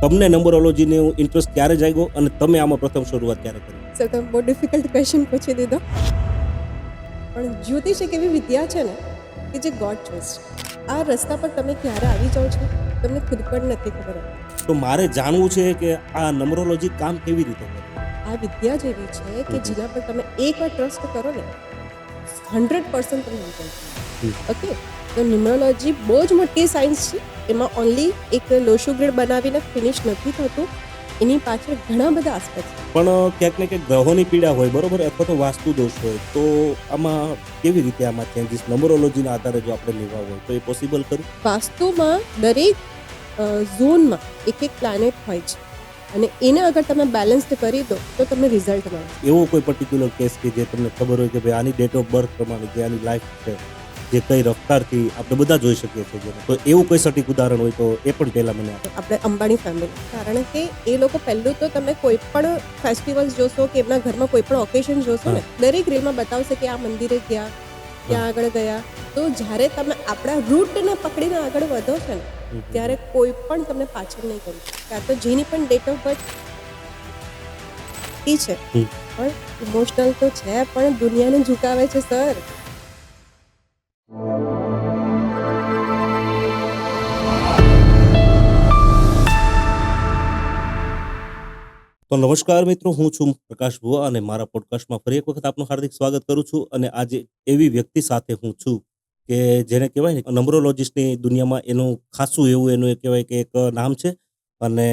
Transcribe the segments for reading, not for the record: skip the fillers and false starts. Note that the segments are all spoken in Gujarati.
તમને નંબરોલોજીનો ઇન્ટરેસ્ટ ક્યારે જાગ્યો અને તમે આમાં પ્રથમ શરૂઆત ક્યારે કરી? સર તમે બહુ ડિફિકલ્ટ ક્વેશ્ચન પૂછી દીધો. પણ જ્યોતિષ એક એવી વિદ્યા છે ને કે જે ગોડ ચોઇસ છે. આ રસ્તા પર તમે ક્યારે આવી જાઓ છો તમને ખુદ પણ નથી ખબર હોતી. તો મારે જાણવું છે કે આ નંબરોલોજી કામ કેવી રીતે કરે. આ વિદ્યા જ એવી છે કે જેના પર તમે એકવાર ટ્રસ્ટ કરો ને 100% તમે રિઝલ્ટ. ઓકે, તો ન્યુમરોલોજી બહુ જ મોટી સાયન્સ છે. એમાં ઓનલી એક લોશો ગ્રેડ બનાવીને ફિનિશ નથી થતું, એની પાછળ ઘણા બધા આસ્પેક્ટ છે. પણ ક્યાંક ને ક્યાંક ગ્રહોની પીડા હોય બરોબર, અથવા તો વાસ્તુ દોષ હોય, તો આમાં કેવી રીતે આમાં ચેન્જીસ નંબરોલોજીના આધારે જો આપણે લેવા હોય તો એ પોસિબલ ખરું? વાસ્તુમાં દરેક ઝોનમાં એક એક પ્લાનેટ હોય છે અને એને અગર તમે બેલેન્સ કરી દો તો તમને રિઝલ્ટ મળે. એવો કોઈ પર્ટિક્યુલર કેસ કે જે તમને ખબર હોય કે ભાઈ આની ડેટ ઓફ બર્થ પ્રમાણે જે આની લાઈફ છે, જે કઈ રફતારથી આપણે બધા જોઈ શકીએ છીએ, તો એવું કોઈ સટીક ઉદાહરણ હોય તો એ પણ પહેલા મને આપો. આપણે અંબાણી ફેમિલી, કારણ કે એ લોકો પહેલું તો તમે કોઈ પણ ફેસ્ટિવલ્સ જોશો કે એમના ઘરમાં કોઈ પણ ઓકેશન જોશો ને, દરેક રીલમાં બતાવશે કે આ મંદિરે ગયા, ત્યાં આગળ ગયા. તો જ્યારે તમે આપણા રૂટને પકડીને આગળ વધો છો ને ત્યારે કોઈ પણ તમને પાછળ નહીં કરી શકે. કાં તો જેની પણ ડેટ ઓફ બર્થ એ છે પણ ઇમોશનલ તો છે પણ દુનિયાને ઝુકાવે છે સર. તો નમસ્કાર મિત્રો, હું છું પ્રકાશ ભુવા અને મારા પોડકાસ્ટમાં ફરી એક વખત આપનું હાર્દિક સ્વાગત કરું છું. અને આજે એવી વ્યક્તિ સાથે હું છું કે જેને કહેવાય ને નંબરોલોજીસ્ટની દુનિયામાં એનું ખાસું એવું એનું કહેવાય કે એક નામ છે. અને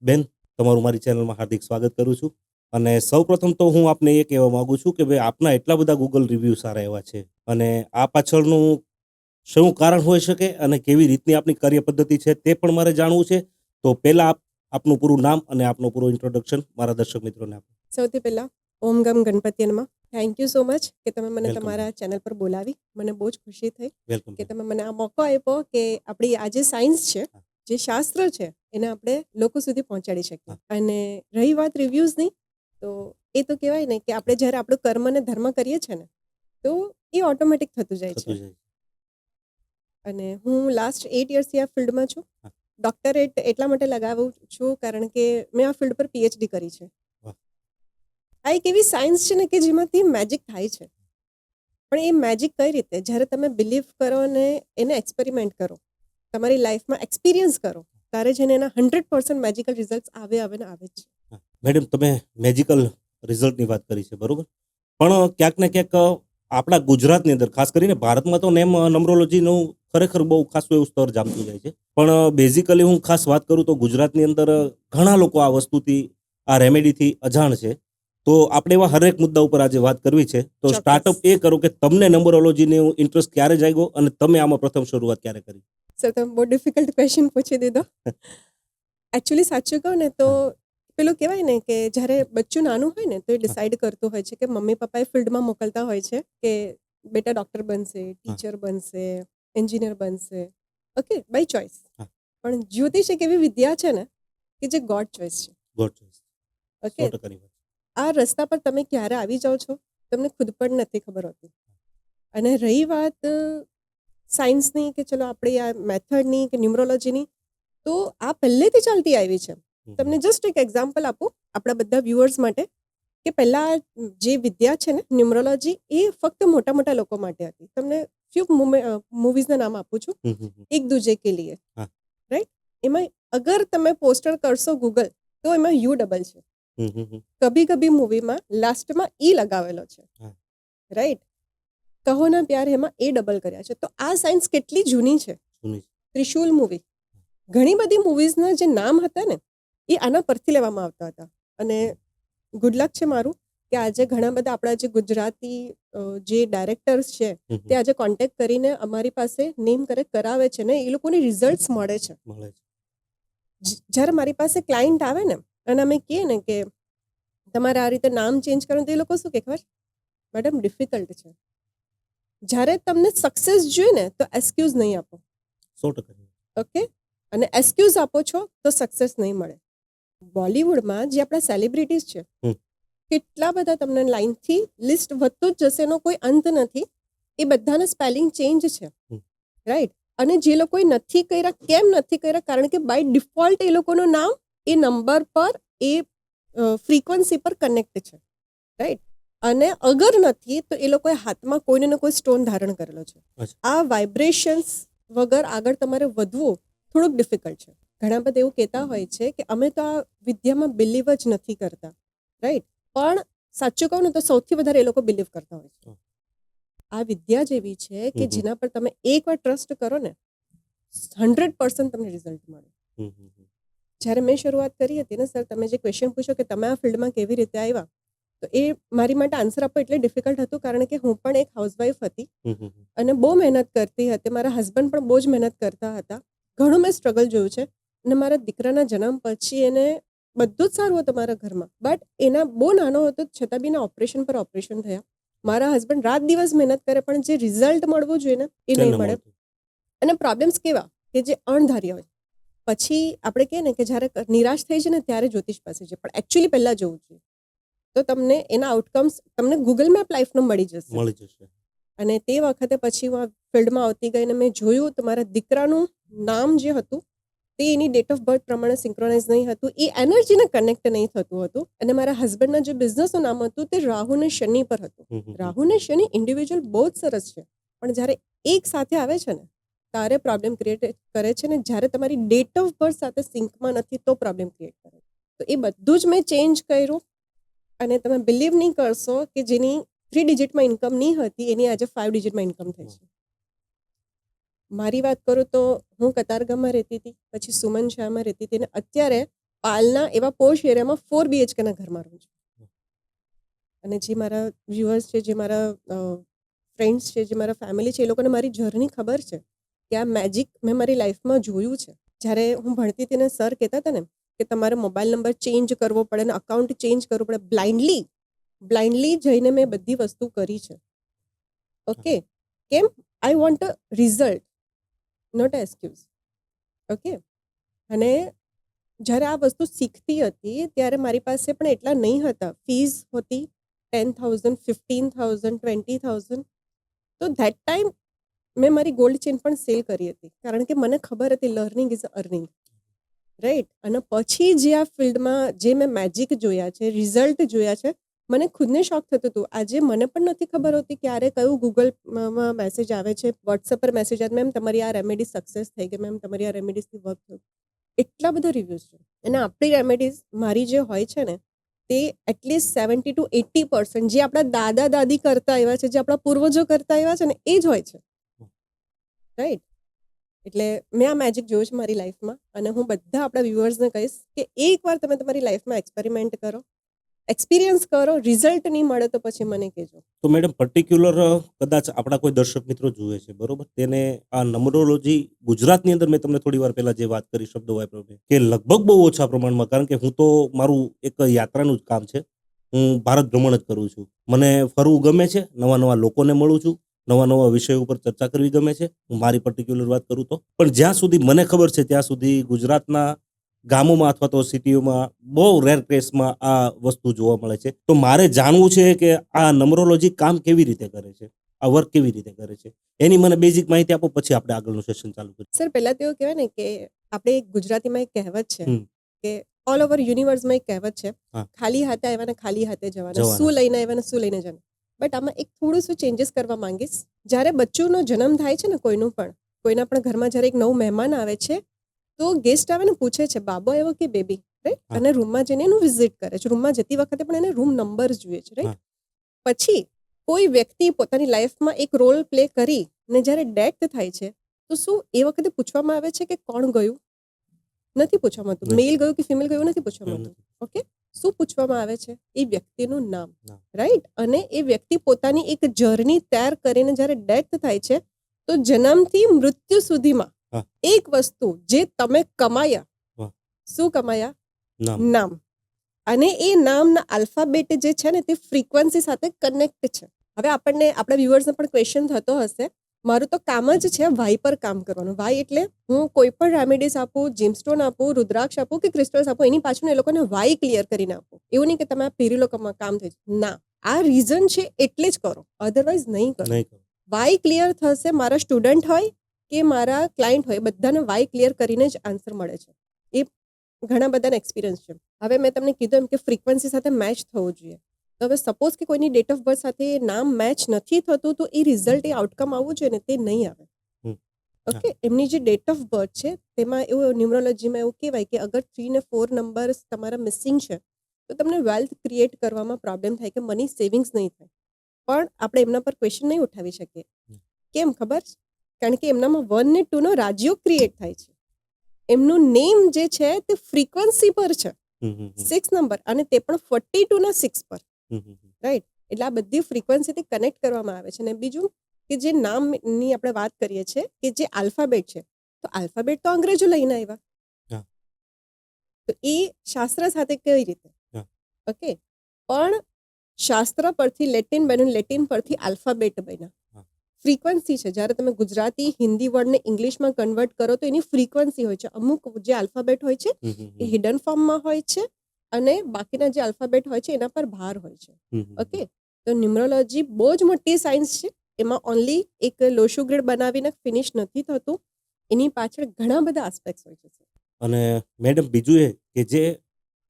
બેન, તમારું મારી ચેનલમાં હાર્દિક સ્વાગત કરું છું. અને સૌપ્રથમ તો હું આપને એ કહેવા માંગુ છું કે ભાઈ આપના એટલા બધા ગૂગલ રિવ્યૂ સારા એવા છે, અને આ પાછળનું શું કારણ હોઈ શકે અને કેવી રીતની આપની કાર્ય પદ્ધતિ છે તે પણ મારે જાણવું છે. તો પહેલા આપનું પૂરું નામ અને આપનું પૂરું ઇન્ટ્રોડક્શન મારા દર્શક મિત્રોને આપો. સૌથી પહેલા ઓમ ગમ ગણપતિ નમઃ. થેન્ક યુ સો મચ કે તમે મને Welcome. તમારા ચેનલ પર બોલાવી. મને બહુ જ ખુશી થઈ વેલકમ. કે તમે મને આ મોકો આપ્યો કે આપણી આ જે સાયન્સ છે, જે શાસ્ત્ર છે, એને આપણે લોકો સુધી પહોંચાડી શકીએ. અને રહી વાત રિવ્યૂઝની, તો એ તો કહેવાય ને કે આપણે જ્યારે આપણું કર્મ અને ધર્મ કરીએ છીએ ને તો એ ઓટોમેટિક થતું જાય છે. અને હું લાસ્ટ 8 યર્સથી આ ફિલ્ડમાં છું. ડોક્ટરેટ એટલા માટે લગાવું છું કારણ કે મેં આ ફિલ્ડ પર પીએચડી કરી છે. આ એક એવી સાયન્સ છે ને કે જેમાંથી મેજિક થાય છે. પણ એ મેજિક કઈ રીતે? જ્યારે તમે બિલીવ કરો અને એને એક્સપેરિમેન્ટ કરો, તમારી લાઈફમાં એક્સપિરિયન્સ કરો, ત્યારે જઈને એના 100% મેજિકલ રિઝલ્ટ આવે ને આવે જ છે. મેડમ, તમે મેજિકલ રિઝલ્ટની વાત કરી છે બરોબર, પણ ક્યાંક ને ક્યાંક આપણા ગુજરાતની અંદર, ખાસ કરીને ભારતમાં તો નેમ નંબરોલોજીનું ખરેખર બહુ ખાસું એવું સ્તર જામતું જાય છે. પણ બેઝિકલી હું ખાસ વાત કરું તો ગુજરાતની અંદર ઘણા લોકો આ વસ્તુથી, આ રેમેડીથી અજાણ છે. તો આપણે એવા હરેક મુદ્દા ઉપર આજે વાત કરવી છે. તો ચોક્કસ. સ્ટાર્ટઅપ એ કરો કે તમને નંબરોલોજીનો ઇન્ટરેસ્ટ ક્યારે જાગ્યો અને તમે આમાં પ્રથમ શરૂઆત ક્યારે કરી? સર તમે બહુ ડિફિકલ્ટ ક્વેશ્ચન પૂછી દીધો. એકચ્યુઅલી સાચું કહું ને તો પેલું કહેવાય ને કે જ્યારે બચ્ચું નાનું હોય ને તો એ ડિસાઈડ કરતું હોય છે કે મમ્મી પપ્પા એ ફિલ્ડમાં મોકલતા હોય છે કે બેટા ડૉક્ટર બનશે, ટીચર બનશે, એન્જિનિયર બનશે. Okay, by choice. પણ જ્યોતિષ એક એવી વિદ્યા છે ને કે જે ગોડ ચોઇસ છે. God choice. ઓકે, 100% વાત. આ રસ્તા પર તમે ક્યારે આવી જાઓ છો તમને ખુદ પણ નથી ખબર હોતી. અને રહી વાત સાયન્સની કે ચલો આપણી આ મેથડની કે ન્યુમરોલોજીની, તો આ પહેલેથી ચાલતી આવી છે. તમને જસ્ટ એક એક્ઝામ્પલ આપું આપણા બધા વ્યુઅર્સ માટે કે પહેલાં જે વિદ્યા છે ને ન્યુમરોલોજી, એ ફક્ત મોટા મોટા લોકો માટે હતી. તમને ફ્યુ મૂવીઝના નામ આપું છું. એક દૂજે કે લીએ, રાઈટ? એમાં અગર તમે પોસ્ટર કરશો ગૂગલ તો એમાં યુ ડબલ છે. કભી કભી મૂવીમાં લાસ્ટમાં ઈ લગાવેલો છે, રાઈટ? કહો ના પ્યાર એમાં એ ડબલ કર્યા છે. તો આ સાયન્સ કેટલી જૂની છે. ત્રિશુલ મૂવી, ઘણી બધી મૂવીઝના જે નામ હતા ને એ આના પરથી લેવામાં આવતા હતા. અને ગુડ લક છે મારું કે આજે ઘણા બધા આપણા જે ગુજરાતી જે ડાયરેક્ટર્સ છે તે આજે કોન્ટેક્ટ કરીને અમારી પાસે નેમ કરેક્ટ કરાવે છે ને એ લોકોની રિઝલ્ટ્સ મળે છે. જ્યારે મારી પાસે ક્લાયન્ટ આવે ને અને અમે કહીએ ને કે તમારે આ રીતે નામ ચેન્જ કરવાનું, તો એ લોકો શું કહે ખબર? મેડમ ડિફિકલ્ટ છે. જ્યારે તમને સક્સેસ જોઈએ ને તો એક્સક્યુઝ નહીં આપો. 100%. ઓકે, અને એક્સક્યુઝ આપો છો તો સક્સેસ નહીં મળે. બોલિવૂડમાં જે આપણા સેલિબ્રિટીઝ છે, કેટલા બધા તમને લાઈનથી લિસ્ટ વધતું જ જશે, એનો કોઈ અંત નથી. એ બધાના સ્પેલિંગ ચેન્જ છે, રાઈટ? અને જે લોકોએ નથી કર્યા, કેમ નથી કર્યા? કારણ કે બાય ડિફોલ્ટ એ લોકોનું નામ એ નંબર પર એ ફ્રીક્વન્સી પર કનેક્ટ છે, રાઈટ? અને અગર નથી તો એ લોકોએ હાથમાં કોઈને ને કોઈ સ્ટોન ધારણ કરેલો છે. અચ્છા. આ વાઇબ્રેશન્સ વગર આગળ તમારે વધવું થોડુંક ડિફિકલ્ટ છે. ઘણા બધા એવું કહેતા હોય છે કે અમે તો આ વિદ્યામાં બિલીવ જ નથી કરતા, રાઈટ? પણ સાચું કહું ને તો સૌથી વધારે એ લોકો બિલીવ કરતા હોય છે. આ વિદ્યા જેવી છે કે જેના પર તમે એકવાર ટ્રસ્ટ કરો ને 100% તમને રિઝલ્ટ મળે. જ્યારે મેં શરૂઆત કરી હતી ને સર, તમે જે ક્વેશ્ચન પૂછો કે તમે આ ફિલ્ડમાં કેવી રીતે આવ્યા, તો એ મારી માટે આન્સર આપવો એટલે ડિફિકલ્ટ હતું, કારણ કે હું પણ એક હાઉસવાઈફ હતી અને બહુ મહેનત કરતી હતી. મારા હસબન્ડ પણ બહુ જ મહેનત કરતા હતા. ઘણું મેં સ્ટ્રગલ જોયું છે. અને મારા દીકરાના જન્મ પછી એને બધું જ સારું હતું મારા ઘરમાં, બટ એના બહુ નાનો હતો છતાં બી એના ઓપરેશન પર ઓપરેશન થયા. મારા હસબન્ડ રાત દિવસ મહેનત કરે પણ જે રિઝલ્ટ મળવું જોઈએ ને એ નહીં મળે. અને પ્રોબ્લેમ્સ કેવા કે જે અણધાર્યા હોય. પછી આપણે કહીએ ને કે જ્યારે નિરાશ થઈ જાય ને ત્યારે જ્યોતિષ પાસે છે, પણ એકચ્યુઅલી પહેલાં જવું જોઈએ. તો તમને એના આઉટકમ્સ તમને ગૂગલ મેપ લાઈફનો મળી જશે. અને તે વખતે પછી હું આ ફિલ્ડમાં આવતી ગઈ અને મેં જોયું તો મારા દીકરાનું નામ જે હતું તે એની ડેટ ઓફ બર્થ પ્રમાણે સિંક્રોનાઇઝ નહીં હતું, એ એનર્જીને કનેક્ટ નહીં થતું હતું. અને મારા હસબન્ડના જે બિઝનેસનું નામ હતું તે રાહુ ને શનિ પર હતું. રાહુ ને શનિ ઇન્ડિવિજ્યુઅલ બહુ જ સરસ છે, પણ જ્યારે એક સાથે આવે છે ને ત્યારે પ્રોબ્લેમ ક્રિએટ કરે છે. ને જ્યારે તમારી ડેટ ઓફ બર્થ સાથે સિંકમાં નથી તો પ્રોબ્લેમ ક્રિએટ કરે. તો એ બધું જ મેં ચેન્જ કર્યું અને તમે બિલીવ નહીં કરશો કે જેની 3 ડિજિટમાં ઇન્કમ નહીં હતી એની આજે 5 ડિજિટમાં ઇન્કમ થઈ છે. મારી વાત કરું તો હું કતારગામમાં રહેતી હતી, પછી સુમન શાહમાં રહેતી હતી, અને અત્યારે પાલના એવા પોશ એરિયામાં 4 BHK ના ઘરમાં રહું છું. અને જે મારા વ્યુઅર્સ છે, જે મારા ફ્રેન્ડ્સ છે, જે મારા ફેમિલી છે, એ લોકોને મારી જર્ની ખબર છે કે આ મેજિક મેં મારી લાઈફમાં જોયું છે. જ્યારે હું ભણતી હતી ને સર કહેતા હતા ને કે તમારે મોબાઈલ નંબર ચેન્જ કરવો પડે ને અકાઉન્ટ ચેન્જ કરવું પડે, બ્લાઇન્ડલી જઈને મેં બધી વસ્તુ કરી છે. ઓકે, કેમ? I want a result, not excuse. Okay, અને જ્યારે આ વસ્તુ શીખતી હતી ત્યારે મારી પાસે પણ એટલા નહીં હતા. ફીસ હતી 10,000, 15,000, 20,000. તો ધેટ ટાઈમ મેં મારી ગોલ્ડ ચેન પણ સેલ કરી હતી, કારણ કે મને ખબર હતી લર્નિંગ ઇઝ અર્નિંગ, રાઈટ? અને પછી જે આ ફિલ્ડમાં જે મેં મેજિક જોયા છે, રિઝલ્ટ જોયા છે, મને ખુદને શોખ થતું હતું. આજે મને પણ નથી ખબર હોતી ક્યારે કયું ગૂગલમાં મેસેજ આવે છે, વોટ્સઅપ પર મેસેજ આવે, મેમ તમારી આ રેમેડી સક્સેસ થઈ ગઈ, મેમ તમારી આ રેમેડીઝથી વર્ક થયું. એટલા બધા રિવ્યૂઝ છે. અને આપણી રેમેડીઝ મારી જે હોય છે ને તે એટલીસ્ટ 70 to 80% જે આપણા દાદા દાદી કરતા આવ્યા છે, જે આપણા પૂર્વજો કરતા આવ્યા છે ને એ જ હોય છે, રાઈટ? એટલે મેં આ મેજિક જોયું છે મારી લાઈફમાં, અને હું બધા આપણા વ્યુઅર્સને કહીશ કે એકવાર તમે તમારી લાઈફમાં એક્સપેરિમેન્ટ કરો, એક્સપિરિયન્સ કરો, રિઝલ્ટ નહીં મળે તો પછી મને કહેજો. તો મેડમ પર્ટિક્યુલર કદાચ આપણા કોઈ દર્શક મિત્રો જુએ છે, બરોબર, તેને આ નંબરોલોજી ગુજરાતની અંદર મેં તમને થોડી વાર પહેલા જે વાત કરી શબ્દો વાપર્યો કે લગભગ બહુ ઓછા પ્રમાણમાં, કારણ કે હું તો મારું એક યાત્રાનું જ કામ છે, હું ભારત ભ્રમણ જ કરું છું. મને ફરવું ગમે છે, નવા નવા લોકોને મળું છું, નવા નવા વિષયો ઉપર ચર્ચા કરવી ગમે છે. હું મારી પર્ટિક્યુલર વાત કરું તો, પણ જ્યાં સુધી મને ખબર છે ત્યાં સુધી ગુજરાતના ગામોમાં અથવા તો સિટીઓમાં બહુ રેર કેસમાં આ વસ્તુ જોવા મળે છે. તો મારે જાણવું છે કે આ નંબરોલોજી કામ કેવી રીતે કરે છે, આ વર્ક કેવી રીતે કરે છે, એની મને બેઝિક માહિતી આપો, પછી આપણે આગળનું સેશન ચાલુ કરીએ. સર, પહેલા તો એવું કહેવાય ને કે આપણે એક ગુજરાતીમાં એક કહેવત છે કે ઓલ ઓવર યુનિવર્સમાં એક કહેવત છે, ખાલી હાથે આવ્યા ને ખાલી હાથે જવાના, શું લઈને આવ્યા ને શું લઈને જવાના. બટ આમાં એક થોડું શું ચેન્જીસ કરવા માંગીશ. જ્યારે બચ્ચુનો જન્મ થાય છે ને કોઈના પણ ઘરમાં જ્યારે એક નવું મહેમાન આવે છે તો ગેસ્ટ આવે ને પૂછે છે બાબો આવ્યો કે બેબી, રાઈટ? અને રૂમમાં જઈને એનું વિઝિટ કરે છે. રૂમમાં જતી વખતે પણ એને રૂમ નંબર જોઈએ છે, રાઈટ? પછી કોઈ વ્યક્તિ પોતાની લાઈફમાં એક રોલ પ્લે કરી ને જ્યારે ડેથ થાય છે તો શું એ વખતે પૂછવામાં આવે છે કે કોણ ગયું? નથી પૂછવામાં આવતું. મેલ ગયું કે ફિમેલ ગયું નથી પૂછવામાં આવતું. ઓકે, શું પૂછવામાં આવે છે? એ વ્યક્તિનું નામ, રાઈટ? અને એ વ્યક્તિ પોતાની એક જર્ની તૈયાર કરીને જ્યારે ડેથ થાય છે તો જન્મથી મૃત્યુ સુધીમાં એક વસ્તુ જે તમે કમાયા, શું કમાયા? નામ. અને એ નામના આલ્ફાબેટ જે છે ને તે ફ્રીક્વન્સી સાથે કનેક્ટ છે. હવે આપણને આપણા વ્યુઅર્સને પણ ક્વેશ્ચન થતો હશે, મારું તો કામ જ છે વાય પર કામ કરવાનું. વાય એટલે હું કોઈ પણ રેમેડીઝ આપું, જીમસ્ટોન આપું, રુદ્રાક્ષ આપું કે ક્રિસ્ટલ્સ આપું, એની પાછળ એ લોકોને વાય ક્લિયર કરીને આપું. એવું નહીં કે તમે આ પહેરી લો કામ થઈ જાય. ના, આ રીઝન છે એટલે જ કરો, અધરવાઇઝ નહીં કરો. વાય ક્લિયર થશે. મારા સ્ટુડન્ટ હોય કે મારા ક્લાયન્ટ હોય, બધાને વાય ક્લિયર કરીને જ આન્સર મળે છે. એ ઘણા બધાના એક્સપિરિયન્સ છે. હવે મેં તમને કીધું એમ કે ફ્રીક્વન્સી સાથે મેચ થવું જોઈએ. તો હવે સપોઝ કે કોઈની ડેટ ઓફ બર્થ સાથે નામ મેચ નથી થતું, તો એ રિઝલ્ટ, એ આઉટકમ આવવું જોઈએ ને, તે નહીં આવે. હમ. ઓકે, એમની જે ડેટ ઓફ બર્થ છે તેમાં એવું ન્યુમરોલોજીમાં એવું કહેવાય કે અગર 3 ને 4 નંબર્સ તમારા મિસિંગ છે તો તમને વેલ્થ ક્રિએટ કરવામાં પ્રોબ્લેમ થાય, કે મની સેવિંગ્સ નહીં થાય. પણ આપણે એમના પર ક્વેશ્ચન નહીં ઉઠાવી શકીએ. કેમ ખબર છે? કારણ કે એમનામાં 1 ને 2 નો રાજ્યો ક્રિએટ થાય છે. એમનું નેમ જે છે તે ફ્રીક્વન્સી પર છે, 6 નંબર, અને તે પણ 42 ના 6 પર. રાઈટ, એટલે આ બધી ફ્રીક્વન્સીથી કનેક્ટ કરવામાં આવે છે. અને બીજું કે જે નામની આપણે વાત કરીએ છીએ કે જે આલ્ફાબેટ છે, તો આલ્ફાબેટ તો અંગ્રેજો લઈને આવ્યા. હા. તો એ શાસ્ત્ર સાથે કઈ રીતે? હા. ઓકે, પણ શાસ્ત્ર પરથી લેટિન બન્યું, લેટિન પરથી આલ્ફાબેટ બન્યા. હા. ફ્રીક્વન્સી છે. જ્યારે તમે ગુજરાતી હિન્દી વર્ડને ઇંગ્લિશમાં કન્વર્ટ કરો તો એની ફ્રીક્વન્સી હોય છે. અમુક જે આલ્ફાબેટ હોય છે એ હિડન ફોર્મમાં હોય છે, અને બાકીના જે આલ્ફાબેટ હોય છે એના પર ભાર હોય છે. ઓકે, તો ન્યુમરોલોજી બહુ જ મોટી સાયન્સ છે. એમાં ઓનલી એક લોશુ ગ્રેડ બનાવીને ફિનિશ નથી થતું, એની પાછળ ઘણા બધા આસ્પેક્ટ્સ હોય છે. અને મેડમ બીજું એ કે જે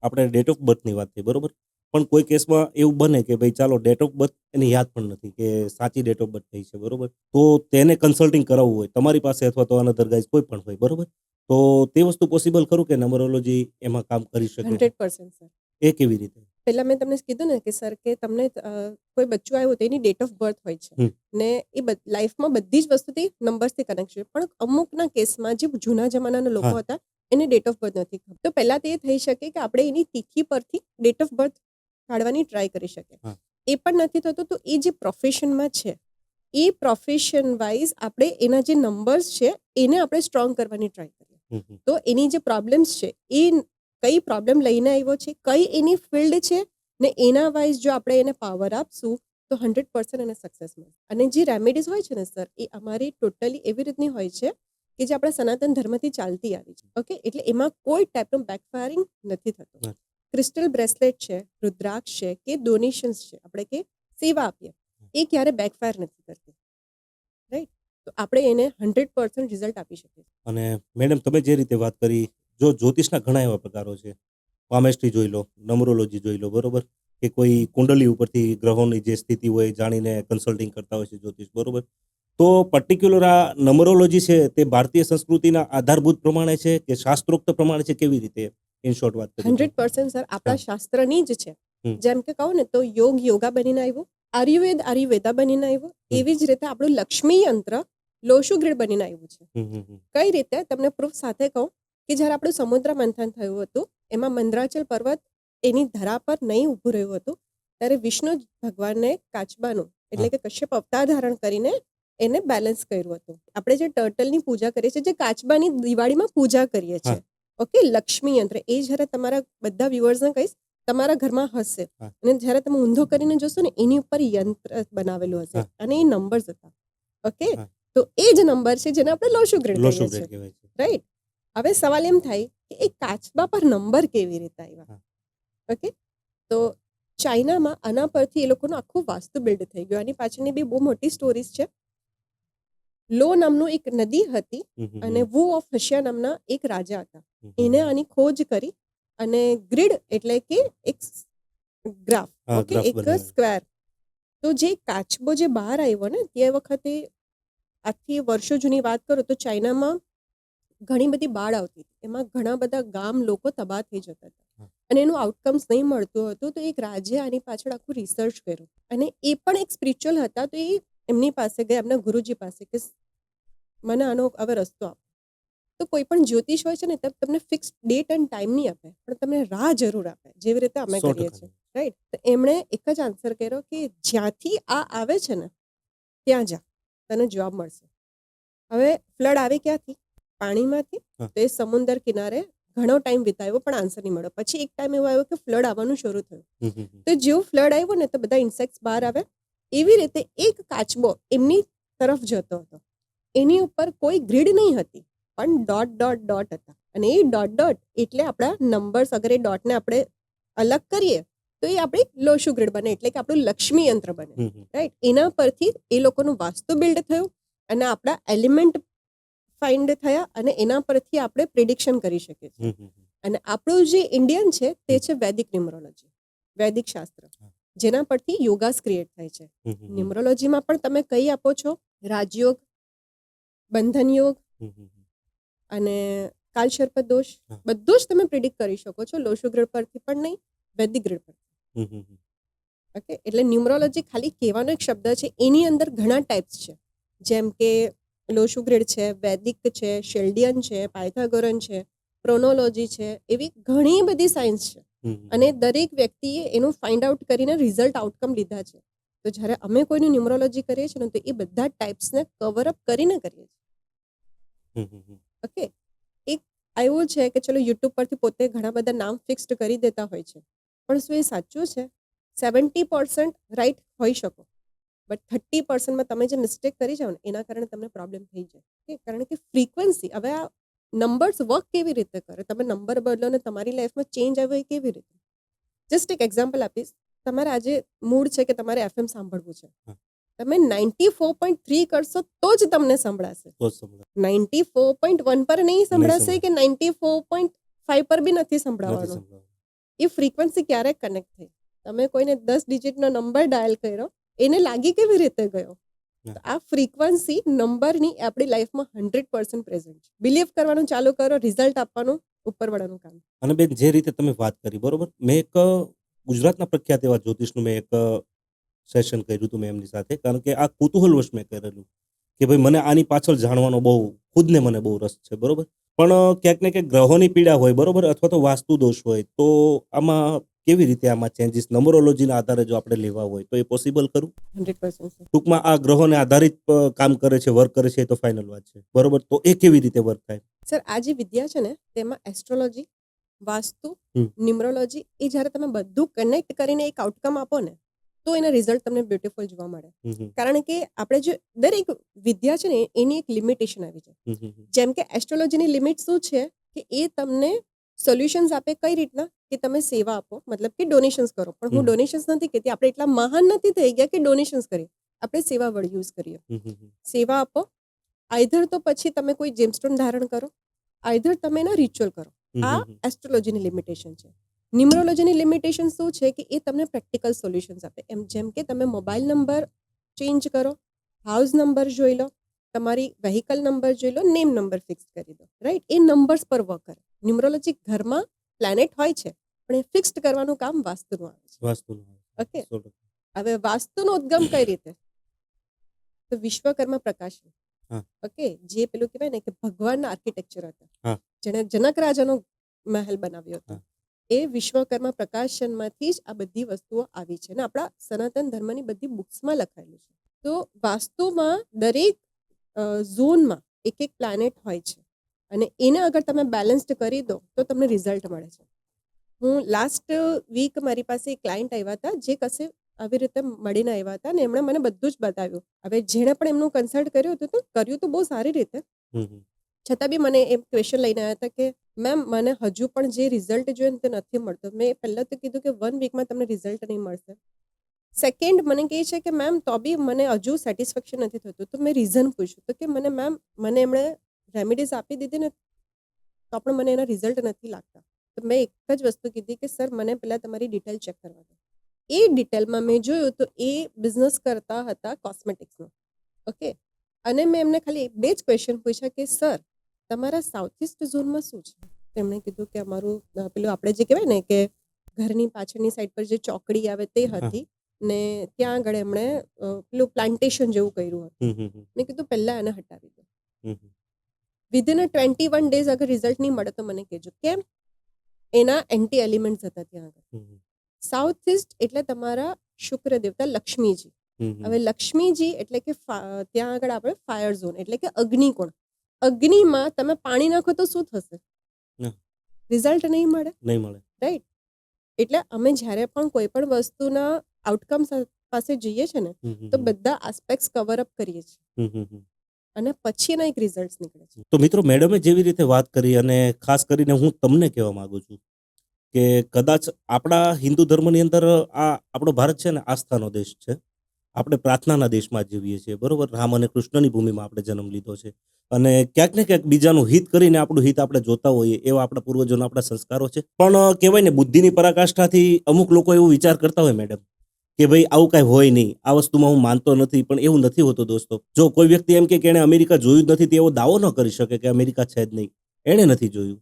આપણે ડેટ ઓફ બર્થની વાત થઈ, બરોબર, પણ કોઈ કેસમાં એવું બને કે ભાઈ ચાલો ડેટ ઓફ બર્થ એને યાદ પણ નથી કે સાચી ડેટ ઓફ બર્થ થઈ છે, બરોબર, તો તેને કન્સલ્ટિંગ કરાવવું હોય તમારી પાસે અથવા તો અનધર ગાઈઝ કોઈ પણ હોય, બરોબર, તો તે વસ્તુ પોસિબલ ખરું કે નંબરોલોજી એમાં કામ કરી શકે? 100% સર. એ કેવી રીતે? પહેલા મેં તમને કીધું ને કે સર, કે તમને કોઈ બચ્ચું આવ્યું તો એની ડેટ ઓફ બર્થ હોય છે, ને એ લાઈફમાં બધી જ વસ્તુથી નંબર્સથી કનેક્ટ છે. પણ અમુકના કેસમાં જે જૂના જમાનાના લોકો હતા એને ડેટ ઓફ બર્થ નથી ખબર, તો પહેલા તો એ થઈ શકે કે આપણે એની તિથિ પરથી ડેટ ઓફ બર્થ કાઢવાની ટ્રાય કરી શકીએ. એ પણ નથી થતું, તો એ જે પ્રોફેશનમાં છે એ પ્રોફેશન વાઇઝ આપણે એના જે નંબર્સ છે એને આપણે સ્ટ્રોંગ કરવાની ટ્રાય કરીએ. તો એની જે પ્રોબ્લેમ્સ છે, એ કઈ પ્રોબ્લેમ લઈને આવ્યો છે, કઈ એની ફિલ્ડ છે, ને એના વાઇઝ જો આપણે એને પાવર આપશું તો 100% એને સક્સેસ મળે. અને જે રેમેડીઝ હોય છે ને સર, એ અમારી ટોટલી એવી રીતની હોય છે કે જે આપણા સનાતન ધર્મથી ચાલતી આવી છે. ઓકે, એટલે એમાં કોઈ ટાઈપનું બેકફાયરિંગ નથી થતું. ક્રિસ્ટલ બ્રેસલેટ છે, રુદ્રાક્ષ છે, કે ડોનેશન્સ છે, આપણે કે સેવા આપીએ, એ ક્યારે બેકફાયર નથી કરતી. રાઈટ, તો આપણે એને 100% રિઝલ્ટ આપી શકીએ. અને મેડમ તમે જે રીતે વાત કરી, જો જ્યોતિષના ઘણા એવા પ્રકારો છે, પામેસ્ટ્રી જોઈ લો, નંબરોલોજી જોઈ લો, બરોબર, કે કોઈ કુંડલી ઉપરથી ગ્રહોની જે સ્થિતિ હોય જાણીને કન્સલ્ટિંગ કરતા હોય છે જ્યોતિષ, બરોબર, તો પર્ટિક્યુલર આ નંબરોલોજી છે તે ભારતીય સંસ્કૃતિના આધારભૂત પ્રમાણે છે કે શાસ્ત્રોક્ત પ્રમાણે છે, કેવી રીતે? ઇન શોર્ટ વાત કરીએ 100% સર આપણા શાસ્ત્રની જ છે. જેમ કે કહું ને તો યોગ યોગા બનીને આવ્યું, આયુર્વેદ આયુર્વેદા બનીને આવ્યું, એવી જ રીતે આપણું લક્ષ્મી યંત્ર લોશુ ગ્રેડ બનીને આવ્યું છે. કઈ રીતે તમને પ્રૂફ સાથે કહું કે જ્યારે આપણું સમુદ્ર મંથન થયું હતું, એમાં મંદરાચલ પર્વત એની ધરા પર નહીં ઊભું રહ્યું હતું, ત્યારે વિષ્ણુ ભગવાનને કાચબાનું એટલે કે કશ્યપ અવતાર ધારણ કરીને એને બેલેન્સ કર્યું હતું. આપણે જે ટર્ટલની પૂજા કરીએ છીએ, જે કાચબાની દિવાળીમાં પૂજા કરીએ છીએ, ઓકે, લક્ષ્મી યંત્ર, એ જ્યારે તમારા બધા વ્યુઅર્સને કહીશ તમારા ઘરમાં હશે, અને જ્યારે તમે ઊંધો કરીને જોશો ને એની ઉપર યંત્ર બનાવેલું હશે અને એ નંબર્સ હતા. ઓકે, તો એ જ નંબર છે જેને આપણે લોશુ ગ્રેડ કહીએ છીએ. રાઈટ, હવે સવાલ એમ થાય કે એ કાચબા પર નંબર કેવી રીતે આવ્યા? ઓકે, તો ચાઇનામાં આના પરથી એ લોકોનું આખું વાસ્તુ બિલ્ડ થઈ ગયું. આની પાછળની બી બહુ મોટી સ્ટોરીઝ છે. લો નામનું એક નદી હતી અને વુ ઓફ હશિયા નામના એક રાજા હતા. એને આની ખોજ કરી અને ગ્રીડ એટલે કે એક ગ્રાફ, ઓકે, એક સ્ક્વેર. તો જે કાચબો જે બહાર આવ્યો ને તે વખતે, આજથી વર્ષો જૂની વાત કરું તો ચાઇનામાં ઘણી બધી બાળ આવતી હતી, એમાં ઘણા બધા ગામ લોકો તબાહ થઈ જતા હતા અને એનું આઉટકમ્સ નહીં મળતું હતું. તો એક રાજે આની પાછળ આખું રિસર્ચ કર્યું અને એ પણ એક સ્પિરિચ્યુઅલ હતા. તો એ એમની પાસે ગયા, એમના ગુરુજી પાસે, કે મને આનો હવે રસ્તો આપો. તો કોઈ પણ જ્યોતિષ હોય છે ને તમને ફિક્સ ડેટ એન્ડ ટાઈમ નહીં આપે, પણ તમને રાહ જરૂર આપે, જેવી રીતે અમે કરીએ છીએ. રાઈટ, તો એમણે એક જ આન્સર કર્યો કે જ્યાંથી આ આવે છે ને ત્યાં જા, તને જવાબ મળશે. હવે ફ્લડ આવે ક્યાંથી? પાણીમાંથી. તો એ સમુદ્ર કિનારે ઘણો ટાઈમ વિતાવ્યો પણ આન્સર નહીં મળ્યો. પછી એક ટાઈમ એવો આવ્યો કે ફ્લડ આવવાનું શરૂ થયું. તો જેવું ફ્લડ આવ્યું ને તો બધા ઇન્સેક્ટ્સ બહાર આવે. એવી રીતે એક કાચબો એમની તરફ જતો હતો, એની ઉપર કોઈ ગ્રીડ નહીં હતી, પણ ડોટ ડોટ ડોટ હતા. અને એ ડોટ ડોટ એટલે આપણા નંબર્સ. અગર એ ડોટને આપણે અલગ કરીએ તો એ આપણી લોશુ ગ્રીડ બને, એટલે કે આપણું લક્ષ્મી યંત્ર બને. રાઈટ, એના પરથી એ લોકોનું વાસ્તુ બિલ્ડ થયું અને આપણા એલિમેન્ટ ફાઇન્ડ થયા અને એના પરથી આપણે પ્રિડિક્શન કરી શકીએ છીએ. અને આપણું જે ઇન્ડિયન છે તે છે વૈદિક ન્યુમરોલોજી, વૈદિક શાસ્ત્ર, જેના પરથી યોગાસ ક્રિએટ થાય છે. ન્યુમરોલોજીમાં પણ તમે કઈ આપો છો? રાજયોગ, બંધન યોગ અને કાલસર્પ દોષ, બધું જ તમે પ્રિડિક્ટ કરી શકો છો. લોશુ ગ્રેડ પરથી પણ નહીં, વૈદિક ગ્રેડ પરથી. ઓકે, એટલે ન્યુમરોલોજી ખાલી કહેવાનો એક શબ્દ છે, એની અંદર ઘણા ટાઈપ્સ છે, જેમ કે લોશુ ગ્રેડ છે, વૈદિક છે, શેલ્ડિયન છે, પાયથાગોરન છે, પ્રોનોલોજી છે, એવી ઘણી બધી સાયન્સ છે. અને દરેક વ્યક્તિએ એનું ફાઇન્ડ આઉટ કરીને રિઝલ્ટ આઉટકમ લીધા છે. તો જ્યારે અમે કોઈનું ન્યુમરોલોજી કરીએ છીએ ને, તો એ બધા ટાઈપ્સને કવર અપ કરીને કરીએ છીએ. ઓકે, એક એવું છે કે ચલો યુટ્યુબ પરથી પોતે ઘણા બધા નામ ફિક્સ્ડ કરી દેતા હોય છે, પણ શું એ સાચું છે? 70% રાઈટ હોઈ શકો, બટ 30%માં તમે જે મિસ્ટેક કરી જાઓ ને, એના કારણે તમને પ્રોબ્લેમ થઈ જાય. કે કારણ કે ફ્રીક્વન્સી, હવે આ નંબર્સ વર્ક કેવી રીતે કરે? તમે નંબર બદલો ને તમારી લાઈફમાં ચેન્જ આવે એ કેવી રીતે? જસ્ટ એક એક્ઝામ્પલ આપીશ. તમારે આજે મૂડ છે કે તમારે FM સાંભળવું છે, તમે 94.3 કરશો તો જ તમને સંભળાશે. 94.1 પર નહીં સંભળાશે કે 94.5 પર બી નથી સંભળાવાનું. એ ફ્રીક્વન્સી ક્યારે કનેક્ટ થઈ? તમે કોઈને 10 ડિજિટનો નંબર ડાયલ કર્યો, એને લાગી કેવી રીતે ગયો? તો આ ફ્રીક્વન્સી નંબરની આપણી લાઈફમાં 100% પ્રેઝન્ટ છે. બિલીવ કરવાનું ચાલુ કરો, રિઝલ્ટ આપવાનું ઉપરવાળાનું કામ. અને બેન, જે રીતે તમે વાત કરી, બરોબર, મેં એક ગુજરાતના પ્રખ્યાત એવા જ્યોતિષનું મેં એક સેશન કર્યું હતું મેં એમની સાથે, કારણ કે આ કુતૂહલવશ મેં કરેલું કે ભાઈ મને આની પાછળ જાણવાનો ખુદને મને બહુ રસ છે, બરોબર. પણ ક્યાંક ને ક્યાંક ગ્રહોની પીડા હોય, બરોબર, અથવા તો વાસ્તુ દોષ હોય, તો આમાં કેવી રીતે આમાં ચેન્જીસ નંબરોલોજીના આધારે જો આપણે લેવા હોય તો એ પોસિબલ ખરું? 100%. ટૂંકમાં આ ગ્રહોને આધારિત કામ કરે છે, વર્ક કરે છે, એ તો ફાઇનલ વાત છે, બરોબર. તો એ કેવી રીતે વર્ક થાય? સર, આ જે વિદ્યા છે ને, તેમાં એસ્ટ્રોલોજી, વાસ્તુ, ન્યુમરોલોજી, એ જ્યારે તમે બધું કનેક્ટ કરીને એક આઉટકમ આપો ને, તો એના રિઝલ્ટ તમને બ્યુટીફુલ જોવા મળે. કારણ કે આપણે જે દરેક વિદ્યા છે ને, એની એક લિમિટેશન આવી જાય. જેમ કે એસ્ટ્રોલોજીની લિમિટ શું છે કે એ તમને સોલ્યુશન્સ આપે કઈ રીતના કે તમે સેવા આપો, મતલબ કે ડોનેશન્સ કરો. પણ હું ડોનેશન્સ નથી કહેતી, આપણે એટલા મહાન નથી થઈ ગયા કે ડોનેશન્સ કરીએ, આપણે સેવા વર્ડ યુઝ કરીએ. સેવા આપો, આઈધર તો પછી તમે કોઈ જેમસ્ટોન ધારણ કરો, આઈધર તમે એના રિચ્યુઅલ કરો. આ એસ્ટ્રોલોજીની લિમિટેશન છે. ન્યુમરોલોજીની લિમિટેશન શું છે કે એ તમને પ્રેક્ટિકલ સોલ્યુશન્સ આપે. એમ જેમ કે તમે મોબાઈલ નંબર ચેન્જ કરો, હાઉસ નંબર જોઈ લો, તમારી વેહિકલ નંબર જોઈ લો, નેમ નંબર ફિક્સ કરી દો, રાઈટ? એ નંબર્સ પર વર્ક કરે. ન્યુમરોલોજી ઘરમાં પ્લેનેટ હોય છે, પણ એ ફિક્સ્ડ કરવાનું કામ વાસ્તુનું આવે છે. ઓકે, હવે વાસ્તુનો ઉદ્ગમ કઈ રીતે? તો વિશ્વકર્મા પ્રકાશ, ઓકે, જે પેલું કહેવાય ને કે ભગવાનના આર્કિટેક્ચર હતા, જેને જનક રાજાનો મહેલ બનાવ્યો હતો, એ વિશ્વકર્મા પ્રકાશનમાંથી જ આ બધી વસ્તુઓ આવી છે અને આપણા સનાતન ધર્મની બધી બુક્સમાં લખાયેલું છે. તો વાસ્તુમાં દરેક ઝોનમાં એક એક પ્લાનેટ હોય છે અને એને અગર તમે બેલેન્સ્ડ કરી દો તો તમને રિઝલ્ટ મળે છે. હું લાસ્ટ વીક મારી પાસે એક ક્લાયન્ટ આવ્યા હતા, જે કશે આવી રીતે મળીને આવ્યા હતા અને એમણે મને બધું જ બતાવ્યું. હવે જેણે પણ એમનું કન્સલ્ટ કર્યું હતું તો કર્યું તો બહુ સારી રીતે, છતાં બી મને એમ ક્વેશ્ચન લઈને આવ્યા હતા કે મેમ, મને હજુ પણ જે રિઝલ્ટ જોઈએ તે નથી મળતો. મેં પહેલાં તો કીધું કે 1 વીકમાં તમને રિઝલ્ટ નહીં મળશે. સેકન્ડ મને કહે છે કે મેમ, તો બી મને હજુ સેટિસ્ફેક્શન નથી થતું. તો મેં રીઝન પૂછ્યું તો કે મને મેમ, મને એમણે રેમેડીઝ આપી દીધી ને તો પણ મને એના રિઝલ્ટ નથી લાગતા. તો મેં એક જ વસ્તુ કીધી કે સર, મને પહેલાં તમારી ડિટેલ ચેક કરવા દો. એ ડિટેલમાં મેં જોયું તો એ બિઝનેસ કરતા હતા કોસ્મેટિક્સનો. ઓકે, અને મેં એમને ખાલી 2 જ ક્વેશ્ચન પૂછ્યા કે સર, તમારા સાઉથ ઇસ્ટ ઝોનમાં શું છે? તેમણે કીધું કે અમારું પેલું આપણે જે કહેવાય ને કે ઘરની પાછળની સાઈડ પર જે ચોકડી આવે તે હતી ને ત્યાં આગળ એમણે પેલું પ્લાન્ટેશન જેવું કર્યું હતું. મેં કીધું પહેલાં એને હટાવી દો. વિધિન 21 ડેઝ અગર રિઝલ્ટ નહીં મળે તો મને કહેજો. કેમ? એના એન્ટી એલિમેન્ટ્સ હતા ત્યાં આગળ. સાઉથ ઇસ્ટ એટલે તમારા શુક્ર દેવતા લક્ષ્મીજી. હવે લક્ષ્મીજી એટલે કે ત્યાં આગળ આપણે ફાયર ઝોન એટલે કે અગ્નિકોણ. અગ્નિમાં તમે પાણી નાખો તો શું થશે? રિઝલ્ટ નહીં મળે, રાઈટ? એટલે અમે જ્યારે પણ કોઈ પણ વસ્તુના આઉટકમ પાસે જઈએ છીએ ને, તો બધા આસ્પેક્ટ્સ કવર અપ કરીએ છીએ અને પછી એના એક રિઝલ્ટ નીકળે છે. તો મિત્રો, મેડમે જેવી રીતે વાત કરી, અને ખાસ કરીને હું તમને કહેવા માંગુ છું કે કદાચ આપણા હિન્દુ ધર્મની અંદર આ આપણો ભારત છે ને આસ્થાનો દેશ છે, આપણે પ્રાર્થનાના દેશમાં જીવીએ છીએ, બરોબર? રામ અને કૃષ્ણની ભૂમિમાં આપણે જન્મ લીધો છે અને ક્યાંક ને ક્યાંક બીજાનું હિત કરીને આપણું હિત આપણે જોતા હોઈએ એવા આપણા પૂર્વજોના આપણા સંસ્કારો છે. પણ કહેવાય ને બુદ્ધિની પરાકાષ્ઠાથી અમુક લોકો એવું વિચાર કરતા હોય મેડમ કે ભાઈ આવું કાંઈ હોય નહીં, આ વસ્તુમાં હું માનતો નથી, પણ એવું નથી હોતું દોસ્તો. જો કોઈ વ્યક્તિ એમ કે એણે અમેરિકા જોયું જ નથી તેવો દાવો ન કરી શકે કે અમેરિકા છે જ નહીં. એણે નથી જોયું.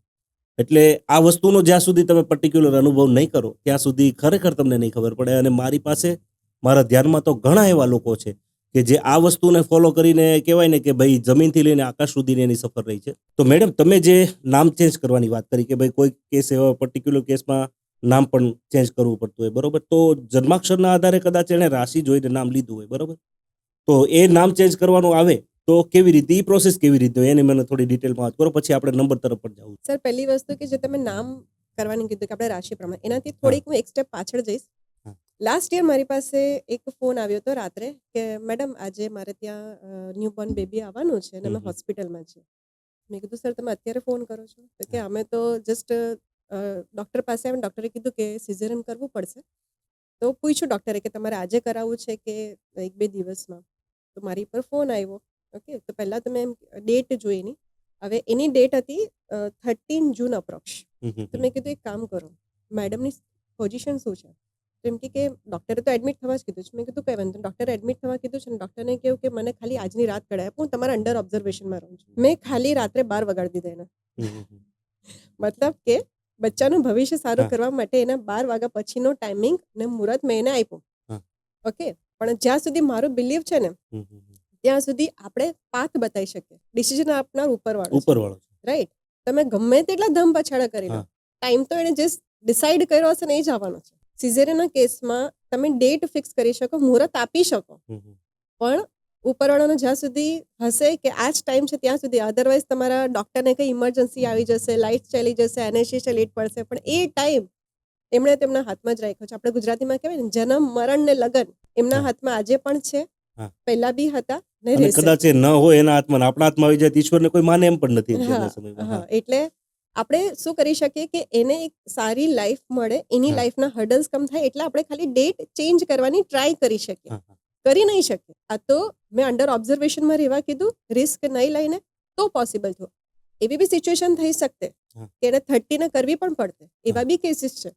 એટલે આ વસ્તુનો જ્યાં સુધી તમે પર્ટિક્યુલર અનુભવ નહીં કરો ત્યાં સુધી ખરેખર તમને નહીં ખબર પડે. અને મારી પાસે મારા ધ્યાનમાં તો ઘણા એવા લોકો છે કે જે આ વસ્તુને ફોલો કરીને કહેવાય ને કે ભાઈ જમીનથી લઈને આકાશ સુધીની એની સફર રહી છે. તો મેડમ તમે જે નામ ચેન્જ કરવાની વાત કરી કે ભાઈ કોઈ કેસ એવા પર્ટિક્યુલર કેસમાં નામ પણ ચેન્જ કરવું પડતું હોય, બરોબર? તો જન્માક્ષરના આધારે કદાચ એણે રાશિ જોઈને નામ લીધું હોય, બરોબર? તો એ નામ ચેન્જ કરવાનું આવે તો કેવી રીતે, એ પ્રોસેસ કેવી રીતે હોય એની મને થોડી ડિટેલમાં વાત કરો, પછી આપણે નંબર તરફ પણ જવું. સર પહેલી વસ્તુ કે જે તમે નામ કરવાની કીધું કે આપણે રાશિ પ્રમાણે, એનાથી થોડીક હું એક સ્ટેપ પાછળ જઈશ. હા. લાસ્ટ યર મારી પાસે એક ફોન આવ્યો હતો રાત્રે કે મેડમ આજે મારે ત્યાં ન્યૂબોર્ન બેબી આવવાનું છે અને અમે હોસ્પિટલમાં છીએ. મેં કીધું સર તમે અત્યારે ફોન કરો છો? તો કે અમે તો જસ્ટ ડૉક્ટર પાસે આવીને ડૉક્ટરે કીધું કે સિઝેરિયન કરવું પડશે. તો પૂછ્યું ડૉક્ટરે કે તમારે આજે કરાવવું છે કે 1-2 દિવસમાં? તો મારી પર ફોન આવ્યો. ઓકે, તો પહેલાં તો મેં ડેટ જોઈ નહીં. હવે એની ડેટ હતી 13 જૂન અપ્રોક્સ. તો મેં કીધું એક કામ કરો, મેડમની પોઝિશન શું છે? તો એમ કે ડૉક્ટરે તો એડમિટ થવા જ કીધું છે. મેં કીધું કંઈ વાંધો નહીં, ડૉક્ટરે એડમિટ થવા કીધું છે ને ડૉક્ટરને કહ્યું કે મને ખાલી આજની રાત કઢાય આપો, હું તમારા અંડર ઓબ્ઝર્વેશનમાં રહું છું. મેં ખાલી રાત્રે 12 વગાડી દીધા એને. મતલબ કે બચ્ચાનું ભવિષ્ય સારું કરવા માટે એના 12 વાગ્યા પછીનો ટાઈમિંગ અને મુહૂર્ત મેં એને આપ્યું. ઓકે, પણ જ્યાં સુધી મારું બિલીવ છે ને ત્યાં સુધી આપણે પાથ બતાવી શકીએ. ડિસિઝન આપનાર ઉપરવાળો, રાઈટ? તમે ગમે તેટલા ધમ પછાડા કરી લો, ટાઈમ તો એને જે ડિસાઈડ કર્યો હશે ને એ જ આવવાનો છે. સિઝેરિયનના કેસમાં તમે ડેટ ફિક્સ કરી શકો, મુહૂર્ત આપી શકો, પણ ઉપરવાળાનો જ્યાં સુધી હશે કે આ જ ટાઈમ છે ત્યાં સુધી, અધરવાઇઝ તમારા ડૉક્ટરને કંઈ ઇમરજન્સી આવી જશે, લાઇટ ચાલી જશે, એનેસ્થેસિયા લેટ પડશે, પણ એ ટાઈમ એમણે તેમના હાથમાં જ રાખ્યો છે. આપણે ગુજરાતીમાં કહેવાય ને જન્મ મરણ ને લગન એમના હાથમાં આજે પણ છે, પહેલા બી હતા ને રહેશે. કદાચ એ ન હોય એના હાથમાં, આપણા હાથમાં આવી જાય ઈશ્વરને કોઈ માને એમ પણ નથી અત્યારના સમયમાં. એટલે આપણે શું કરી શકીએ કે એને એક સારી લાઈફ મળે, એની લાઈફના હર્ડલ્સ કમ થાય, એટલે આપણે ખાલી ડેટ ચેન્જ કરવાની ટ્રાય કરી શકીએ. કરી નહીં શકીએ. આ તો મેં અંડર ઓબ્ઝર્વેશનમાં રહેવા કીધું, રિસ્ક નહીં લઈને તો પોસિબલ થયું. એવી બી સિચ્યુએશન થઈ શકતે કે એને 30 ને કરવી પણ પડતે, એવા બી કેસીસ છે.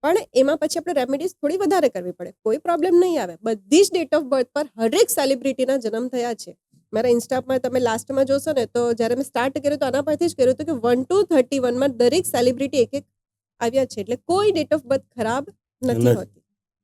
પણ એમાં પછી આપણે રેમેડીઝ થોડી વધારે કરવી પડે, કોઈ પ્રોબ્લેમ નહીં આવે. બધી જ ડેટ ઓફ બર્થ પર હરેક સેલિબ્રિટીના જન્મ થયા છે. મારા ઇન્સ્ટામાં તમે લાસ્ટમાં જોશો ને તો જ્યારે મેં સ્ટાર્ટ કર્યું તો આના પરથી જ કર્યું હતું કે 1 to 31 દરેક સેલિબ્રિટી એક એક આવ્યા છે. એટલે કોઈ ડેટ ઓફ બર્થ ખરાબ નથી હોતી,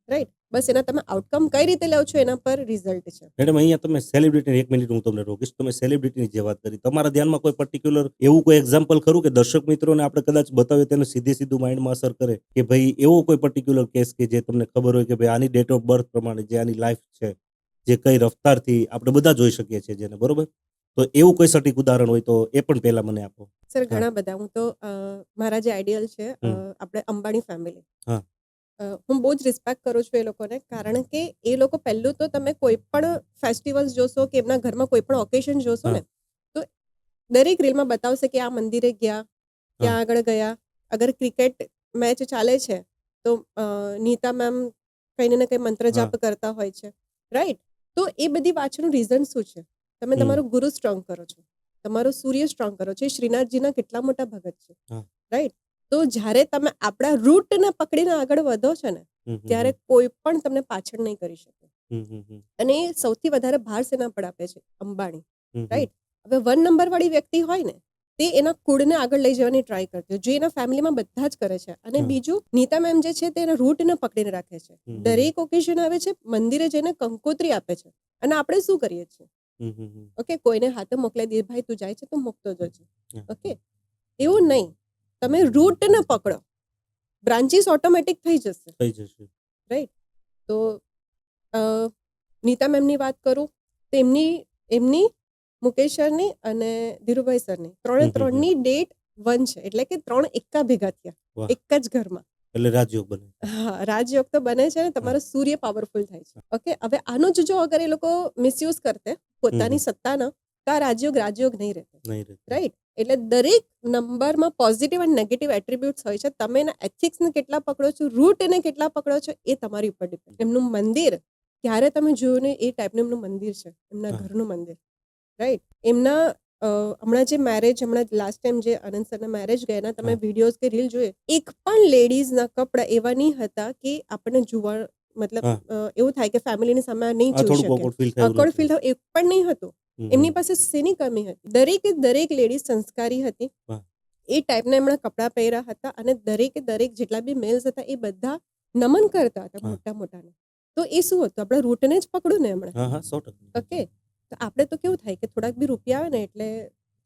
રાઈટ? બસ એના તમે આઉટકમ કઈ રીતે લો છો એના પર રિઝલ્ટ છે. મેડમ અહીંયા તમે સેલિબ્રિટી, 1 મિનિટ હું તમને રોકીશ. તમે સેલિબ્રિટીની જે વાત કરી, તમારા ધ્યાનમાં કોઈ પર્ટિક્યુલર એવું કોઈ એક્ઝામ્પલ ખરું કે દર્શક મિત્રોને આપણે કદાચ બતાવીએ તેને સીધું માઇન્ડમાં અસર કરે કે ભાઈ એવો કોઈ પર્ટિક્યુલર કેસ કે જે તમને ખબર હોય કે ભાઈ આની ડેટ ઓફ બર્થ પ્રમાણે જે આની લાઈફ છે, જે કઈ રફતારથી આપણે બધા જોઈ શકીએ છીએ જેને, બરોબર? તો એવું કોઈ સટીક ઉદાહરણ હોય તો એ પણ પહેલા મને આપો. સર ઘણા બધા. હું તો મારા જે આઈડિયલ છે આપણે અંબાણી ફેમિલી, હું બહુ જ રિસ્પેક્ટ કરું છું એ લોકોને. કારણ કે એ લોકો પહેલું તો તમે કોઈ પણ ફેસ્ટિવલ્સ જોશો કે એમના ઘરમાં કોઈ પણ ઓકેશન જોશો ને તો દરેક રીલમાં બતાવશે કે આ મંદિરે ગયા, ત્યાં આગળ ગયા. અગર ક્રિકેટ મેચ ચાલે છે તો નીતા મેમ કંઈ ને કંઈ મંત્ર જાપ કરતા હોય છે, રાઈટ? તો એ બધી પાછળનું રીઝન શું છે? તમે તમારું ગુરુ સ્ટ્રોંગ કરો છો, તમારો સૂર્ય સ્ટ્રોંગ કરો છો. શ્રીનાથજીના કેટલા મોટા ભગત છે, રાઈટ? તો જ્યારે તમે આપણા રૂટને પકડીને આગળ વધો છો ને ત્યારે કોઈ પણ તમને પાછળ નહીં કરી શકે. અને સૌથી વધારે ભાર સેના પર આપે છે અંબાણી, રાઈટ? હવે 1 નંબર વાળી વ્યક્તિ હોય ને તે એના કુળને આગળ લઈ જવાની ટ્રાય કરતી હોય, જે એના ફેમિલીમાં બધા જ કરે છે. અને બીજું, નીતા મેમ જે છે તે એના રૂટને પકડીને રાખે છે. દરેક ઓકેઝન આવે છે, મંદિરે જઈને કંકોત્રી આપે છે. અને આપણે શું કરીએ છીએ? ઓકે, કોઈને હાથે મોકલાઈ દે, ભાઈ તું જાય છે તો મૂકતો જજો. ઓકે, એવું નહીં. તમે રૂટને પકડો, બ્રાન્ચીસ ઓટોમેટિક થઈ જશે, રાઈટ? તો નીતા મેમની વાત કરું તો એમની મુકેશ સરની અને ધીરુભાઈ સરની ત્રણની ડેટ 1 છે. એટલે કે 3 એકા ભેગા થયા એક જ ઘરમાં. એટલે રાજયોગ બને. હા, રાજયોગ તો બને છે ને તમારો સૂર્ય પાવરફુલ થાય છે. ઓકે, હવે આનું જ જો અગર એ લોકો મિસયુઝ કરતે પોતાની સત્તાના તો આ રાજયોગ નહીં રહેતે, રાઈટ? એટલે દરેક નંબરમાં પોઝિટિવ અને નેગેટિવ એટ્રીબ્યુટ્સ હોય છે. તમે એના એથિક્સને કેટલા પકડો છો, રૂટને કેટલા પકડો છો, એ તમારી ઉપર ડિપેન્ડ. એમનું મંદિર ક્યારે તમે જોયું ને એ ટાઈપનું એમનું મંદિર છે, એમના હા. ઘરનું મંદિર, રાઈટ? એમના હમણાં જે મેરેજ, હમણાં લાસ્ટ ટાઈમ જે આનંદ સરના મેરેજ ગયાના તમે હા. વિડીયોઝ કે રીલ જોઈએ, એક પણ લેડીઝના કપડાં એવા નહીં હતા કે આપણને જોવા મતલબ હા. એવું થાય કે ફેમિલીની સામે આ નહીં જોઈ થોડુંક શકે, awkward feel થયું અકોર્ડ નથી. ફીલ થાય એક પણ નહીં હતું. હમ, એમની હમ. પાસે શેની કમી હતી? દરેકે દરેક લેડીઝ સંસ્કારી હતી, હા. એ ટાઈપના એમણે કપડાં પહેર્યા હતા, અને દરેકે દરેક જેટલા બી મેલ્સ હતા એ બધા નમન કરતા હતા હા. મોટા મોટાને. તો એ શું હતું? આપણે રૂટને જ પકડું ને એમણે. હા, 100%. ઓકે, તો આપણે તો કેવું થાય કે થોડાક બી રૂપિયા આવે ને એટલે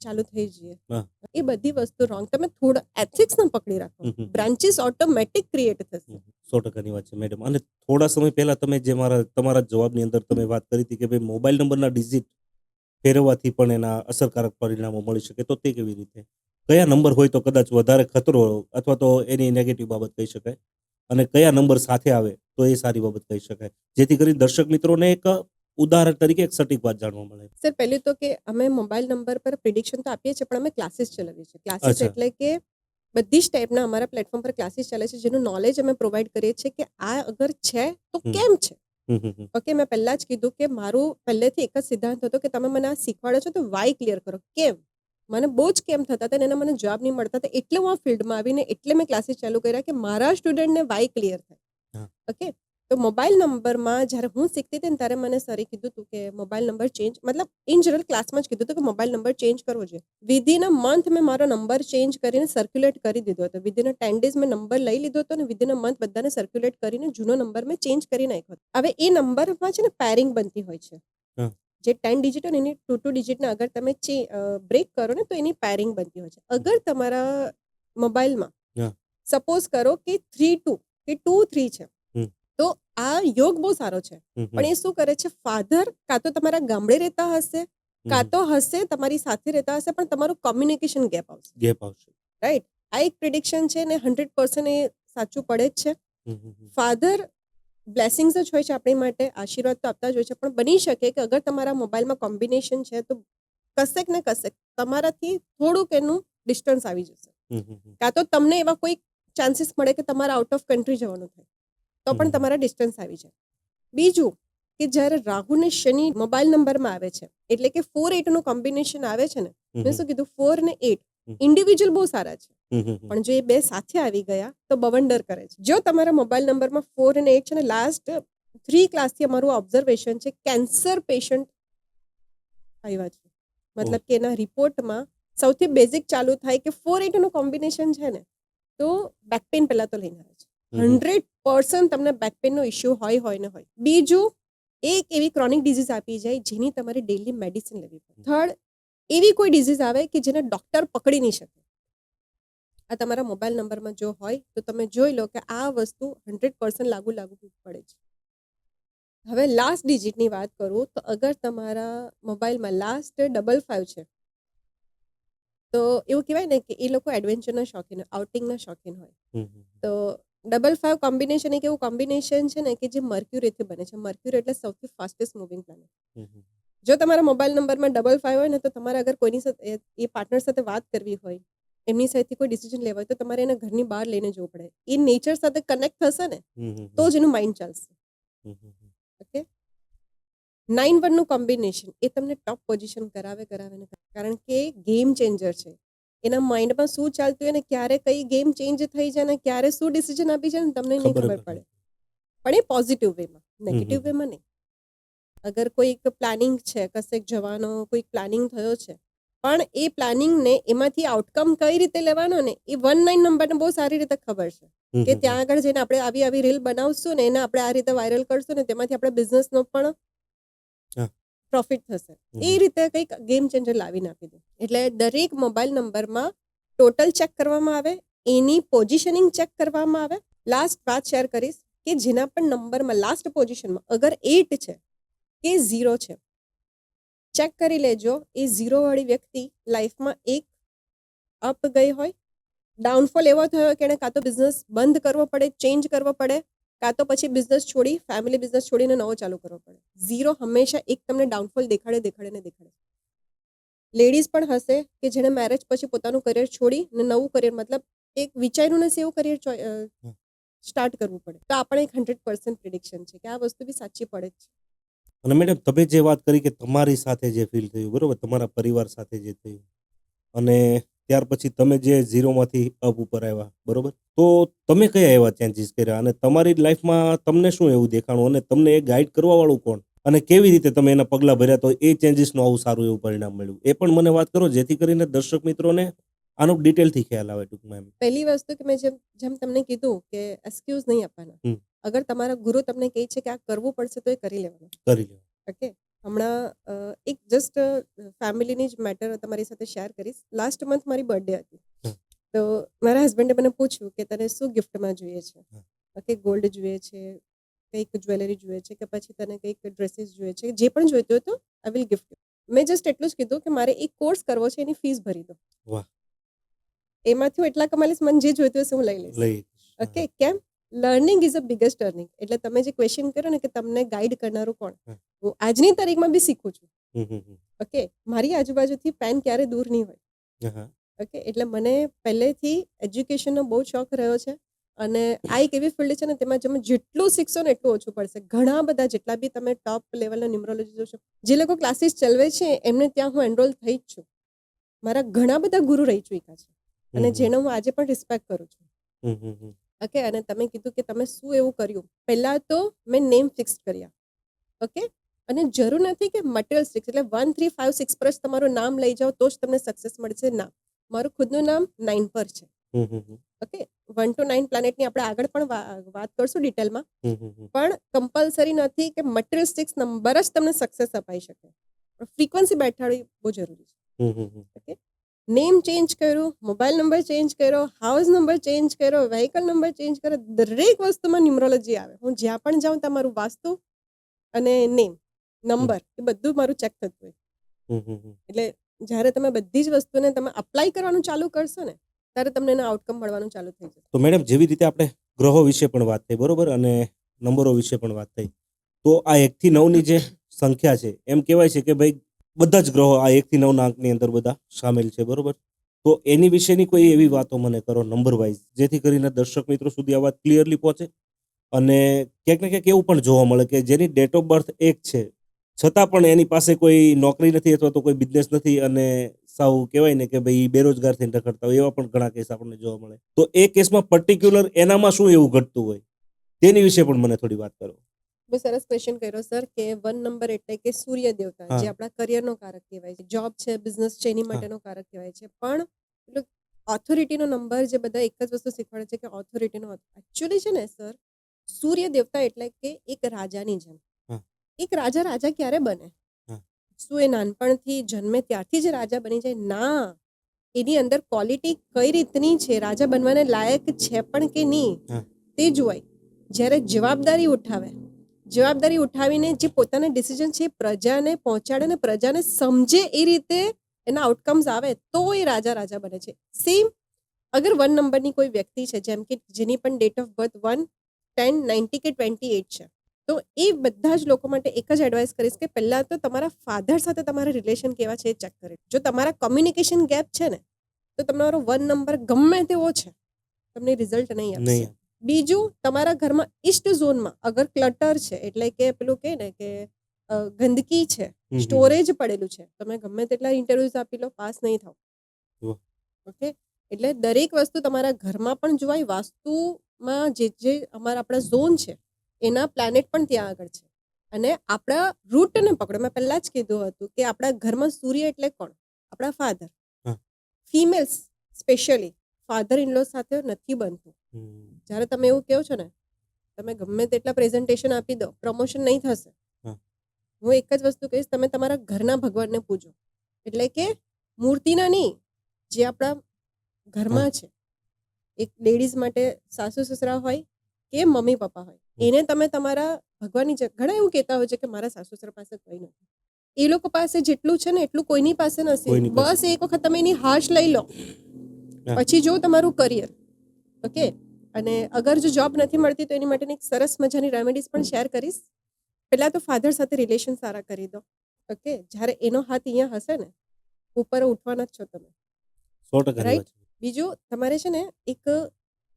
ચાલુ થઈ જઈએ. હા. એ બધી વસ્તુ રોંગ. તમે થોડા એથિક્સ ને પકડી રાખો, હમ, હમ. બ્રાન્ચીસ ઓટોમેટિક ક્રિએટ થશે. 100%ની વાત છે મેડમ. અને થોડા સમય પહેલા તમે જે તમારા જવાબની અંદર તમે વાત કરી હતી કે ભાઈ મોબાઈલ નંબરના ડિજિટ ફેરવવાથી પણ એના અસરકારક પરિણામો મળી શકે, તો તે કેવી રીતે? કયા નંબર હોય તો કદાચ વધારે ખતરો અથવા તો એની નેગેટિવ બાબત કહી શકાય, અને કયા નંબર સાથે આવે તો એ સારી બાબત કહી શકાય, જેથી કરી દર્શક મિત્રોને એક ઉદાહરણ તરીકે એક સટીક વાત જાણવા મળે? સર, પહેલું તો કે અમે મોબાઈલ નંબર પર પ્રિડિક્શન તો આપીએ છીએ, પણ અમે ક્લાસીસ ચલાવીએ છીએ. ક્લાસીસ અચ્છા. એટલે કે બધી જ ટાઈપના અમારા પ્લેટફોર્મ પર ક્લાસીસ ચાલે છે, જેનું નોલેજ અમે પ્રોવાઈડ કરીએ છીએ કે આ અગર છે તો હમ. કેમ છે. હમ, હમ, હમ. ઓકે, મેં પહેલા જ કીધું કે મારું પહેલેથી એક જ સિદ્ધાંત હતો કે તમે મને આ શીખવાડો છો તો વાય ક્લિયર કરો. કેમ? મને બહુ જ કેમ થતા હતા અને એના મને જવાબ નહીં મળતા હતા, એટલે હું આ ફિલ્ડમાં આવીને એટલે મેં ક્લાસીસ ચાલુ કર્યા કે મારા સ્ટુડન્ટને વાય ક્લિયર થાય. હા. ઓકે, તો મોબાઈલ નંબરમાં જ્યારે હું શીખતી હતી ને ત્યારે મને સરે કીધું હતું કે મોબાઈલ નંબર ચેન્જ, મતલબ ઇન જનરલ ક્લાસમાં જ કીધું હતું કે મોબાઈલ નંબર ચેન્જ કરવો જોઈએ. વિધિન અ મંથ મેં મારો નંબર ચેન્જ કરીને સર્ક્યુલેટ કરી દીધો હતો. વિધિન અ 10 days મેં નંબર લઈ લીધો હતો અને વિધિન અ મંથ બધાને સર્ક્યુલેટ કરીને જૂનો નંબર મેં ચેન્જ કરી નાખ્યો. હવે એ નંબરમાં છે ને પેરિંગ બનતી હોય છે. હા. જે 10 ડિજિટ હોય ને એની 2 ડિજિટને અગર તમે બ્રેક કરો ને તો એની પેરિંગ બનતી હોય છે. અગર તમારા મોબાઈલમાં હા. સપોઝ કરો કે 3-2 કે 2-3 છે, હમ. તો આ યોગ બહુ સારો છે. હમ, હમ. પણ એ શું કરે છે? ફાધર કાં તો તમારા ગામડે રહેતા હશે, કાં તો હશે તમારી સાથે રહેતા હશે, પણ તમારું કોમ્યુનિકેશન ગેપ આવશે. ગેપ આવશે. રાઈટ? આ એક પ્રિડિક્શન છે ને 100% એ સાચું પડે જ છે. હમ, હમ, હમ. ફાધર બ્લેસિંગ્સ જ હોય છે આપણી માટે, આશીર્વાદ તો આપતા જ હોય છે, પણ બની શકે કે અગર તમારા મોબાઈલમાં કોમ્બિનેશન છે તો કશેક ને કશેક તમારાથી થોડુંક એનું ડિસ્ટન્સ આવી જશે. હમ, હમ, હમ. કાં તો તમને એવા કોઈ ચાન્સીસ મળે કે તમારે આઉટ ઓફ કન્ટ્રી જવાનું થાય, તો પણ તમારા ડિસ્ટન્સ આવી જાય. બીજું કે જ્યારે રાહુ ને શનિ મોબાઈલ નંબરમાં આવે છે, એટલે કે 4-8 નું કોમ્બિનેશન આવે છે ને, મેં શું કીધું 4 ને 8 ઇન્ડિવિજ્યુઅલ બહુ સારા છે, હમ, હમ, હમ. પણ જો એ બે સાથે આવી ગયા તો બવંડર કરે છે. જો તમારા મોબાઈલ નંબરમાં 4 અને 8 છે ને, લાસ્ટ 3 ક્લાસથી અમારું ઓબ્ઝર્વેશન છે કેન્સર પેશન્ટ આવ્યા છે. મતલબ કે એના રિપોર્ટમાં સૌથી બેઝિક ચાલુ થાય કે 4-8 નું કોમ્બિનેશન છે ને, તો બેક પેઇન પહેલા તો લઈને આવે છે. 100% તમને બેક પેઇનનો ઇશ્યુ હોય ને હોય. બીજું, એક એવી ક્રોનિક ડિઝીઝ આપી જાય જેની તમારે ડેઇલી મેડિસિન લેવી પડે. થર્ડ, એવી કોઈ ડિઝીઝ આવે કે જેને ડોક્ટર પકડી નહીં શકે. આ તમારા મોબાઈલ નંબરમાં જો હોય તો તમે જોઈ લો કે આ વસ્તુ 100% લાગુ પડે છે. હવે લાસ્ટ ડિજિટની વાત કરું તો અગર તમારા મોબાઈલમાં લાસ્ટ 55 છે, તો એવું કહેવાય ને કે એ લોકો એડવેન્ચરના શોખીન હોય, આઉટિંગના શોખીન હોય. હમ, હમ. તો 55 કોમ્બિનેશન એક એવું કોમ્બિનેશન છે ને કે જે મર્ક્યુરીથી બને છે. મર્ક્યુરી એટલે સૌથી ફાસ્ટેસ્ટ મૂવિંગ પ્લેનેટ. હમ, હમ. જો તમારા મોબાઈલ નંબરમાં 55 હોય ને, તો તમારે અગર કોઈની સાથે એ પાર્ટનર સાથે વાત કરવી હોય, એમની સાથેથી કોઈ ડિસિઝન લેવા હોય, તો તમારે એને ઘરની બહાર લઈને જવું પડે. એ નેચર સાથે કનેક્ટ થશે ને હમ, હમ, તો જ એનું માઇન્ડ ચાલશે. હમ, હમ, હમ. ઓકે, 9-1 નું કોમ્બિનેશન એ તમને ટોપ પોઝિશન કરાવે ને, કારણ કે ગેમ ચેન્જર છે. એના માઇન્ડમાં શું ચાલતું હોય ને, ક્યારે કઈ ગેમ ચેન્જ થઈ જાય ને, ક્યારે શું ડિસિઝન આપી જાય ને તમને નહીં ખબર જ ખબર નથી. પડે. પણ એ પોઝિટિવ વેમાં, નેગેટિવ હમ. વેમાં નહીં. અગર કોઈક પ્લાનિંગ છે, કશેક જવાનો કોઈક પ્લાનિંગ થયો છે, પણ એ પ્લાનિંગને એમાંથી આઉટકમ કઈ રીતે લેવાનો ને, એ 19 નંબરને બહુ સારી રીતે ખબર છે હમ, કે હમ, ત્યાં આગળ જઈને આપણે આવી રીલ બનાવશું ને, એને આપણે આ રીતે વાયરલ કરશું ને, તેમાંથી આપણે બિઝનેસનો પણ હા. પ્રોફિટ થશે. હમ. એ રીતે કંઈક ગેમ ચેન્જર લાવીને આપી દે. એટલે દરેક મોબાઈલ નંબરમાં ટોટલ ચેક કરવામાં આવે, એની પોઝિશનિંગ ચેક કરવામાં આવે. લાસ્ટ વાત શેર કરીશ કે જેના પણ નંબરમાં લાસ્ટ પોઝિશનમાં અગર 8 છે કે 0 છે, ચેક કરી લેજો એ 0 વાળી વ્યક્તિ લાઈફમાં એક અપ ગઈ હોય, ડાઉનફોલ એવો થયો કે એને કાં તો બિઝનેસ બંધ કરવો પડે, ચેન્જ કરવો પડે, કાં તો પછી બિઝનેસ છોડી, ફેમિલી બિઝનેસ છોડીને નવો ચાલુ કરવો પડે. 0 હંમેશા એક તમને ડાઉનફોલ દેખાડે. લેડીઝ પણ હશે કે જેને મેરેજ પછી પોતાનું કરિયર છોડી ને નવું કરિયર, મતલબ એક વિચાર્યું નથી એવું કરિયર સ્ટાર્ટ કરવું પડે. તો આપણે એક 100% પ્રિડિક્શન છે કે આ વસ્તુ બી સાચી પડે જ છે. અને મેડમ તમે જે વાત કરી કે તમારી સાથે જે ફીલ થયું બરોબર, તમારા પરિવાર સાથે જે થયું અને ત્યાર પછી તમે જે ઝીરોમાંથી અપ ઉપર આવ્યા બરોબર, તો તમે કયા એવા ચેન્જીસ કર્યા અને તમારી લાઈફમાં તમને શું એવું દેખાણું અને તમને એ ગાઈડ કરવા વાળું કોણ અને કેવી રીતે તમે એના પગલા ભર્યા તો એ ચેન્જીસનું આવું સારું એવું પરિણામ મળ્યું, એ પણ મને વાત કરો જેથી કરીને દર્શક મિત્રોને આનો ડિટેલથી ખ્યાલ આવે ટૂંકમાં એમ. પહેલી વસ્તુ કે મેં જેમ જેમ તમને કીધું કે એક્સક્યુઝ નહીં આપવાના. હમ. અગર તમારા ગુરુ તમને કહે છે કે આ કરવું પડશે તો એ કરી લેવાનું. કરી લો. ઓકે. હમણાં એક જસ્ટ ફેમિલીની જ મેટર તમારી સાથે શેર કરીશ. લાસ્ટ મંથ મારી બર્થડે હતી. હમ. તો મારા હસબન્ડે મને પૂછ્યું કે તને શું ગિફ્ટમાં જોઈએ છે. હમ. ઓકે, ગોલ્ડ જોઈએ છે, કંઈક જ્વેલરી જોઈએ છે કે પછી તને કંઈક ડ્રેસીસ જોઈએ છે, જે પણ જોઈતું હોય તો આઈ વિલ ગિફ્ટ યુ. મેં જસ્ટ એટલું જ કીધું કે મારે એક કોર્સ કરવો છે, એની ફીસ ભરી દો. વાહ. એમાંથી હું એટલા કમાલીશ, મને જે જોઈતું હશે હું લઈ લઈશ. લઈ. ઓકે, કેમ? Learning is a biggest earning. એટલે તમે જે ક્વેશ્ચન કર્યો ને કે તમને ગાઈડ કરનારું કોણ, હમ. હું આજની તારીખમાં બી શીખું છું. હમ, હમ, હમ. ઓકે, મારી આજુબાજુથી પેન ક્યારે દૂર નહીં હોય. હા. ઓકે, એટલે મને પહેલેથી એજ્યુકેશનનો બહુ શોખ રહ્યો છે અને આ એક એવી ફિલ્ડ છે ને તેમાં તમે જેટલું શીખશો ને એટલું ઓછું પડશે. ઘણા બધા જેટલા બી તમે ટોપ લેવલના ન્યુમરોલોજી જોશો, જે લોકો ક્લાસીસ ચલાવે છે એમને ત્યાં હું એનરોલ થઈ જ છું. મારા ઘણા બધા ગુરુ રહી ચૂક્યા છે અને જેનો હું આજે પણ રિસ્પેક્ટ કરું છું. હમ, હમ, હમ. ઓકે, અને તમે કીધું કે તમે શું એવું કર્યું. પહેલાં તો મેં નેમ ફિક્સ કર્યા. ઓકે, અને જરૂર નથી કે મટીરિયલ ફિક્સ એટલે 1 3 5 6 પર જ તમારું નામ લઈ જાઓ તો જ તમને સક્સેસ મળશે. ના, મારું ખુદનું નામ 9 પર છે. હમ, હમ, હમ. ઓકે, 1 to 9 પ્લેનેટની આપણે આગળ પણ વાત કરશું ડિટેલમાં. હમ, હમ, હમ. પણ કમ્પલસરી નથી કે મટીરિયલિસ્ટિક્સ નંબર જ તમને સક્સેસ અપાઈ શકે. ફ્રીક્વન્સી બેઠાડવી બહુ જરૂરી છે. હમ, હમ, હમ. ઓકે, નેમ ચેન્જ કર્યું, મોબાઈલ નંબર ચેન્જ કર્યો, હાઉસ નંબર ચેન્જ કર્યો, વ્હીકલ નંબર ચેન્જ કર્યો, દરેક વસ્તુમાં ન્યુમરોલોજી આવે. હું જ્યાં પણ જાઉં તમારું વાસ્તુ અને નેમ નંબર એ બધું મારું ચેક થતું હોય. હમ, હમ, હમ. એટલે જ્યારે તમે બધી જ વસ્તુને તમે અપ્લાય કરવાનું ચાલુ કરશો ને ત્યારે તમને એનો આઉટકમ મળવાનું ચાલુ થઈ જશે. તો મેડમ જેવી રીતે આપણે ગ્રહો વિશે પણ વાત થઈ બરોબર અને નંબરો વિશે પણ વાત થઈ, તો આ 1 થી 9 ની જે સંખ્યા છે એમ કહેવાય છે કે ભાઈ બધા જ ગ્રહો આ 1 થી 9 ના અંકની અંદર બધા સામેલ છે બરોબર. તો એની વિશેની કોઈ એવી વાતો મને કરો નંબર વાઇઝ જેથી કરીને દર્શક મિત્રો સુધી આ વાત ક્લિયરલી પહોંચે અને ક્યાંક ને ક્યાંક એવું પણ જોવા મળે કે જેની ડેટ ઓફ બર્થ 1 છે છતાં પણ એની પાસે કોઈ નોકરી નથી અથવા તો કોઈ બિઝનેસ નથી અને સાવ કહેવાય ને કે ભાઈ બેરોજગાર થઈને રખડતા હોય એવા પણ ઘણા કેસ આપણને જોવા મળે. તો એ કેસમાં પર્ટિક્યુલર એનામાં શું એવું ઘટતું હોય તેની વિશે પણ મને થોડી વાત કરો. બહુ સરસ ક્વેશ્ચન કર્યો સર કે 1 નંબર એટલે કે સૂર્ય દેવતા, હા. જે આપણા કરિયરનો કારક કહેવાય છે. જોબ છે, બિઝનેસ છે, એની હા. માટેનો કારક કહેવાય છે. પણ ઓથોરિટીનો નંબર જે બધા એક જ વસ્તુ શીખવાડે છે કે ઓથોરિટીનો એકચ્યુઅલી છે ને સર, સૂર્ય દેવતા એટલે કે એક રાજાની જેમ. હા. એક રાજા રાજા ક્યારે બને? હા. શું એ નાનપણથી જન્મે ત્યારથી જ રાજા બની જાય? ના, એની અંદર ક્વોલિટી કઈ રીતની છે, રાજા બનવાને લાયક છે પણ કે નહીં હા. તે જોવાય. જ્યારે જવાબદારી ઉઠાવે, જવાબદારી ઉઠાવીને જે પોતાના ડિસિઝન છે એ પ્રજાને પહોંચાડે ને પ્રજાને સમજે એ રીતે એના આઉટકમ્સ આવે તો એ રાજા રાજા બને છે. સેમ અગર 1 નંબરની કોઈ વ્યક્તિ છે જેમ કે જેની પણ ડેટ ઓફ બર્થ 1 10 90 કે 28 છે, તો એ બધા જ લોકો માટે એક જ એડવાઇસ કરીશ કે પહેલાં તો તમારા ફાધર સાથે તમારા રિલેશન કેવા છે એ ચેક કરે. જો તમારા કમ્યુનિકેશન ગેપ છે ને તો તમારો 1 નંબર ગમે તેવો છે તમને રિઝલ્ટ નહીં આપશે. નહીં. બીજું, તમારા ઘરમાં ઈસ્ટ ઝોનમાં અગર ક્લટર છે એટલે કે પેલું કહે ને કે ગંદકી છે, હમ, હમ, હમ. સ્ટોરેજ પડેલું છે, તમે ગમે તેટલા ઇન્ટરવ્યુઝ આપી લો, પાસ નહીં થાવ. વાહ. ઓકે, એટલે દરેક વસ્તુ તમારા ઘરમાં પણ જોવાય. વાસ્તુમાં જે અમારા આપણા ઝોન છે એના પ્લેનેટ પણ ત્યાં આગળ છે. અને આપણા રૂટને પકડો. મેં પહેલાં જ કીધું હતું કે આપણા ઘરમાં સૂર્ય એટલે કોણ? આપણા ફાધર. હા. Females specially father in law સાથે નથી બનતું. હમ. જ્યારે તમે એવું કહો છો ને, તમે ગમે તેટલા પ્રેઝન્ટેશન આપી દો, પ્રમોશન નહીં થશે. હા. હું એક જ વસ્તુ કહીશ, તમે તમારા ઘરના ભગવાનને પૂજો. એટલે કે મૂર્તિના નહીં, જે આપણા ઘરમાં છે. એક લેડીઝ માટે સાસુ સસરા હોય કે મમ્મી પપ્પા હોય, એને તમે તમારા ભગવાનની ઘણા એવું કહેતા હોય છે કે મારા સાસુ સસરા પાસે કંઈ નથી. એ લોકો પાસે જેટલું છે ને એટલું કોઈની પાસે નથી. કોઈની પાસે. બસ એક વખત તમે એની હાશ લઈ લો, હા. પછી જો તમારું કરિયર. ઓકે, અને અગર જો જોબ નથી મળતી તો એની માટેની એક સરસ મજાની રેમેડીઝ પણ શેર કરીશ. પહેલાં તો ફાધર સાથે રિલેશન સારા કરી દો. ઓકે, જ્યારે એનો હાથ અહીંયા હશે ને, ઉપર ઉઠવાના જ છો તમે. 100% ની રાઈટ. વાત છે. બીજું, તમારે છે ને એક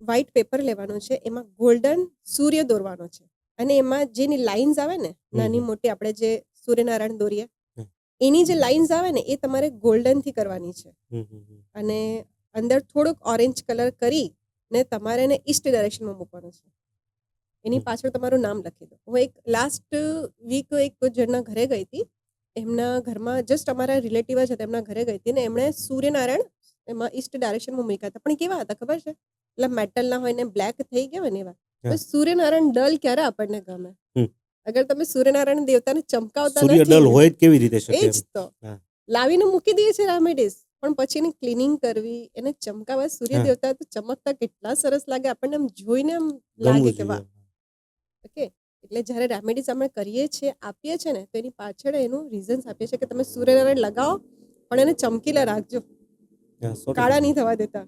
વ્હાઇટ પેપર લેવાનું છે, એમાં ગોલ્ડન સૂર્ય દોરવાનો છે, અને એમાં જેની લાઇન્સ આવે ને નાની મોટી આપણે જે સૂર્યનારાયણ દોરીએ હમ. એની જે લાઇન્સ આવે ને એ તમારે ગોલ્ડનથી કરવાની છે. અને અંદર થોડુંક ઓરેન્જ કલર કરી ને તમારે એને ઈસ્ટ ડાયરેક્શનમાં મૂકવાનું છે. એની પાછળ તમારું નામ લખી દો. હું એક લાસ્ટ વીક એક જણના ઘરે ગઈ હતી. એમના ઘરમાં જસ્ટ અમારા રિલેટિવ જ હતા, એમના ઘરે ગઈ હતી ને એમણે સૂર્યનારાયણ એમાં ઈસ્ટ ડાયરેક્શનમાં મૂક્યા હતા. પણ કેવા હતા ખબર છે? એટલે મેટલના હોય ને બ્લેક થઈ ગયા હોય ને એવા. હા. સૂર્યનારાયણ ડલ ક્યારે આપણને ગમે? હમ. અગર તમે સૂર્યનારાયણ દેવતાને ચમકાવતા સૂર્ય નથી ડલ હોય જ કેવી રીતે શકે એ એમ? જ તો હા. લાવીને મૂકી દઈએ છે રેમેડીઝ, પણ પછી એની ક્લિનિંગ કરવી, એને ચમકાવવા. સૂર્ય હા. દેવતા તો ચમકતા કેટલા સરસ લાગે આપણને, એમ જોઈને એમ ગમવું લાગે કે જોઈએ. વાહ. ઓકે, એટલે જ્યારે રેમેડીઝ આપણે કરીએ છીએ, આપીએ છીએ ને, તો એની પાછળ એનું રીઝન્સ આપીએ છીએ કે તમે સૂર્યનારાયણ લગાવો પણ એને ચમકીલા રાખજો, હા, 100%. કાળા નહીં થવા દેતા.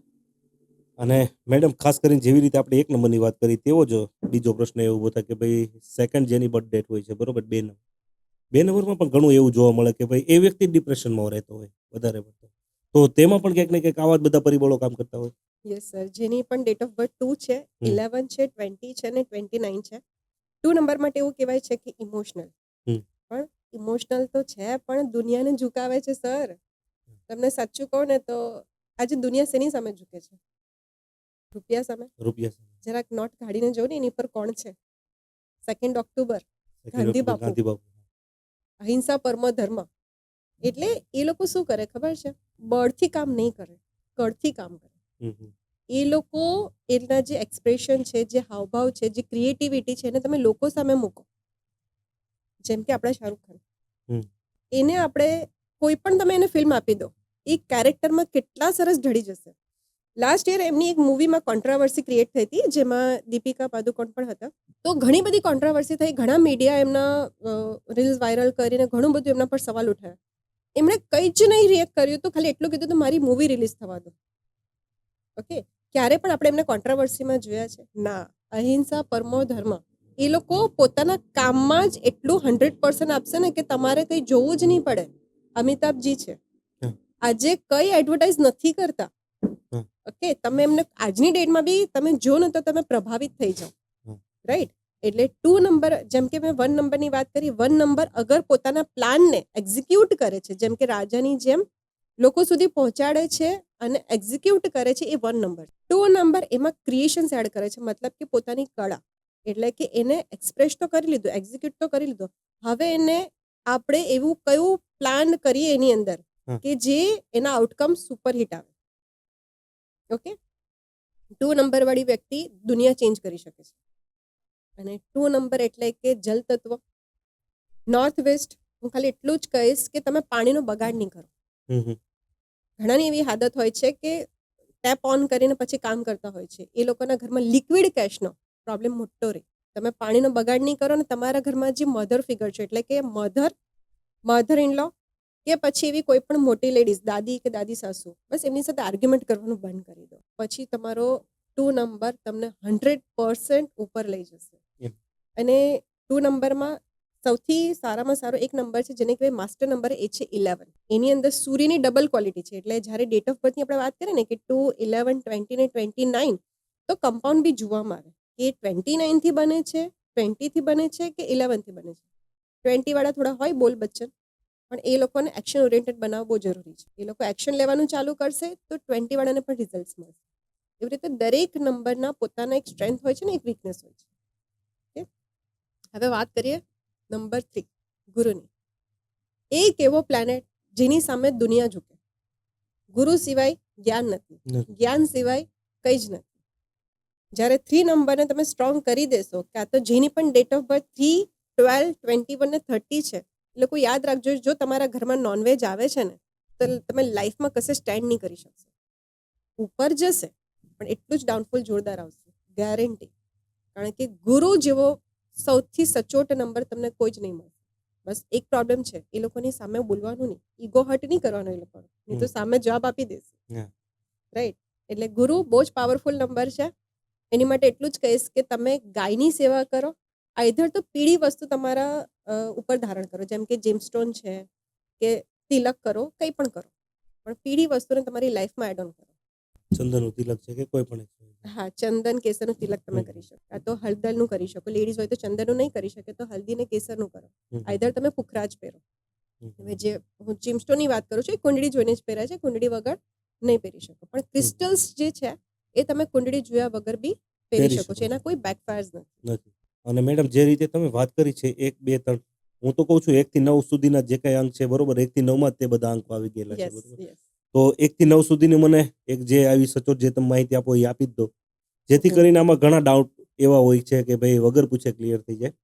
અને મેડમ ખાસ કરીને જેવી રીતે આપણે 1 નંબરની વાત કરી તેવો જ બીજો પ્રશ્ન એવો ઉભો થાય કે ભાઈ સેકન્ડ જેની બર્થ ડેટ હોય છે, બરોબર, 2 નંબર. 2 નંબરમાં પણ ઘણું એવું જોવા મળે કે ભાઈ એ વ્યક્તિ ડિપ્રેશનમાં રહેતો હોય વધારે પડતો. તો તેમાં પણ ક્યાંક ને ક્યાંક આવા જ બધા પરિબળો કામ કરતા હોય. યસ સર, જેની પણ ડેટ ઓફ બર્થ 2 છે, 11 છે, 20 છે અને 29 છે. 2 નંબર માટે એવું કહેવાય છે કે ઇમોશનલ. હમ. પણ ઇમોશનલ તો છે, પણ દુનિયાને ઝુકાવે છે સર. તમને સાચું કહું ને તો આજે દુનિયા શેની સામે ઝૂકે છે? રૂપિયા સામે. રૂપિયા જરાક નોટ કાઢીને જો ને એની પર કોણ છે? 2 ઓક્ટોબર, સાથે. ગાંધી બાપુ. ગાંધી બાપુ. અહિંસા પરમો ધર્મ. એટલે એ લોકો શું કરે ખબર છે? બળથી કામ નહીં કરે, કળથી કામ કરે. એ લોકો એના જે એક્સપ્રેશન છે, જે હાવભાવ છે, જે ક્રિએટિવિટી છે, એને તમે લોકો સામે મૂકો. જેમ કે આપણા શાહરુખ ખાન, એને આપણે કોઈ પણ તમે એને ફિલ્મ આપી દો, એ કેરેક્ટરમાં કેટલા સરસ ઢળી જશે. લાસ્ટ યર એમની એક મૂવીમાં કોન્ટ્રાવર્સી ક્રિએટ થઈ હતી, જેમાં દીપિકા પાદુકોણ પણ હતા. તો ઘણી બધી કોન્ટ્રાવર્સી થઈ, ઘણા મીડિયા એમના રીલ્સ વાયરલ કરીને ઘણું બધું એમના પર સવાલ ઉઠાયા. એમણે કંઈ જ નહીં રિએક્ટ કર્યું, તો ખાલી એટલું કીધું તો મારી મૂવી રિલીઝ થવા દો. ઓકે, ક્યારે પણ આપણે એમને કોન્ટ્રાવર્સીમાં જોયા છે? ના. અહિંસા પરમો ધર્મ. એ લોકો પોતાના કામમાં જ એટલું 100% આપશે ને કે તમારે કંઈ જોવું જ નહીં પડે. અમિતાભજી છે, આજે કઈ એડવર્ટાઇઝ નથી કરતા. ઓકે, તમે એમને આજની ડેટમાં બી તમે જો ને તો તમે પ્રભાવિત થઈ જાઓ. રાઈટ? એટલે 2 નંબર, જેમ કે મેં 1 નંબરની વાત કરી, 1 નંબર અગર પોતાના પ્લાનને એક્ઝિક્યુટ કરે છે, જેમ કે રાજાની જેમ લોકો સુધી પહોંચાડે છે અને એક્ઝિક્યુટ કરે છે, એ 1 નંબર. 2 નંબર એમાં ક્રિએશન્સ એડ કરે છે, મતલબ કે પોતાની કળા. એટલે કે એને એક્સપ્રેસ તો કરી લીધું, એક્ઝિક્યુટ તો કરી લીધું, હવે એને આપણે એવું કયું પ્લાન કરીએ એની અંદર કે જે એના આઉટકમ સુપરહિટ આવે. ઓકે, 2 નંબર વાળી વ્યક્તિ દુનિયા ચેન્જ કરી શકે છે. અને 2 નંબર એટલે કે જલ તત્વ. નોર્થ વેસ્ટ, હું ખાલી એટલું જ કહીશ કે તમે પાણીનો બગાડ નહીં કરો. ઘણાની એવી આદત હોય છે કે ટેપ ઓન કરીને પછી કામ કરતા હોય છે. એ લોકોના ઘરમાં લિક્વિડ કેશનો પ્રોબ્લેમ મોટો રહે. તમે પાણીનો બગાડ નહીં કરો ને તમારા ઘરમાં જે મધર ફિગર છે, એટલે કે મધર ઇન લો કે પછી એવી કોઈ પણ મોટી લેડીઝ, દાદી કે દાદી સાસુ, બસ એમની સાથે આર્ગ્યુમેન્ટ કરવાનું બંધ કરી દો. પછી તમારો 2 નંબર તમને 100% ઉપર લઈ જશે. અને 2 નંબરમાં સૌથી સારામાં સારો એક નંબર છે જેને કહેવાય માસ્ટર નંબર, એ છે 11. એની અંદર સૂર્યની ડબલ ક્વોલિટી છે. એટલે જ્યારે ડેટ ઓફ બર્થની આપણે વાત કરીએ ને કે 2, 11, 20 ને 29, તો કમ્પાઉન્ડ બી જોવામાં આવે કે 29 થી બને છે, 20 થી બને છે કે 11 થી બને છે. 20 વાળા થોડા હોય બોલ બચ્ચન, પણ એ લોકોને એક્શન ઓરિએન્ટેડ બનાવવું બહુ જરૂરી છે. એ લોકો એક્શન લેવાનું ચાલુ કરશે તો 20 વાળાને પણ રિઝલ્ટ મળશે. એવી રીતે દરેક નંબરના પોતાના એક સ્ટ્રેન્થ હોય છે ને એક વીકનેસ હોય છે. ઓકે, હવે વાત કરીએ નંબર 3, ગુરુની. એક એવો પ્લેનેટ જેની સામે દુનિયા ઝૂકે. ગુરુ સિવાય જ્ઞાન નથી, જ્ઞાન સિવાય કંઈ જ નથી. જ્યારે 3 નંબરને તમે સ્ટ્રોંગ કરી દેશો, કાં તો જેની પણ ડેટ ઓફ બર્થ 3, 12, 21 ને 30 છે, એ લોકો યાદ રાખજો, જો તમારા ઘરમાં નોનવેજ આવે છે ને તો તમે લાઈફમાં કશે સ્ટેન્ડ નહીં કરી શકશો. ઉપર જશે પણ એટલું જ ડાઉનફોલ જોરદાર આવશે, ગેરંટી. કારણ કે ગુરુ જેવો સૌથી સચોટ નંબર તમને કોઈ જ નહીં મળે. બસ એક પ્રોબ્લેમ છે, એ લોકોની સામે બોલવાનું નહીં, ઈગો હર્ટ નહીં કરવાનો એ લોકોનો, નહીં તો સામે જવાબ આપી દેશે. રાઈટ? એટલે ગુરુ બહુ જ પાવરફુલ નંબર છે. એની માટે એટલું જ કહીશ કે તમે ગાયની સેવા કરો, આઈધર તો પીળી વસ્તુ તમારા ઉપર ધારણ કરો, જેમ કે જેમસ્ટોન છે કે તિલક કરો, કંઈ પણ કરો, પણ પીળી વસ્તુને તમારી લાઈફમાં એડ ઓન કરો. ચંદનનું તિલક છે કે કોઈ પણ હા, ચંદન કેસરનું તિલક તમે હમ. કરી શકો, કાં તો હળદરનું કરી શકો. લેડીઝ હોય તો ચંદનનું નહીં કરી શકે તો હલ્દી ને કેસરનું કરો. હમ. આઈધર તમે પુખરાજ પહેરો. હમ. હવે જે હું જીમસ્ટોનની વાત કરું છું એ કુંડળી જોઈને જ પહેરાય છે, કુંડળી વગર નહીં પહેરી શકો. પણ ક્રિસ્ટલ્સ જે છે એ તમે કુંડળી જોયા વગર બી પહેરી પહેરી શકો શકો છો, એના છો. કોઈ બેકફાયર્સ નથી. નથી. અને મેડમ જે રીતે તમે વાત કરી છે 1, 2, 3, હું તો કહું છું 1 થી 9 સુધીના જે કઈ અંક છે બરોબર, 1 થી 9 માં જ તે બધા અંકો આવી ગયેલા છે યસ, બરોબર. યસ. તો 1 થી 9 સુધીની મને એક જે આવી સચોટ જે તમે માહિતી આપો એ આપી જ દો, જેથી કરીને આમાં ઘણા ડાઉટ એવા હોય છે કે ભાઈ વગર પૂછે ક્લિયર થઈ જાય.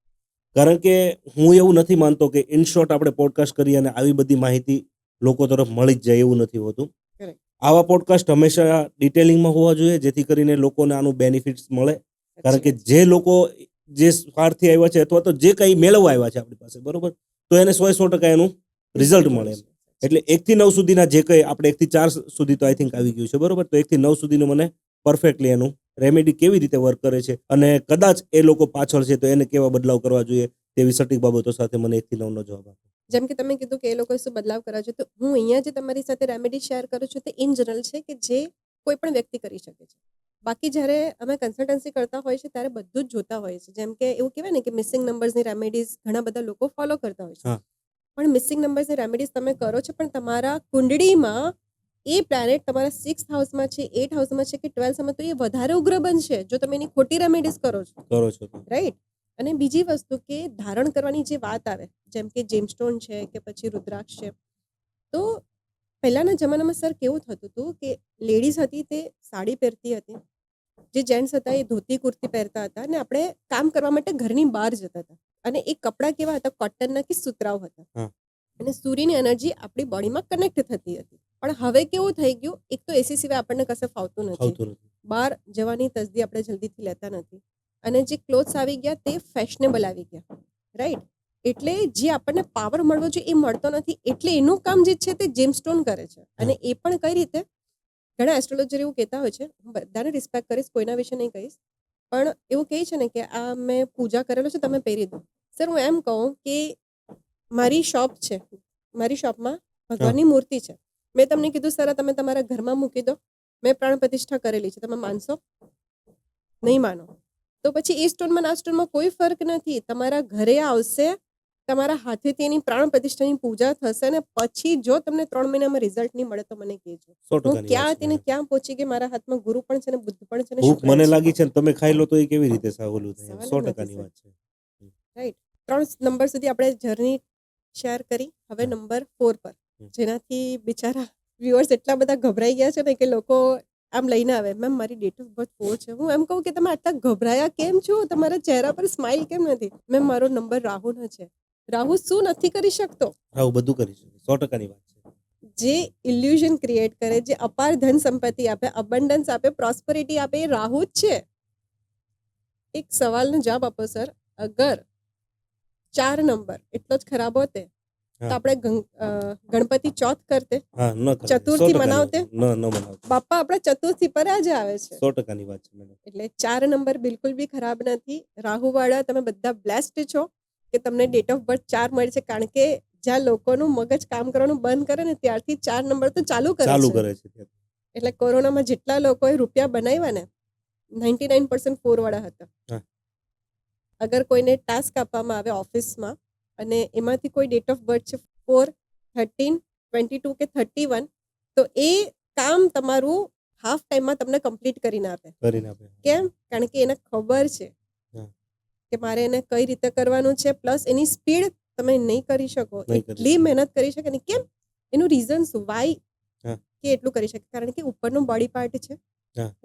કારણ કે હું એવું નથી માનતો કે ઇન શોર્ટ આપણે પોડકાસ્ટ કરીએ અને આવી બધી માહિતી લોકો તરફ મળી જ જાય એવું નથી હોતું. Correct. આવા પોડકાસ્ટ હંમેશા ડિટેલિંગમાં હોવા જોઈએ જેથી કરીને લોકોને આનું બેનિફિટ્સ મળે. કારણ કે જે લોકો જે સ્વાર્થથી આવ્યા છે અથવા તો જે કંઈ મેળવવા આવ્યા છે આપણી પાસે બરોબર, તો એને 100% એનું રિઝલ્ટ મળે એમ. એટલે 1 થી 9 સુધીના જે કંઈ આપણે 1 થી 4 સુધી તો આઈ થિંક આવી ગયું છે બરોબર. તો 1 થી 9 સુધીનું મને પરફેક્ટલી એનું રેમેડી કેવી રીતે વર્ક કરે છે અને કદાચ એ લોકો પાછળ છે તો એને કેવા બદલાવ કરવા જોઈએ તેવી સટીક બાબતો સાથે મને 1 થી 9 નો જવાબ આપો. જેમ કે તમે કીધું કે એ લોકોએ શું બદલાવ કરવા જોઈએ, તો હું અહીંયા જે તમારી સાથે રેમેડી શેર કરું છું તે ઇન જનરલ છે કે જે કોઈ પણ વ્યક્તિ કરી શકે છે. બાકી જ્યારે અમે કન્સલ્ટન્સી કરતા હોય છે ત્યારે બધું જ જોતા હોય છે. જેમ કે એવું કહેવાય ને કે મિસિંગ નંબર્સની રેમેડીઝ ઘણા બધા લોકો ફોલો કરતા હોય છે. હા. પણ મિસિંગ નંબર્સની રેમેડીઝ તમે કરો છો પણ તમારા કુંડળીમાં એ પ્લેનેટ તમારા 6th હાઉસમાં છે, 8th હાઉસમાં છે કે 12th હાઉસમાં, તો એ વધારે ઉગ્ર બનશે જો તમે એની ખોટી રેમેડીઝ કરો છો. કરો છો તો. રાઈટ. અને બીજી વસ્તુ કે ધારણ કરવાની જે વાત આવે, જેમ કે જેમસ્ટોન છે કે પછી રુદ્રાક્ષ છે, તો પહેલાના જમાનામાં સર કેવું થતું હતું કે લેડીઝ હતી તે સાડી પહેરતી હતી, જે જેન્ટ્સ હતા એ ધોતી કુર્તી પહેરતા હતા અને આપણે કામ કરવા માટે ઘરની બહાર જતા હતા. અને એ કપડાં કેવા હતા, કોટનના કે સુતરાઉ હતા. હા. અને સૂર્યની એનર્જી આપણી બોડીમાં કનેક્ટ થતી હતી. પણ હવે કેવું થઈ ગયું, એક તો એસી સિવાય આપણને કશે ફાવતું નથી, આવતું નથી. બહાર જવાની તસદી આપણે જલ્દીથી લેતા નથી, અને જે ક્લોથ્સ આવી ગયા તે ફેશનેબલ આવી ગયા. રાઈટ. એટલે જે આપણને પાવર મળવો જોઈએ એ મળતો નથી. એટલે એનું કામ જે છે તે જેમસ્ટોન કરે છે. અને એ પણ કઈ રીતે, ઘણા એસ્ટ્રોલોજર એવું કહેતા હોય છે, હું બધાને રિસ્પેક્ટ કરીશ, કોઈના વિશે નહીં કહીશ, પણ એવું કહે છે ને કે આ મેં પૂજા કરેલો છે તમે પહેરી દો. સર હું એમ કહું કે મારી શોપ છે, મારી શોપમાં ભગવાનની મૂર્તિ છે, મેં તમને કીધું સર તમે તમારા ઘરમાં મૂકી દો, મેં પ્રાણ પ્રતિષ્ઠા કરેલી છે, તમે માનશો? નહીં માનો. તો પછી એ સ્ટોનમાં આ સ્ટોનમાં કોઈ ફરક નથી. તમારા ઘરે આવશે, તમારા હાથેથી એની પ્રાણ પ્રતિષ્ઠાની પૂજા થશે ને પછી જો તમને 3 મહિનામાં રિઝલ્ટ નહીં મળે તો મને કહેજો. 100% હું ક્યાં હતી ને ક્યાં પહોંચી ગઈ, મારા હાથમાં ગુરુ પણ છે ને બુદ્ધ પણ છે ને ભૂખ શુક્ર મને છે. લાગી છે ને તમે ખાઈ લો તો એ કેવી રીતે સાવલું થાય? સવાલ જ 100% નથી ની સર. વાત છે. રાઈટ. 3 નંબર સુધી આપણે જર્ની શેર કરી. હવે નંબર 4 પર, જેનાથી બિચારા વ્યુઅર્સ એટલા બધા ગભરાઈ ગયા છે ને કે લોકો આમ લઈને આવે, મેમ મારી ડેટ ઓફ બર્થ 4 છે. હું એમ કહું કે તમે આટલા ગભરાયા કેમ છો, તમારા ચહેરા પર સ્માઇલ કેમ નથી? મેમ મારો નંબર રાહુનો છે. રાહુ શું નથી કરી શકતો? આવું બધું કરી શકે. 100% ની વાત છે. જે ઇલ્યુઝન ક્રિએટ કરે, જે અપાર ધન સંપત્તિ આપે, અબન્ડન્સ આપે, પ્રોસ્પરિટી આપે, એ રાહુ જ છે. એક સવાલનો જવાબ આપો સર, અગર 4 નંબર એટલો જ ખરાબ હોતે તો આપણે ગણપતિ ચોથ કરતે, હા, ન કરે. ચતુર્થી મનાવતે. ન મનાવતે. બાપા આપણા ચતુર્થી પર જ આવે છે. 100% ની વાત છે મેડમ. એટલે 4 નંબર બિલકુલ બી ખરાબ નથી. રાહુવાળા તમે બધા બ્લેસ્ડ છો કે તમને ડેટ ઓફ બર્થ 4 મળે છે, કારણ કે જ્યાં લોકોનું મગજ કામ કરવાનું બંધ કરે ને ત્યારથી 4 નંબર તો ચાલુ કરે છે. એટલે કોરોનામાં જેટલા લોકોએ રૂપિયા બનાવ્યા ને 99% 4 વાળા હતા. અગર કોઈને ટાસ્ક આપવામાં આવે ઓફિસમાં અને એમાંથી કોઈ ડેટ ઓફ બર્થ છે 4, 13, 22 કે 31, તો એ કામ તમારું હાફ ટાઈમમાં તમને કમ્પ્લીટ કરીને આપે. કેમ? કારણ કે એને ખબર છે કે મારે એને કઈ રીતે કરવાનું છે, પ્લસ એની સ્પીડ તમે નહીં કરી શકો એટલી મહેનત કરી શકે ને. કેમ? એનું રીઝન શું, વાય કે એટલું કરી શકે? કારણ કે ઉપરનું બોડી પાર્ટ છે,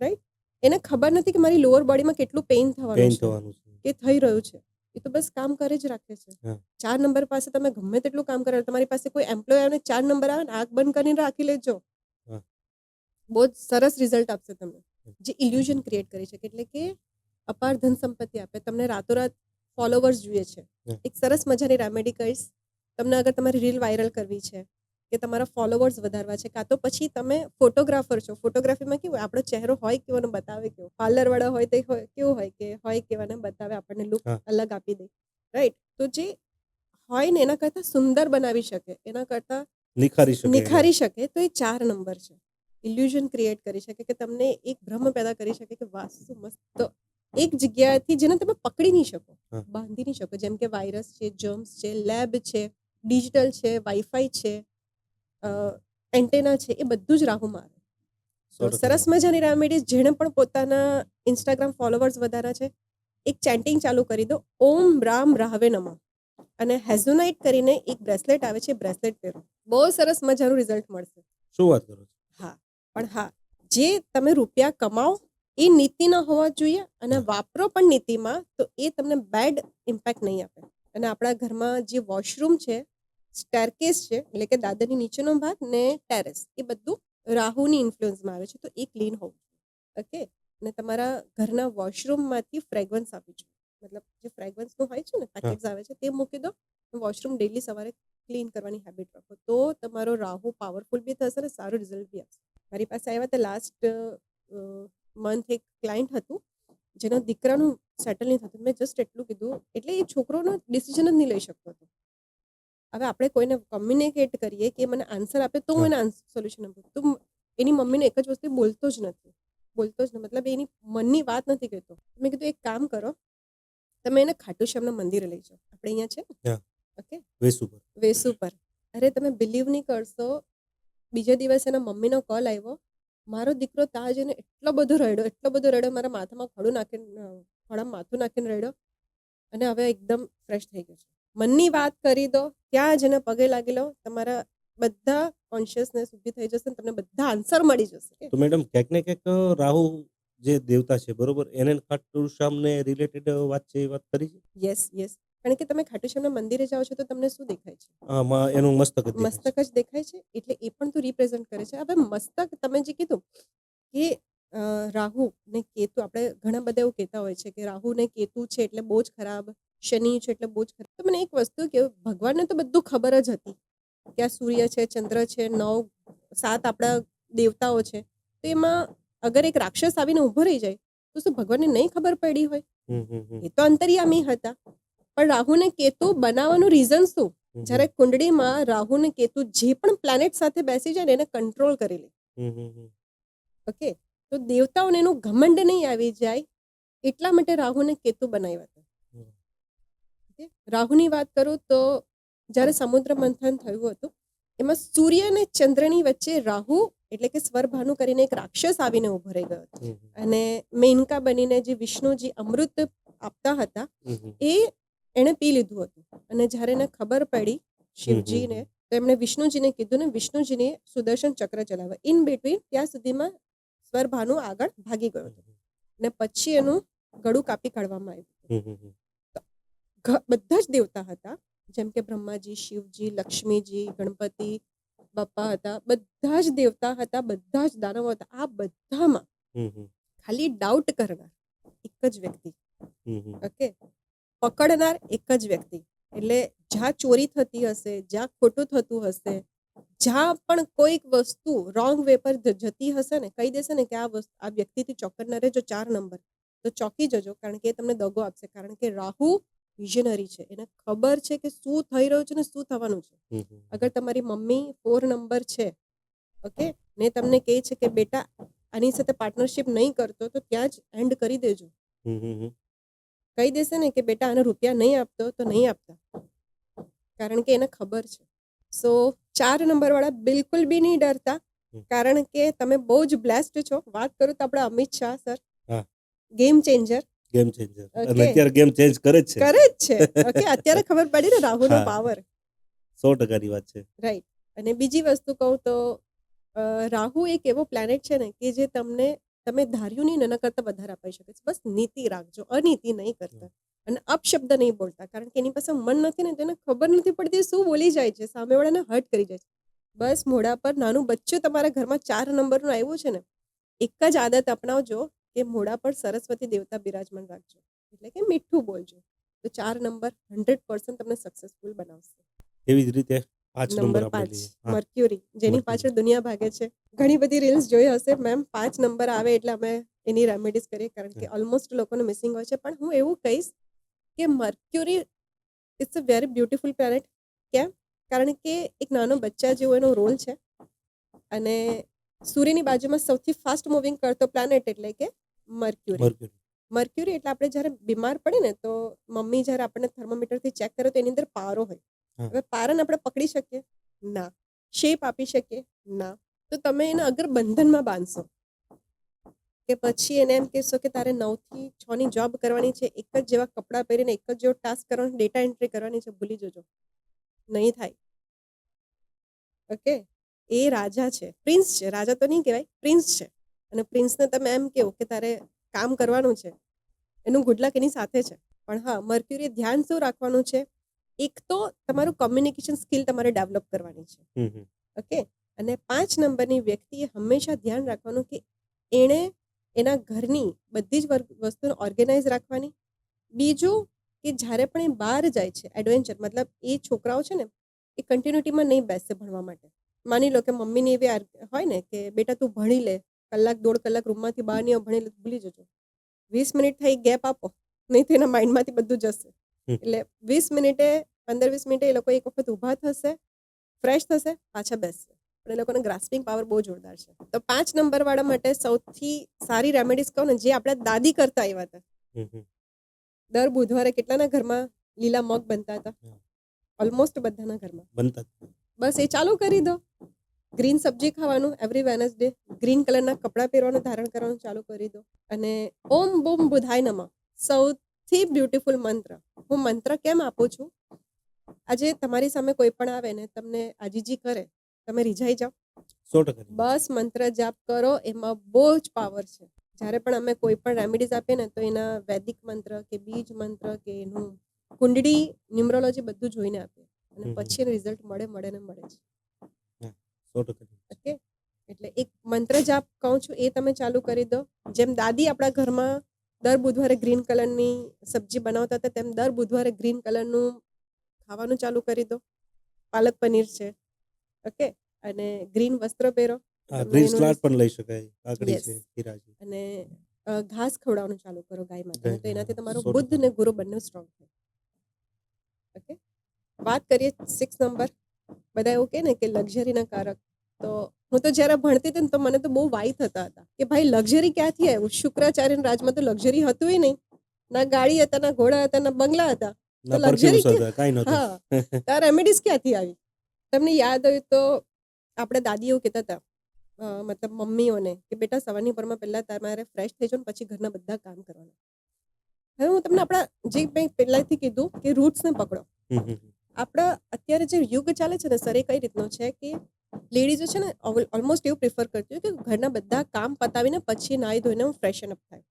રાઈટ. એને ખબર નથી કે મારી લોઅર બોડીમાં કેટલું પેઇન થવાનું છે, કે થઈ રહ્યું છે. એ તો બસ કામ કરે જ રાખે છે. 4 નંબર પાસે તમે ગમે તેટલું કામ કરો, તમારી પાસે કોઈ એમ્પ્લોય આવે ને 4 નંબર આવે ને આંખ બંધ કરીને રાખી લેજો, બહુ જ સરસ રિઝલ્ટ આપશે તમને. જે ઇલ્યુઝન ક્રિએટ કરી શકે, એટલે કે અપાર ધન સંપત્તિ આપે, તમને રાતોરાત ફોલોવર્સ જોઈએ છે. એક સરસ મજાની રેમેડી કહીશ તમને. અગર તમારી રીલ વાયરલ કરવી છે કે તમારા ફોલોવર્સ વધારવા છે, કાં તો પછી તમે ફોટોગ્રાફર છો, ફોટોગ્રાફીમાં કેવું આપણો ચહેરો હોય કેવો ને બતાવે કેવો, પાર્લરવાળા હોય તો કેવું હોય કે હોય કેવાને બતાવે, આપણને લુક અલગ આપી દે, રાઈટ. તો જે હોય ને એના કરતાં સુંદર બનાવી શકે, એના કરતાં નિખારી શકે, તો એ 4 નંબર છે. ઇલ્યુઝન ક્રિએટ કરી શકે, કે તમને એક ભ્રમ પેદા કરી શકે કે વાહ શું મસ્ત એક જગ્યાએથી જેને તમે પકડી નહીં શકો, હા. બાંધી નહીં શકો, જેમ કે વાયરસ છે, જર્મ્સ છે, લેબ છે, ડિજિટલ છે, વાઈફાઈ છે, એન્ટેના છે, એ બધું જ રાહુ મારે. તો 100% સરસ મજાની રેમેડીઝ, જેણે પણ પોતાના ઇન્સ્ટાગ્રામ ફોલોવર્સ વધારા છે, એક ચેન્ટિંગ ચાલુ કરી દો, ઓમ રામ રાહવે નમઃ, અને હેઝોનાઇટ કરીને એક બ્રેસલેટ આવે છે, બ્રેસલેટ પહેરો, બહુ સરસ મજાનું રિઝલ્ટ મળશે. શું વાત કરો છો? હા, પણ હા, જે તમે રૂપિયા કમાઓ એ નીતિના હોવા જોઈએ, અને હા. વાપરો પણ નીતિમાં, તો એ તમને બેડ ઇમ્પેક્ટ નહીં આપે. અને આપણા ઘરમાં જે વોશરૂમ છે, સ્ટેરકેસ છે, એટલે કે દાદરની નીચેનો ભાગ ને ટેરેસ, એ બધું રાહુની ઇન્ફ્લુઅન્સમાં આવે છે, તો એ ક્લીન હોવું જોઈએ. ઓકે, અને તમારા ઘરના વોશરૂમમાંથી ફ્રેગ્રન્સ આપવી જોઈએ, મતલબ જે ફ્રેગ્રન્સનું હોય છે ને પેકેટ્સ આવે છે, તે મૂકી દો. વોશરૂમ ડેલી સવારે ક્લીન કરવાની હેબિટ રાખો, તો તમારો રાહુ પાવરફુલ બી થશે અને સારું રિઝલ્ટ બી આવશે. મારી પાસે આવ્યા હતા લાસ્ટ મંથ એક ક્લાયન્ટ હતું, જેના દીકરાનું સેટલ નહીં થતું. મેં જસ્ટ એટલું કીધું, એટલે એ છોકરોનો ડિસિઝન જ નહીં લઈ શકતો હતો. હવે આપણે કોઈને કમ્યુનિકેટ કરીએ કે મને આન્સર આપે તો હું એને સોલ્યુશન આપું, તો એની મમ્મીને એક જ વસ્તુ બોલતો જ નથી, મતલબ એની મનની વાત નથી કહેતો. મેં કીધું એક કામ કરો, તમે એને ખાટુ શ્યામના મંદિરે લઈ જાઓ, આપણે અહીંયા છે ને, હા. ઓકે, વેસુ પર. વેસુ પર. અરે તમે બિલીવ નહીં કરશો, બીજા દિવસે એના મમ્મીનો કોલ આવ્યો, મારો દીકરો ત્યાં જઈને એટલો બધો રડ્યો, મારા માથામાં ખોળામાં માથું નાખીને રડ્યો, અને હવે એકદમ ફ્રેશ થઈ ગયો છે. મનની વાત કરી દો, ત્યાં જઈને પગે લાગી લો, તમારા બધા કોન્શિયસનેસ ઊભી થઈ જશે, તમને બધા આન્સર મળી જશે. તો મેડમ ક્યાંક ને ક્યાંક રાહુ જે દેવતા છે બરોબર, એને ખાટુ શ્યામને રિલેટેડ વાત છે, એ વાત કરી છે. યસ, કારણ કે તમે ખાટુ શ્યામના મંદિરે જાઓ છો તો તમને શું દેખાય છે? આમાં એનું મસ્તક જ દેખાય છે. મસ્તક જ દેખાય છે, એટલે એ પણ તો રિપ્રેઝન્ટ કરે છે. હવે મસ્તક, તમે જે કીધું કે રાહુ ને કેતુ, આપણે ઘણા બધા એવું કહેતા હોય છે કે રાહુ ને કેતુ છે એટલે બહુ જ ખરાબ, શનિ છે એટલે બહુ જ ખરાબ. તો મને એક વસ્તુ કે ભગવાનને તો બધું ખબર જ હતી કે આ સૂર્ય છે, ચંદ્ર છે, 7 આપણા દેવતાઓ છે, તો એમાં અગર એક રાક્ષસ આવીને ઊભો રહી જાય તો શું ભગવાનને નહીં ખબર પડી હોય? એ તો અંતર્યામી હતા. પણ રાહુ ને કેતુ બનાવવાનું રીઝન શું? જ્યારે કુંડળીમાં રાહુ ને કેતુ જે પણ પ્લેનેટ સાથે બેસી જાય ને એને કંટ્રોલ કરી લે. ઓકે, તો દેવતાઓને એનું ઘમંડ નહીં આવી જાય એટલા માટે રાહુ ને કેતુ બનાવ્યા હતા. Okay? રાહુની વાત કરું તો જ્યારે સમુદ્ર મંથન થયું હતું, એમાં સૂર્ય અને ચંદ્રની વચ્ચે રાહુ એટલે કે સ્વરભાનુ કરીને એક રાક્ષસ આવીને ઉભો રહી ગયો હતો, અને મેનકા બનીને જે વિષ્ણુજી અમૃત આપતા હતા એ એણે પી લીધું હતું. અને જ્યારે એને ખબર પડી શિવજીને, તો એમણે વિષ્ણુજીને કીધું, ને વિષ્ણુજીને સુદર્શન ચક્ર ચલાવ્યા. ઇન બિટવીન ત્યાં સુધીમાં સ્વરભાનુ આગળ ભાગી ગયો હતો, ને પછી એનું ગળું કાપી કાઢવામાં આવ્યું. બધા જ દેવતા હતા, જેમ કે બ્રહ્માજી, શિવજી, લક્ષ્મીજી, ગણપતિ બાપા હતા, બધા જ દેવતા હતા, બધા જ દાનવો હતા. આ બધામાં ખાલી ડાઉટ કરનાર એક જ વ્યક્તિ, ઓકે, પકડનાર એક જ વ્યક્તિ. એટલે જ્યાં ચોરી થતી હશે, જ્યાં ખોટું થતું હશે, જ્યાં પણ કોઈક વસ્તુ રોંગ વે પર જતી હશે ને, કહી દેશે ને કે આ વ્યક્તિથી ચોકડનારે જો 4 નંબર, તો ચોકી જજો, કારણ કે એ તમને દગો આપશે. કારણ કે રાહુ વિઝનરી છે, એને ખબર છે કે શું થઈ રહ્યું છે ને શું થવાનું છે. અગર તમારી મમ્મી 4 નંબર છે, ઓકે, ને તમને કહે છે કે બેટા આની સાથે પાર્ટનરશિપ નહીં કરતો, તો ત્યાં જ એન્ડ કરી દેજો. કહી દેશે ને કે બેટા આને રૂપિયા નહીં આપતો, તો નહીં આપતા, કારણ કે એને ખબર છે. સો 4 નંબર વાળા બિલકુલ બી નહીં ડરતા, કારણ કે તમે બહુ જ બ્લેસ્ડ છો. વાત કરું તો આપણા Amit Shah sir, game changer, અને અત્યારે ગેમ ચેન્જ કરે જ છે. ઓકે, અત્યારે ખબર પડી ને રાહુનો પાવર. 100% ની વાત છે. રાઈટ. અને બીજી વસ્તુ કહું તો રાહુ એક એવો પ્લેનેટ છે ને કે જે તમે ધાર્યું નહીં એના કરતાં વધારે અપાઈ શકે છે. બસ નીતિ રાખજો, અનીતિ નહીં કરતા, અને અપશબ્દ નહીં બોલતા, કારણ કે એની પાસે મન નથી ને, તેને ખબર નથી પડતી શું બોલી જાય છે, સામેવાળાને હર્ટ કરી જાય છે. બસ મોઢા પર નાનું બચ્ચું તમારા ઘરમાં 4 નંબરનું આવ્યું છે ને, એક જ આદત અપનાવજો કે મોઢા પર સરસ્વતી દેવતા બિરાજમાન રાખજો, એટલે કે મીઠું બોલજો, તો 4 નંબર 100% તમને સક્સેસફુલ બનાવશે. એવી જ રીતે 5 નંબર આપણે 5 લઈએ. મર્ક્યુરી, જેની પાછળ દુનિયા ભાગે છે. ઘણી બધી રીલ્સ જોઈ હશે મેમ, 5 નંબર આવે એટલે અમે એની રેમેડીઝ કરીએ, કારણ કે ઓલમોસ્ટ લોકોને મિસિંગ હોય છે. પણ હું એવું કહીશ કે Mercury it's a very beautiful planet. કેમ? કારણ કે એક નાનો બચ્ચા જેવો એનો રોલ છે, અને સૂર્યની બાજુમાં સૌથી ફાસ્ટ મૂવિંગ કરતો પ્લાનેટ એટલે કે મર્ક્યુરી. મર્ક્યુરી. મર્ક્યુરી એટલે આપણે જ્યારે બીમાર પડે ને તો મમ્મી જ્યારે આપણને થર્મોમીટરથી ચેક કરે તો એની અંદર પારો હોય. હા. હવે પારાને આપણે પકડી શકીએ? ના. શેપ આપી શકીએ? ના. તો તમે એને અગર બંધનમાં બાંધશો કે પછી એને એમ કહેશો કે તારે 9 થી 6 ની જોબ કરવાની છે, એક જ જેવા કપડાં પહેરીને એક જ જેવો ટાસ્ક કરવાનો, ડેટા એન્ટ્રી કરવાની છે, ભૂલી જજો, નહીં થાય. ઓકે, એ રાજા છે, પ્રિન્સ છે. રાજા તો નહીં કહેવાય, પ્રિન્સ છે. અને પ્રિન્સને તમે એમ કહો કે તારે કામ કરવાનું છે, એનું ગુડ લક એની સાથે છે. પણ હા, મર્ક્યુરી ધ્યાન શું રાખવાનું છે? એક તો તમારું કોમ્યુનિકેશન સ્કિલ તમારે ડેવલપ કરવાની છે. હમ હમ. ઓકે, અને 5 નંબરની વ્યક્તિએ હંમેશા ધ્યાન રાખવાનું કે એણે એના ઘરની બધી જ વસ્તુને ઓર્ગેનાઇઝ રાખવાની. બીજું કે જ્યારે પણ એ બહાર જાય છે એડવેન્ચર, મતલબ એ છોકરાઓ છે ને એ કન્ટિન્યુટીમાં નહીં બેસે ભણવા માટે. માની લો કે મમ્મીની એવી હોય ને કે બેટા તું ભણી લે, કલાક 1.5 કલાક રૂમમાંથી બહાર નહીં ભણી લે, ભૂલી જજો. 20 મિનિટ થઈ ગેપ આપો, નહીં તો એના માઇન્ડમાંથી બધું જશે. એટલે 20 મિનિટે 15-20 મિનિટે એ લોકો એક વખત ઊભા થશે, ફ્રેશ થશે, પાછા બેસશે. પણ એ લોકોને ગ્રાસ્પિંગ પાવર બહુ જોરદાર છે. તો 5 નંબરવાળા માટે સૌથી સારી રેમેડીઝ કહું ને, જે આપણા દાદી કરતા આવ્યા હતા. દર બુધવારે કેટલાના ઘરમાં લીલા મગ બનતા હતા? ઓલમોસ્ટ બધાના ઘરમાં બનતા. બસ એ ચાલુ કરી દો. ગ્રીન સબ્જી ખાવાનું એવરી વેનસડે, ગ્રીન કલરના કપડાં પહેરવાનું ધારણ કરવાનું ચાલુ કરી દો. અને ઓમ બૂમ બુધાય નમઃ સૌથી બ્યુટીફુલ મંત્ર. હું મંત્ર કેમ આપું છું? આજે તમારી સામે કોઈ પણ આવે ને તમને આજીજી કરે, તમે રીઝાઈ જાઓ? 100%. બસ મંત્ર જાપ કરો, એમાં બહુ જ પાવર છે. જ્યારે પણ અમે કોઈ પણ રેમેડીઝ આપીએ ને તો એના વૈદિક મંત્ર કે બીજ મંત્ર કે એનું કુંડળી, ન્યુમરોલોજી બધું જોઈને આપીએ. અને પછી એનું રિઝલ્ટ મળે ને મળે છે. 100%. ઓકે, એટલે એક મંત્ર જાપ કહું છું, એ તમે ચાલુ કરી દો. જેમ દાદી આપણા ઘરમાં દર બુધવારે ગ્રીન કલરની સબ્જી બનાવતા હતા, તેમ દર બુધવારે ગ્રીન કલરનું ખાવાનું ચાલુ કરી દો. પાલક પનીર છે, ઓકે, અને ગ્રીન વસ્ત્ર પહેરો. ગ્રીન સલાડ પણ લઈ શકાય. કાકડી Yes. છે, ખીરા છે. અને ઘાસ ખવડાવવાનું ચાલુ કરો ગાય માતાને, તો એનાથી તમારું 100%. બુદ્ધ ને ગુરુ બંને સ્ટ્રોંગ થાય. ઓકે, વાત કરીએ 6 નંબર. બધા એવું કહે ને કે લક્ઝરીના કારક. તો હું તો જ્યારે ભણતી હતી ને તો મને તો બહુ વાઈ થતા હતા કે ભાઈ લક્ઝરી ક્યાંથી આવ્યું? શુક્રાચાર્યના રાજમાં તો લક્ઝરી હતું નહીં. ના ગાડી હતા, ના ઘોડા હતા, ના બંગલા હતા. તો ના લક્ઝરી પરફ્યુમ્સ હતા, કાંઈ નહોતું. હા, તો આ રેમેડીઝ ક્યાંથી આવી? તમને યાદ હોય તો આપણે દાદીઓ કહેતા હતા, મતલબ મમ્મીઓને, કે બેટા સવારની પરમાં પહેલાં તમારે ફ્રેશ થઈ જાઓ ને પછી ઘરના બધા કામ કરવાના. હવે હું તમને આપણા જે મેં પહેલાંથી કીધું કે રૂટ્સને પકડો. આપણા અત્યારે જે યુગ ચાલે છે ને સર, એ કઈ રીતનો છે કે લેડીઝો છે ને ઓલમોસ્ટ એવું પ્રિફર કરતી હોય કે ઘરના બધા કામ પતાવીને પછી નાહી ધોઈને હું ફ્રેશન અપ થાય.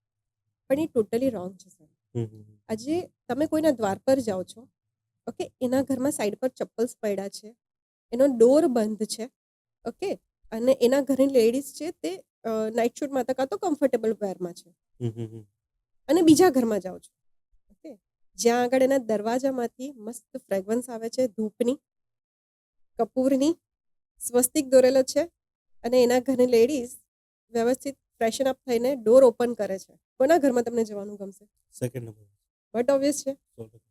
પણ એ ટોટલી રોંગ છે સર. આજે તમે કોઈના દ્વાર પર જાઓ છો, ઓકે, એના ઘરમાં સાઈડ પર ચપ્પલ્સ પડ્યા છે, એનો ડોર બંધ છે, ઓકે, અને એના ઘરની લેડીઝ છે તે નાઇટ શૂટમાં હતા કાં તો કમ્ફર્ટેબલ વેરમાં છે, અને બીજા ઘરમાં જાઓ છો, ઓકે, જ્યાં આગળ એના દરવાજામાંથી મસ્ત ફ્રેગ્રન્સ આવે છે, ધૂપની, કપૂરની, સ્વસ્તિક દોરેલો છે, અને એના ઘરની લેડીઝ વ્યવસ્થિત ફ્રેશન અપ થઈને ડોર ઓપન કરે છે. કોના ઘરમાં તમને જવાનું ગમશે? Second number. બટ ઓબ્વિયસ છે. 100%.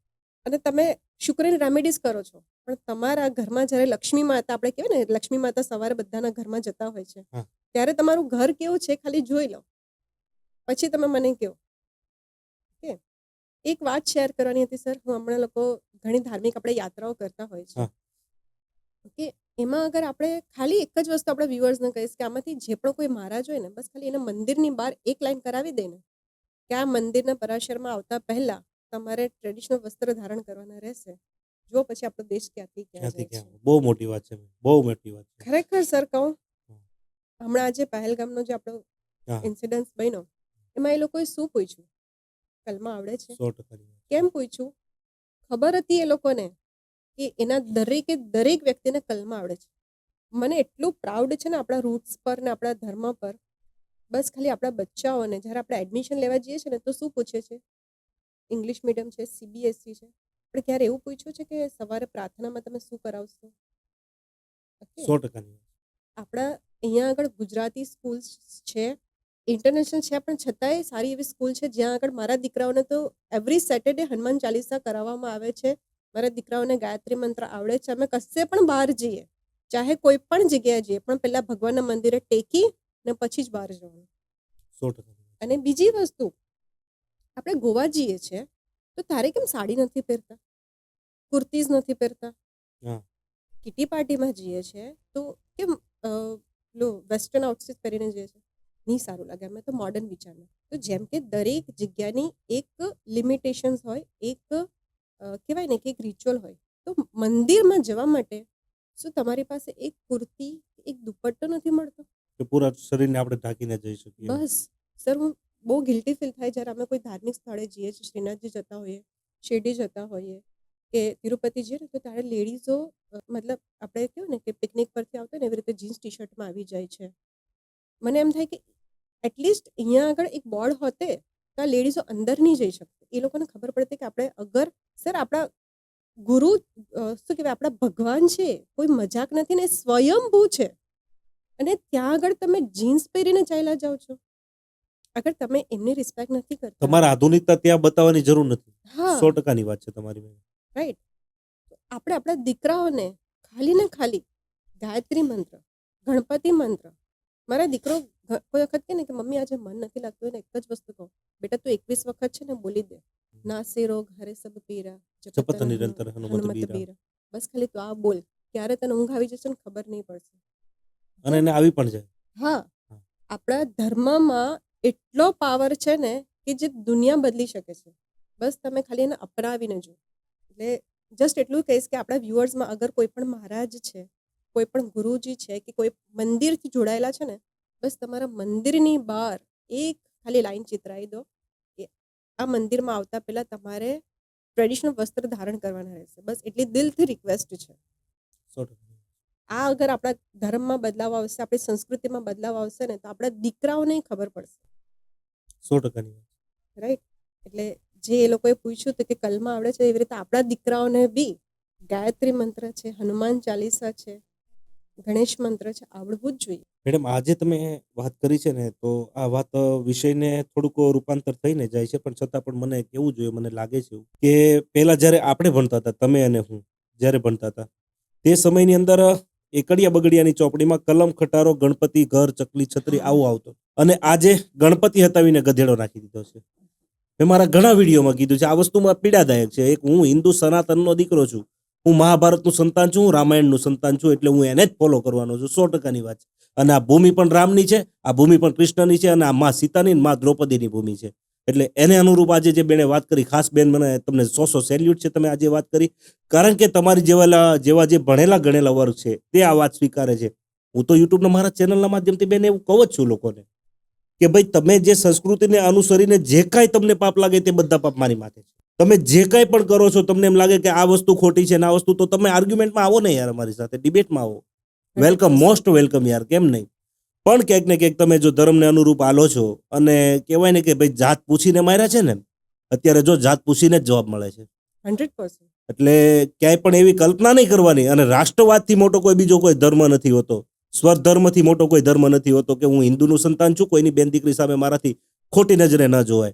અને તમે શુક્રની રેમેડીઝ કરો છો, પણ તમારા ઘરમાં જ્યારે લક્ષ્મી માતા, આપણે કહેવાય ને લક્ષ્મી માતા સવારે બધાના ઘરમાં જતા હોય છે, હા. ત્યારે તમારું ઘર કેવું છે ખાલી જોઈ લો, પછી તમે મને કહો. ઓકે, એક વાત શેર કરવાની હતી સર. હું હમણાં લોકો ઘણી ધાર્મિક આપણે યાત્રાઓ કરતા હોય છે, હા. ઓકે, એમાં અગર આપણે ખાલી એક જ વસ્તુ આપણે વ્યુઅર્સને કહીશ કે આમાંથી જે પણ કોઈ મહારાજ હોય ને, બસ ખાલી એના મંદિરની બહાર એક લાઈન કરાવી દે ને કે આ મંદિરના પરાશરમાં આવતા પહેલા તમારે ટ્રેડિશનલ વસ્ત્ર ધારણ કરવાના રહેશે. જો પછી આપણો દેશ ક્યાંથી ક્યાં જાય છે. બહુ મોટી વાત છે, બહુ મોટી વાત છે. ખરેખર સર કહું, હમણાં આજે પહેલગામનો જે આપણો હા. ઇન્સિડન્સ બન્યો, એમાં એ લોકોએ શું પૂછ્યું? કલમા આવડે છે? 100%. કેમ પૂછ્યું? ખબર હતી એ લોકોને કે એના દરેકે દરેક વ્યક્તિને કલમા આવડે છે. મને એટલું પ્રાઉડ છે ને આપણા રૂટ્સ પર ને આપણા ધર્મ પર. બસ ખાલી આપણા બચ્ચાઓને જ્યારે આપણે એડમિશન લેવા જઈએ છીએ ને તો શું પૂછે છે? ઇંગ્લિશ મીડિયમ છે, CBSE છે, આપણે ક્યારે એવું પૂછ્યું છે કે સવારે પ્રાર્થનામાં તમે શું કરાવશો? ઓકે, 100%. આપણા અહીંયા આગળ ગુજરાતી સ્કૂલ છે, ઇન્ટરનેશનલ છે, પણ છતાંય સારી એવી સ્કૂલ છે જ્યાં આગળ મારા દીકરાઓને તો એવરી સેટરડે હનુમાન ચાલીસા કરાવવામાં આવે છે. મારા દીકરાઓને ગાયત્રી મંત્ર આવડે છે. અમે કશે પણ બહાર જઈએ ચાહે કોઈ પણ જગ્યાએ જઈએ પણ પહેલા ભગવાનના મંદિરે ટેકી ને પછી જ બહાર જવાનું. 100%. અને બીજી વસ્તુ, આપણે ગોવા જઈએ છીએ તો તારે કેમ સાડી નથી પહેરતા, કુર્તીઝ નથી પહેરતા? હા. કિટી પાર્ટીમાં જઈએ છીએ તો કેમ વેસ્ટર્ન આઉટફિટ પહેરીને જઈએ છીએ? નહીં સારું લાગે, અમે તો મોડર્ન વિચારના. તો જેમ કે દરેક જગ્યાની એક લિમિટેશન્સ હોય, એક કહેવાય ને કે એક રિચ્યુઅલ હોય. તો મંદિરમાં જવા માટે શું તમારી પાસે એક કુર્તી, એક દુપટ્ટો નથી મળતો? કે પૂરા શરીરને આપણે ઢાંકીને જઈ શકીએ. બસ સર, હું બહુ ગિલ્ટી ફીલ થાય જ્યારે અમે કોઈ ધાર્મિક સ્થળે જઈએ છીએ, શ્રીનાથજી જતા હોઈએ, શિરડી જતા હોઈએ કે તિરુપતિ જઈએ ને, તો ત્યારે લેડીઝો મતલબ આપણે કહેવાય ને કે પિકનિક પરથી આવતા ને એવી રીતે જીન્સ ટી શર્ટમાં આવી જાય છે. મને એમ થાય કે એટલીસ્ટ અહીંયા આગળ એક બોર્ડ હોતે તો આ લેડીઝો અંદર નહીં જઈ શકતી. એ લોકોને ખબર પડતી કે આપણે અગર સર આપણા ગુરુ શું કહેવાય, આપણા ભગવાન છે, કોઈ મજાક નથી ને, સ્વયંભૂ છે. અને ત્યાં આગળ તમે જીન્સ પહેરીને ચાલ્યા જાઓ છો. અગર તમે એમની રિસ્પેક્ટ નથી કરતા, તમારે આધુનિકતા ત્યાં બતાવવાની જરૂર નથી. હા 100%ની વાત છે તમારી. રાઈટ. આપણે આપણા દીકરાઓને ખાલી ને ખાલી ગાયત્રી મંત્ર, ગણપતિ મંત્ર, મારા દીકરો કોઈ વખત કહે ને કે મમ્મી આજે મન નથી લાગતું, એને એક જ વસ્તુ કહું, બેટા તું 21 વખત છે ને બોલી દે, નાસે રોગ હરે સબ પીરા, જપત નિરંતર હનુમત બીરા. બીરા. બસ ખાલી તું આ બોલ, ક્યારે તને ઊંઘ આવી જશે ને ખબર નહીં પડશે. અને એને આવી પણ જાય. હા, આપણા ધર્મમાં એટલો પાવર છે ને કે જે દુનિયા બદલી શકે છે. બસ તમે ખાલી એને અપનાવીને જો. એટલે જસ્ટ એટલું કહીશ કે આપણા વ્યુઅર્સમાં અગર કોઈ પણ મહારાજ છે, કોઈ પણ ગુરુજી છે કે કોઈ મંદિરથી જોડાયેલા છે ને, બસ તમારા મંદિરની બહાર એક ખાલી લાઈન ચિતરાવી દો કે આ મંદિરમાં આવતા પહેલા તમારે ટ્રેડિશનલ વસ્ત્ર ધારણ કરવાના રહેશે. બસ એટલી દિલથી રિક્વેસ્ટ છે. 100%. આ અગર આપણા ધર્મમાં બદલાવ આવશે, આપણી સંસ્કૃતિમાં બદલાવ આવશે ને, તો આપણા દીકરાઓને ખબર પડશે. 100%ની વાત. રાઈટ. એટલે જે એ લોકોએ પૂછ્યું હતું કે કલમાં આવડે છે, એવી રીતે આપણા દીકરાઓને બી ગાયત્રી મંત્ર છે, હનુમાન ચાલીસા છે, ગણેશ મંત્ર છે, આવડવું જ જોઈએ. મેડમ, આજે તમે વાત કરી છે ને, તો આ વાત વિષયને થોડુંક રૂપાંતર થઈને જાય છે, પણ છતાં પણ મને કેવું જોઈએ, મને લાગે છે એવું કે પહેલા જ્યારે આપણે ભણતા હતા, તમે અને હું જ્યારે ભણતા હતા, તે સમયની અંદર એકડિયા બગડિયાની ચોપડીમાં કલમ, ખટારો, ગણપતિ, ઘર, ચકલી, છત્રી આવું આવતું. અને આજે ગણપતિ હટાવીને ગધેડો નાખી દીધો છે. મેં મારા ઘણા વિડીયોમાં કીધું છે, આ વસ્તુમાં પીડાદાયક છે. એક હું હિન્દુ સનાતનનો દીકરો છું, હું મહાભારતનું સંતાન છું, હું રામાયણનું સંતાન છું, એટલે હું એને જ ફોલો કરવાનો છું. 100%ની વાત છે. અને આ ભૂમિ પણ રામની છે, આ ભૂમિ પણ કૃષ્ણની છે, અને આ માં સીતાની, માં દ્રૌપદીની ભૂમિ છે. એટલે એને અનુરૂપ આજે જે બેને વાત કરી, ખાસ બેન મને તમને 100 સેલ્યુટ છે, તમે આજે વાત કરી. કારણ કે તમારી જેવા જે ભણેલા ગણેલા વર્ગ છે તે આ વાત સ્વીકારે છે. હું તો યુટ્યુબના મારા ચેનલના માધ્યમથી બેન એવું કહું જ છું લોકોને કે ભાઈ તમે જે સંસ્કૃતિને અનુસરીને જે કાંઈ તમને પાપ લાગે તે બધા પાપ મારી માથે છે. તમે જે કાંઈ પણ કરો છો, તમને એમ લાગે કે આ વસ્તુ ખોટી છે ને આ વસ્તુ, તો તમે આર્ગ્યુમેન્ટમાં આવો ને યાર, અમારી સાથે ડિબેટમાં આવો. વેલકમ, મોસ્ટ વેલકમ યાર, કેમ નહીં. પણ ક્યાંક ને ક્યાંક તમે જો ધર્મને અનુરૂપ હાલો છો, અને કહેવાય ને કે ભાઈ જાત પૂછીને માર્યા છે ને, અત્યારે જો જાત પૂછીને જ જવાબ મળે છે. 100%. એટલે ક્યાંય પણ એવી કલ્પના નહીં કરવાની. અને રાષ્ટ્રવાદથી મોટો કોઈ બીજો કોઈ ધર્મ નથી હોતો, સ્વધર્મથી મોટો કોઈ ધર્મ નથી હોતો કે હું હિન્દુનું સંતાન છું, કોઈની બેન દીકરી સામે મારાથી ખોટી નજરે ન જોવાય.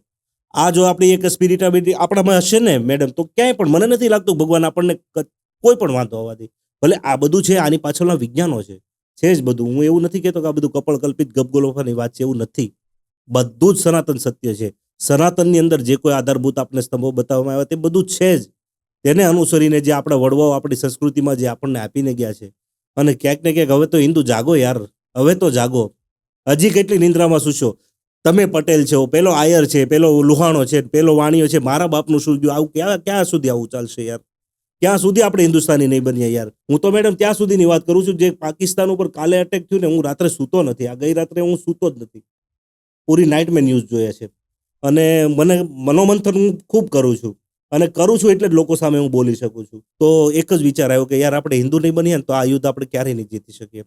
આ જો આપણી એક સ્પિરિટાબિલિટી આપણામાં હશે ને મેડમ, તો ક્યાંય પણ મને નથી લાગતું ભગવાન આપણને કોઈ પણ વાંધો આવવાથી. ભલે આ બધું છે, આની પાછળના વિજ્ઞાનો છે જ બધું. હું એવું નથી કહેતો કે આ બધું કપળ કલ્પિત ગપગોલોફાની વાત છે, એવું નથી. બધું જ સનાતન સત્ય છે. સનાતનની અંદર જે કોઈ આધારભૂત આપણે સ્તંભો બતાવવામાં આવ્યા તે બધું છે જ. તેને અનુસરીને જે આપણા વડવાઓ આપણી સંસ્કૃતિમાં જે આપણને આપીને ગયા છે. અને ક્યાંક ને ક્યાંક હવે તો હિન્દુ જાગો યાર, હવે તો જાગો. હજી કેટલી નિંદ્રામાં સૂશો. તમે પટેલ છો, પેલો આયર છે, પેલો લુહાણો છે, પેલો વાણિયો છે, મારા બાપનું શું ગયું? આવું ક્યાં સુધી આવું ચાલશે યાર? ક્યાં સુધી આપણે હિન્દુસ્તાની નહીં બનીએ યાર? હું તો મેડમ ત્યાં સુધીની વાત કરું છું, જે પાકિસ્તાન ઉપર કાલે અટેક થયું ને, હું રાત્રે સૂતો નથી. આ ગઈ રાત્રે હું સૂતો જ નથી. પૂરી નાઇટ મેં ન્યૂઝ જોયા છે. અને મને મનોમંથન હું ખૂબ કરું છું. અને કરું છું એટલે જ લોકો સામે હું બોલી શકું છું. તો એક જ વિચાર આવ્યો કે યાર આપણે હિન્દુ નહીં બનીએ ને તો આ યુદ્ધ આપણે ક્યારેય નહીં જીતી શકીએ.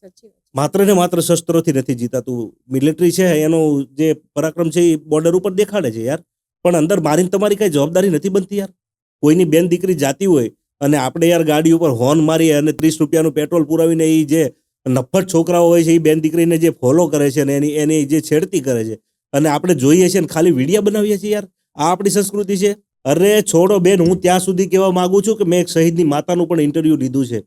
સાચી વાત. માત્ર ને માત્ર શસ્ત્રોથી નથી જીતાતું. મિલિટરી છે એનો જે પરાક્રમ છે એ બોર્ડર ઉપર દેખાડે છે યાર, પણ અંદર મારીને તમારી કઈ જવાબદારી નથી બનતી યાર. કોઈની બેન દીકરી જાતી હોય અને આપણે યાર ગાડી ઉપર હોર્ન મારીએ અને 30 રૂપિયાનું પેટ્રોલ પુરાવીને એ જે નફ્ફટ છોકરાઓ હોય છે એ બેન દીકરીને જે ફોલો કરે છે ને એની જે છેડતી કરે છે, અને આપણે જોઈએ છીએ ને ખાલી વિડીયો બનાવીએ છીએ યાર. આ આપણી સંસ્કૃતિ છે? અરે છોડો બેન, હું ત્યાં સુધી કહેવા માંગુ છું કે મેં એક શહીદની માતાનું પણ ઇન્ટરવ્યુ લીધું છે.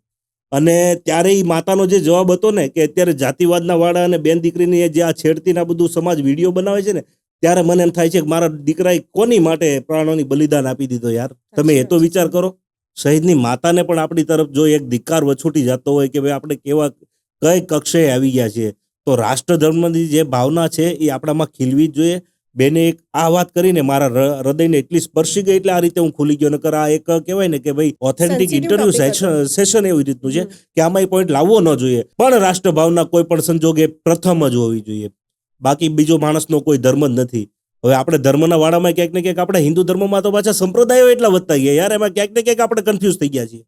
અને ત્યારે એ માતાનો જે જવાબ હતો ને કે અત્યારે જાતિવાદના વાળા અને બેન દીકરીની જે આ છેડતીના બધું સમાજ વિડીયો બનાવે છે ને, ત્યારે મને એમ થાય છે કે મારા દીકરાએ કોની માટે પ્રાણોની બલિદાન આપી દીધો યાર. તમે એ તો વિચાર કરો. શહીદની માતાને પણ આપણી તરફ જો એક ધિક્કાર વછૂટી જતો હોય કે ભાઈ આપણે કેવા કઈ કક્ષાએ આવી ગયા છીએ, તો રાષ્ટ્રધર્મની જે ભાવના છે એ આપણામાં ખીલવી જ જોઈએ. બેને એક આ વાત કરીને મારા હૃદયને એટલી સ્પર્શી ગઈ એટલે આ રીતે હું ખુલી ગયો. નકર આ એક કહેવાય ને કે ભાઈ ઓથેન્ટિક ઇન્ટરવ્યુ સેશન એવી રીતનું છે કે આમાં એ પોઈન્ટ લાવવો ન જોઈએ. પણ રાષ્ટ્રભાવના કોઈ પણ સંજોગે પ્રથમ જ હોવી જોઈએ. બાકી બીજો માણસનો કોઈ ધર્મ જ નથી. હવે આપણે ધર્મના વાળામાં ક્યાંક ને ક્યાંક આપણે હિન્દુ ધર્મમાં તો પાછા સંપ્રદાયો એટલા વધતા ગયા યાર, એમાં ક્યાંક ને ક્યાંક આપણે કન્ફ્યુઝ થઈ ગયા છીએ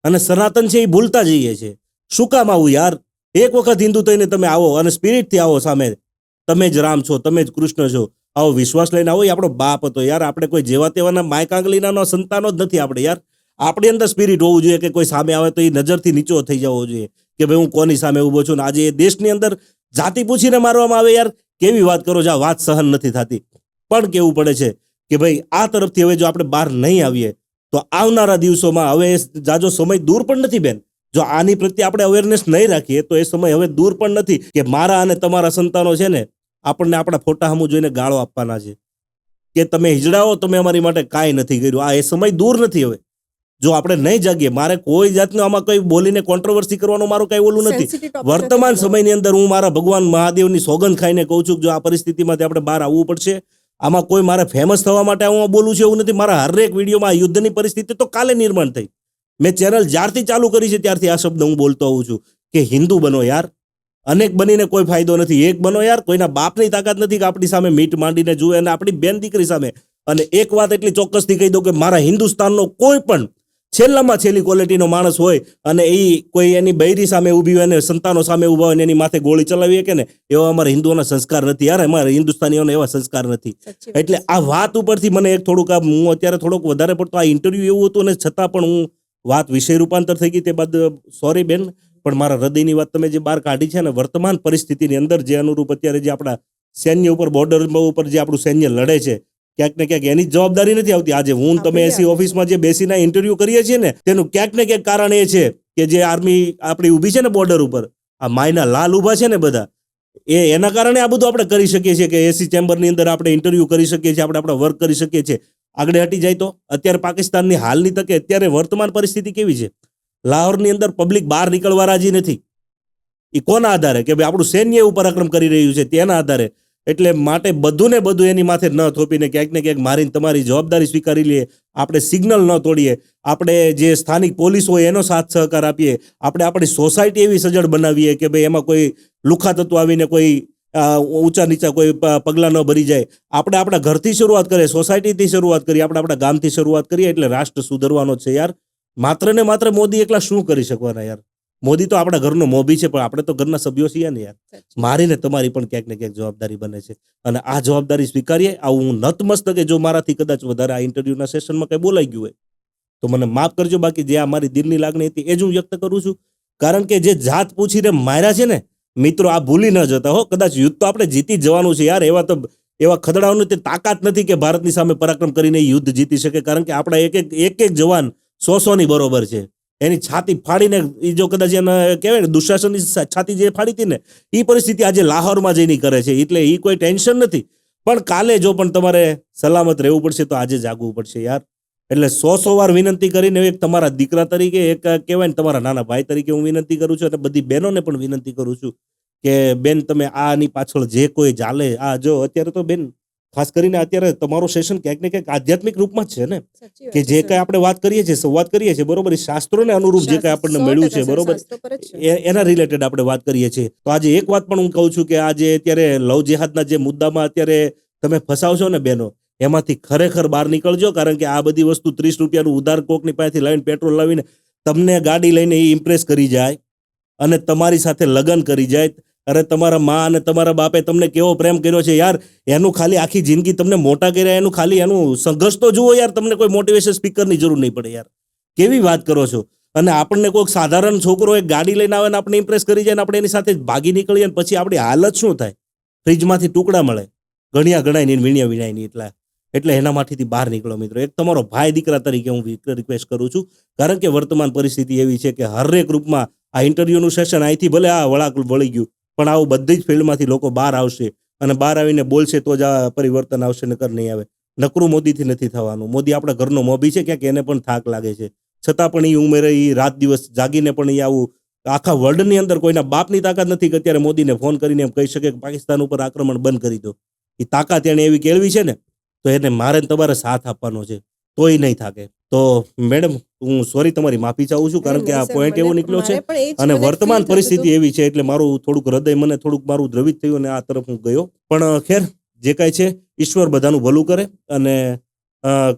અને સનાતન છે એ ભૂલતા જઈએ છીએ. શું કામ આવું યાર? એક વખત હિન્દુ થઈને તમે આવો અને સ્પિરિટથી આવો સામે, તમે જ રામ છો, તમે જ કૃષ્ણ છો, આવો વિશ્વાસ લઈને આવો. એ આપણો બાપ હતો યાર. આપણે કોઈ જેવા તેવાના માયકાંગલીના સંતાનો જ નથી આપણે યાર. આપણી અંદર સ્પિરિટ હોવું જોઈએ કે કોઈ સામે આવે તો એ નજરથી નીચો થઈ જવો જોઈએ કે ભાઈ હું કોની સામે ઊભો છું. ને આજે એ દેશની અંદર જાતિ પૂછીને મારવામાં આવે યાર, કેવી વાત કરો છો? આ વાત સહન નથી થતી. પણ કેવું પડે છે કે ભાઈ આ તરફથી હવે જો આપણે બહાર નહીં આવીએ તો આવનારા દિવસોમાં, હવે જાજો સમય દૂર પણ નથી બેન, જો આની પ્રત્યે આપણે અવેરનેસ નહીં રાખીએ તો એ સમય હવે દૂર પણ નથી કે મારા અને તમારા સંતાનો છે ને આપણને આપણા ફોટા સામું જોઈને ગાળો આપવાના છે કે તમે હિજડાઓ, તમે અમારી માટે કાંઈ નથી કર્યું. આ એ સમય દૂર નથી હવે. જો આપણે નહીં જાગીએ, મારે કોઈ જાતનું આમાં કંઈ બોલીને કોન્ટ્રોવર્સી કરવાનું મારું કંઈ ઓલું નથી. વર્તમાન સમયની અંદર હું મારા ભગવાન મહાદેવની સોગંદ ખાઈને કહું છું કે જો આ પરિસ્થિતિમાંથી આપણે બહાર આવવું પડશે. આમાં કોઈ મારે ફેમસ થવા માટે હું બોલું છું એવું નથી. મારા હરેક વિડીયોમાં યુદ્ધની પરિસ્થિતિ તો કાલે નિર્માણ થઈ. મેં ચેનલ જ્યારથી ચાલુ કરી છે ત્યારથી આ શબ્દ હું બોલતો હોઉં છું કે હિન્દુ બનો યાર. અનેક બનીને કોઈ ફાયદો નથી. એક બનો યાર. કોઈના બાપની તાકાત નથી કે આપણી સામે મીટ માંડીને જુએ અને આપણી બેન દીકરી સામે. અને એક વાત એટલી ચોક્કસથી કહી દઉં કે મારા હિન્દુસ્તાનનો કોઈ પણ છેલ્લામાં છેલ્લી ક્વોલિટીનો માણસ હોય અને એ કોઈ એની બૈરી સામે ઊભી હોય અને સંતાનો સામે ઊભા હોય અને એની માથે ગોળી ચલાવીએ કે ને, એવા અમારા હિન્દુઓના સંસ્કાર નથી યાર. અમારા હિન્દુસ્તાનીઓના એવા સંસ્કાર નથી. એટલે આ વાત ઉપરથી મને એક થોડુંક હું અત્યારે થોડોક વધારે પડતો આ ઇન્ટરવ્યુ એવું હતું ને છતાં પણ હું વાત વિષય રૂપાંતર થઈ ગઈ. તે બાદ સોરી બેન, પણ મારા હૃદયની વાત તમે જે બહાર કાઢી છે ને, વર્તમાન પરિસ્થિતિની અંદર જે અનુરૂપ અત્યારે જે આપણા સૈન્ય ઉપર, બોર્ડર ઉપર જે આપણું સૈન્ય લડે છે, ક્યાંક ને ક્યાંક એની જવાબદારી નથી આવતી. આજે હું તમે એસી ઓફિસમાં જે બેસીને ઇન્ટરવ્યુ કરીએ છીએ ને, તેનું ક્યાંક ને ક્યાંક કારણ એ છે કે જે આર્મી આપણી ઊભી છે ને બોર્ડર ઉપર, આ માયના લાલ ઊભા છે ને બધા, એના કારણે આ બધું આપણે કરી શકીએ છીએ કે એસી ચેમ્બરની અંદર આપણે ઇન્ટરવ્યુ કરી શકીએ છીએ, આપણે આપણા વર્ક કરી શકીએ છીએ. આગળ હટી જાય તો અત્યારે પાકિસ્તાનની હાલની તકે અત્યારે વર્તમાન પરિસ્થિતિ કેવી છે? લાહોરની અંદર પબ્લિક બહાર નીકળવા રાજી નથી. એ કોના આધારે? કે ભાઈ આપણું સૈન્ય એવું પરાક્રમ કરી રહ્યું છે તેના આધારે. એટલે માટે બધું ને બધું એની માથે ન થોપીને ક્યાંક ને ક્યાંક મારીને તમારી જવાબદારી સ્વીકારી લઈએ. આપણે સિગ્નલ ન તોડીએ. આપણે જે સ્થાનિક પોલીસ હોય એનો સાથ સહકાર આપીએ. આપણે આપણી સોસાયટી એવી સજ્જડ બનાવીએ કે ભાઈ એમાં કોઈ લુખા તત્વ આવીને કોઈ ઊંચા નીચા કોઈ પગલાં ન ભરી જાય. આપણે આપણા ઘરથી શરૂઆત કરીએ, સોસાયટીથી શરૂઆત કરીએ, આપણે આપણા ગામથી શરૂઆત કરીએ એટલે રાષ્ટ્ર સુધરવાનો છે યાર. માત્ર ને માત્ર મોદી એકલા શું કરી શકવાના યાર? મોદી તો આપણા ઘરનો મોભી છે, પણ આપણે તો ઘરના સભ્યો છીએ ને યાર. મારી ને તમારી પણ ક્યાંક ને ક્યાંક જવાબદારી બને છે અને આ જવાબદારી સ્વીકારીએ. આવું હું નતમસ્તકે જો મારાથી કદાચ વધારે આ ઇન્ટરવ્યુના સેશનમાં કંઈ બોલાઈ ગયું હોય તો મને માફ કરજો. બાકી જે આ મારી દિલની લાગણી હતી એ જ હું વ્યક્ત કરું છું. કારણ કે જે જાત પૂછીને માર્યા છે ને મિત્રો, આ ભૂલી ન જતા હો. કદાચ યુદ્ધ તો આપણે જીતી જવાનું છે યાર. એવા ખદડાઓની તે તાકાત નથી કે ભારતની સામે પરાક્રમ કરીને યુદ્ધ જીતી શકે. કારણ કે આપણા એક એક જવાન 100-100ની બરોબર છે. એની છાતી ફાડીને એ જો કદાચ એને કહેવાય ને દુશાસનની છાતી જે ફાડી હતી ને, એ પરિસ્થિતિ આજે લાહોરમાં જઈને કરે છે. એટલે એ કોઈ ટેન્શન નથી. પણ કાલે જો પણ તમારે સલામત રહેવું પડશે તો આજે જાગવું પડશે યાર. એટલે 100 વાર વિનંતી કરીને એક તમારા દીકરા તરીકે, એક કહેવાય ને તમારા નાના ભાઈ તરીકે હું વિનંતી કરું છું અને બધી બહેનોને પણ વિનંતી કરું છું કે બેન તમે આની પાછળ જે કોઈ ચાલે, આ જો અત્યારે તો બેન ખાસ કરીને અત્યારે તમારો સેશન ક્યાંક ને ક્યાંક આધ્યાત્મિક રૂપમાં જ છે ને, કે જે કંઈ આપણે વાત કરીએ છીએ, સંવાદ કરીએ છીએ, બરોબર, એ શાસ્ત્રોને અનુરૂપ જે કંઈ આપણને મળ્યું છે, બરોબર, એના રિલેટેડ આપણે વાત કરીએ છીએ. તો આજે એક વાત પણ હું કહું છું કે આજે અત્યારે લવ જેહાદના જે મુદ્દામાં અત્યારે તમે ફસાવશો ને બહેનો, એમાંથી ખરેખર બહાર નીકળજો. કારણ કે આ બધી વસ્તુ 30 રૂપિયાનું ઉધાર કોકની પાસેથી લઈને પેટ્રોલ લાવીને તમને ગાડી લઈને એ ઇમ્પ્રેસ કરી જાય અને તમારી સાથે લગ્ન કરી જાય. અરે તમારા મા અને તમારા બાપે તમને કેવો પ્રેમ કર્યો છે યાર, એનું ખાલી આખી જિંદગી તમને મોટા કર્યા, એનું ખાલી એનું સંઘર્ષ તો જુઓ યાર. તમને કોઈ મોટિવેશન સ્પીકરની જરૂર નહીં પડે યાર. કેવી વાત કરો છો? અને આપણને કોઈક સાધારણ છોકરો એક ગાડી લઈને આવે ને આપણે ઇમ્પ્રેસ કરી જાય ને આપણે એની સાથે ભાગી નીકળીએ ને પછી આપણી હાલત શું થાય? ફ્રીજમાંથી ટુકડા મળે, ગણ્યા ગણાય નહીં, વીણ્યા વીણાય નહીં. એટલા એટલે એના માટેથી બહાર નીકળો મિત્રો. એક તમારો ભાઈ દીકરા તરીકે હું રિક્વેસ્ટ કરું છું, કારણ કે વર્તમાન પરિસ્થિતિ એવી છે કે હરેક રૂપમાં આ ઇન્ટરવ્યુનું સેશન અહીંથી ભલે આ વળાંક વળી ગયું, પણ આવું બધી જ ફિલ્ડમાંથી લોકો બહાર આવશે અને બહાર આવીને બોલશે તો જ આ પરિવર્તન આવશે, નકર નહીં આવે. નકરું મોદીથી નથી થવાનું. મોદી આપણા ઘરનો મોભી છે, ક્યાંક એને પણ થાક લાગે છે, છતાં પણ એ ઉંમરે એ રાત દિવસ જાગીને પણ એ આવું આખા વર્લ્ડની અંદર કોઈના બાપની તાકાત નથી કે અત્યારે મોદીને ફોન કરીને એમ કહી શકે કે પાકિસ્તાન ઉપર આક્રમણ બંધ કરી દો. એ તાકાત એને એવી કેળવી છે ને, તો એને મારે ને તમારે સાથ આપવાનો છે, તોય નહીં થાકે. તો મેડમ, હું સોરી, તમારી માફી ચાહું છું, કારણ કે આ પોઈન્ટ એવો નીકળ્યો છે અને વર્તમાન પરિસ્થિતિ એવી છે એટલે મારું થોડુંક હૃદય મને થોડુંક મારું દ્રવિત થયું અને આ તરફ હું ગયો. પણ ખેર, જે કાંઈ છે ઈશ્વર બધાનું ભલું કરે અને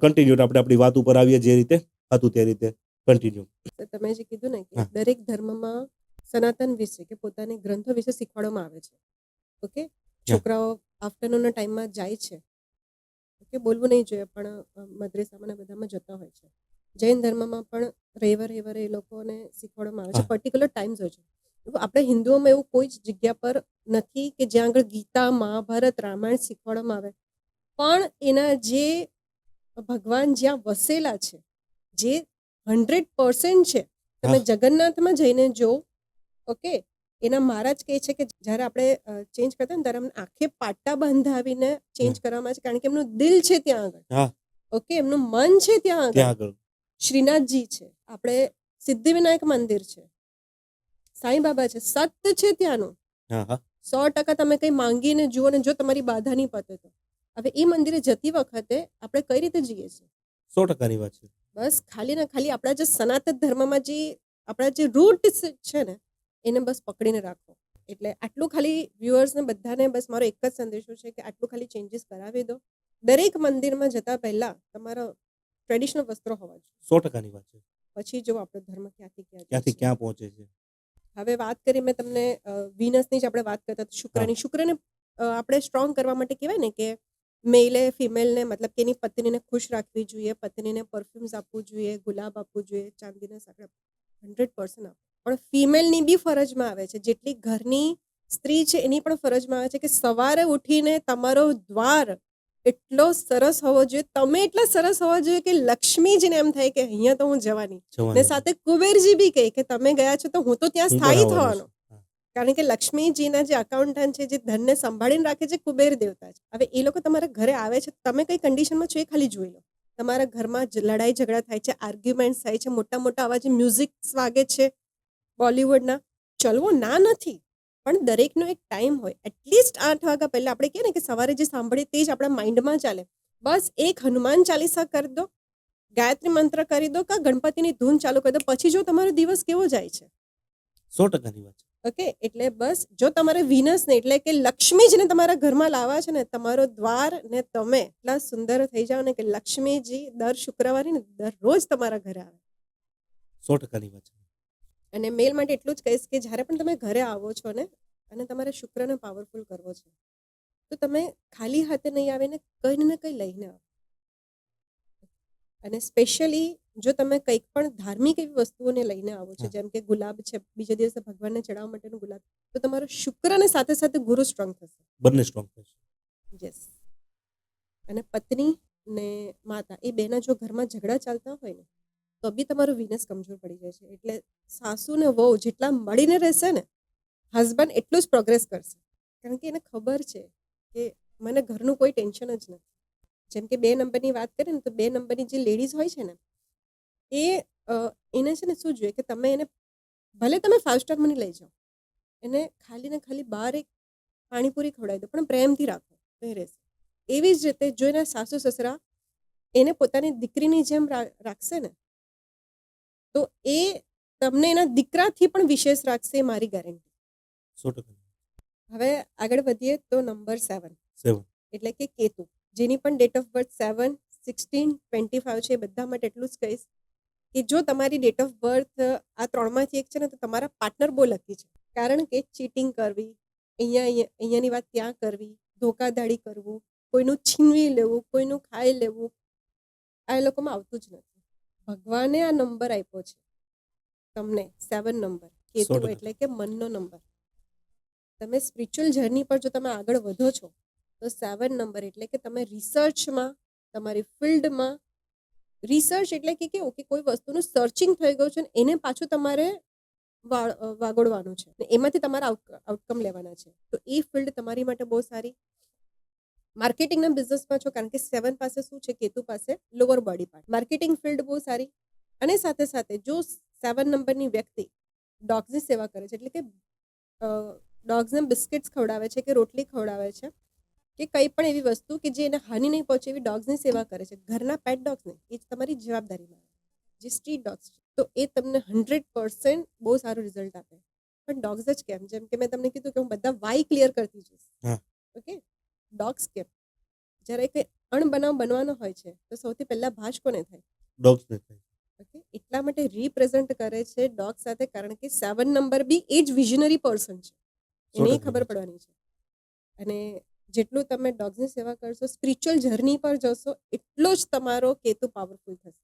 કન્ટિન્યુ આપણે આપણી વાત ઉપર આવીએ, જે રીતે હતું તે રીતે કન્ટિન્યુ. તમે જે કીધું ને કે દરેક ધર્મમાં સનાતન વિશે કે પોતાની ગ્રંથો વિશે શીખવાડવામાં આવે છે. ઓકે, છોકરાઓ આફ્ટરનૂનના ટાઈમમાં જાય છે, ઓકે, બોલવું નહીં જોઈએ પણ મદ્રેસામાં બધામાં જતા હોય છે. જૈન ધર્મમાં પણ રવિવારે એ લોકોને શીખવાડવામાં આવે છે, પર્ટિક્યુલર ટાઈમ્સ હોય છે. આપણે હિન્દુઓમાં એવું કોઈ જ જગ્યા પર નથી કે જ્યાં આગળ ગીતા, મહાભારત, રામાયણ શીખવાડવામાં આવે, પણ એના જે ભગવાન જ્યાં વસેલા છે, જે 100% છે, તમે જગન્નાથમાં જઈને જો, ઓકે, એના મહારાજ કહે છે કે જ્યારે આપણે ચેન્જ કરતા ને ત્યારે અમને આંખે પાટા બાંધાવીને ચેન્જ કરવામાં આવે છે, કારણ કે એમનું દિલ છે ત્યાં આગળ, ઓકે, એમનું મન છે ત્યાં આગળ. શ્રીનાથજી છે, આપણે સિદ્ધિવિનાયક મંદિર છે, સાંઈ બાબા છે, સત્ય છે ત્યાંનું. 100% તમે કંઈ માંગીને જુઓ ને જો તમારી બાધા નહીં પતે તો. હવે એ મંદિરે જતી વખતે આપણે કઈ રીતે જઈએ છીએ? 100%ની વાત છે. બસ ખાલી ને ખાલી આપણા જે સનાતન ધર્મમાં જે આપણા જે રૂટ છે ને એને બસ પકડીને રાખો. એટલે આટલું ખાલી વ્યુઅર્સને બધાને બસ મારો એક જ સંદેશો છે કે આટલું ખાલી ચેન્જીસ કરાવી દો. દરેક મંદિરમાં જતા પહેલા તમારા ટ્રેડિશનલ વસ્ત્રો હોવા જોઈએ. 100%ની વાત છે. પછી જો આપણો ધર્મ ક્યાંથી ક્યાં પહોંચે છે. હવે વાત કરી મેં તમને વિનસની જ આપણે વાત કરતા શુક્રની. શુક્રને આપણે સ્ટ્રોંગ કરવા માટે કહેવાય ને કે મેલે ફિમેલને મતલબ કે એની પત્નીને ખુશ રાખવી જોઈએ, પત્નીને પરફ્યુમ્સ આપવું જોઈએ, ગુલાબ આપવું જોઈએ, ચાંદીના સાંકળા 100% આપવું. પણ ફિમેલની બી ફરજમાં આવે છે, જેટલી ઘરની સ્ત્રી છે એની પણ ફરજમાં આવે છે કે સવારે ઉઠીને તમારો દ્વાર એટલો સરસ હોવો જોઈએ, તમે એટલા સરસ હોવા જોઈએ કે લક્ષ્મીજીને એમ થાય કે અહીંયા તો હું જવાની. ને સાથે કુબેરજી બી કહે કે તમે ગયા છો તો હું તો ત્યાં સ્થાયી થવાનો, કારણ કે લક્ષ્મીજીના જે અકાઉન્ટન્ટ છે, જે ધનને સંભાળીને રાખે છે, કુબેર દેવતા છે. હવે એ લોકો તમારા ઘરે આવે છે, તમે કઈ કન્ડિશનમાં છો એ ખાલી જોઈ લો. તમારા ઘરમાં લડાઈ ઝઘડા થાય છે, આર્ગ્યુમેન્ટ થાય છે, મોટા મોટા અવાજે મ્યુઝિક વાગે છે બોલિવૂડના, ચલવો ના નથી, પણ દરેકનો એક ટાઈમ હોય. એટલીસ્ટ 8 વાગ્યા પહેલા આપણે કહીએ ને કે સવારે જે સાંભળીએ તે જ આપણા માઇન્ડમાં ચાલે. બસ એક હનુમાન ચાલીસા કરી દો, ગાયત્રી મંત્ર કરી દો, કે ગણપતિની ધૂન ચાલુ કરી દો, પછી જો તમારો દિવસ કેવો જાય છે. 100%ની વાત છે. ઓકે, એટલે બસ જો તમારે વિનસને એટલે કે લક્ષ્મીજીને તમારા ઘરમાં લાવવા છે ને, તમારો દ્વાર ને તમે એટલા સુંદર થઈ જાઓ ને કે લક્ષ્મીજી દર શુક્રવારે ને દરરોજ તમારા ઘરે આવે. 100%ની વાત છે. અને મેલ માટે એટલું જ કહીશ કે જ્યારે પણ તમે ઘરે આવો છો ને અને તમારે શુક્રને પાવરફુલ કરવો છે, તો તમે ખાલી હાથે નહીં આવીને કંઈ ને કંઈ લઈને આવો. અને સ્પેશિયલી જો તમે કંઈક પણ ધાર્મિક એવી વસ્તુઓને લઈને આવો છો, જેમ કે ગુલાબ છે, બીજા દિવસે ભગવાનને ચડાવવા માટેનું ગુલાબ, તો તમારો શુક્રને સાથે સાથે ગુરુ સ્ટ્રોંગ થશે. બંને સ્ટ્રોંગ થશે. યસ. અને પત્ની ને માતા એ બેના જો ઘરમાં ઝઘડા ચાલતા હોય ને તો બી તમારું વિનસ કમજોર પડી જાય છે. એટલે સાસુ ને વહુ જેટલા મળીને રહેશે ને, હસબન્ડ એટલું જ પ્રોગ્રેસ કરશે, કારણ કે એને ખબર છે કે મને ઘરનું કોઈ ટેન્શન જ નથી. જેમ કે 2 નંબરની વાત કરીએ ને, તો 2 નંબરની જે લેડીઝ હોય છે ને એને છે ને શું જોઈએ કે તમે એને ભલે તમે 5 સ્ટાર મને લઈ જાઓ, એને ખાલી ને ખાલી બહાર એક પાણીપુરી ખવડાવી દો, પણ પ્રેમથી રાખો તો એ રહેશે. એવી જ રીતે જો એના સાસુ સસરા એને પોતાની દીકરીની જેમ રાખશે ને, તો એ તમને એના દીકરાથી પણ વિશેષ રાખશે, એ મારી ગેરંટી. 100%. હવે આગળ વધીએ તો નંબર 7 એટલે કે કેતુ, જેની પણ ડેટ ઓફ બર્થ 7, 16, 25 છે. એ બધા માટે એટલું જ કહીશ કે જો તમારી ડેટ ઓફ બર્થ આ 3માંથી એક છે ને, તો તમારા પાર્ટનર બહુ લકી છે, કારણ કે ચીટિંગ કરવી, અહીંયાની વાત ત્યાં કરવી, ધોકાધાડી કરવું, કોઈનું છીનવી લેવું, કોઈનું ખાઈ લેવું, આ એ લોકોમાં આવતું જ નથી. ભગવાને આ નંબર આપ્યો છે તમને, 7 નંબર, કેતુ એટલે કે મનનો નંબર. તમે સ્પિરિચ્યુઅલ જર્ની પર જો તમે આગળ વધો છો તો 7 નંબર એટલે કે તમે રિસર્ચમાં તમારી ફિલ્ડમાં રિસર્ચ એટલે કે કેવું કે કોઈ વસ્તુનું સર્ચિંગ થઈ ગયું છે ને એને પાછું તમારે વાગોડવાનું છે ને એમાંથી તમારા આઉટકમ લેવાના છે. તો એ ફિલ્ડ તમારી માટે બહુ સારી. માર્કેટિંગના બિઝનેસમાં છો કારણ કે 7 પાસે શું છે, કેતુ પાસે lower body part. Marketing field બહુ સારી. અને સાથે સાથે જો 7 નંબરની વ્યક્તિ ડોગ્સની સેવા કરે છે, એટલે કે ડોગ્સને બિસ્કિટ્સ ખવડાવે છે કે રોટલી ખવડાવે છે કે કંઈ પણ એવી વસ્તુ કે જે એને હાનિ નહીં પહોંચે એવી ડોગ્સની સેવા કરે છે, ઘરના પેટ ડોગ્સને, એ જ તમારી જવાબદારીમાં આવે. જે સ્ટ્રીટ ડોગ્સ છે તો એ તમને 100% બહુ સારું રિઝલ્ટ આપે. પણ ડોગ્સ જ કેમ, જેમ કે મેં તમને કીધું કે હું બધા વાય ક્લિયર કરતી જઈશ. હા. ઓકે, ડોગ્સ કેમ જ્યારે કંઈ અણબનાવ બનવાનો હોય છે તો સૌથી પહેલા ભાજ કોને થાય? ડોગ્સને થાય. ઓકે, એટલા માટે રિપ્રેઝન્ટ કરે છે ડોગ સાથે, કારણ કે 7 નંબર બી એ જ વિઝનરી પર્સન છે, એને 100% ખબર પડવાની છે. અને જેટલું તમે ડોગ્સની સેવા કરશો, સ્પિરિચ્યુઅલ જર્ની પર જશો, એટલો જ તમારો કેતુ પાવરફુલ થશે.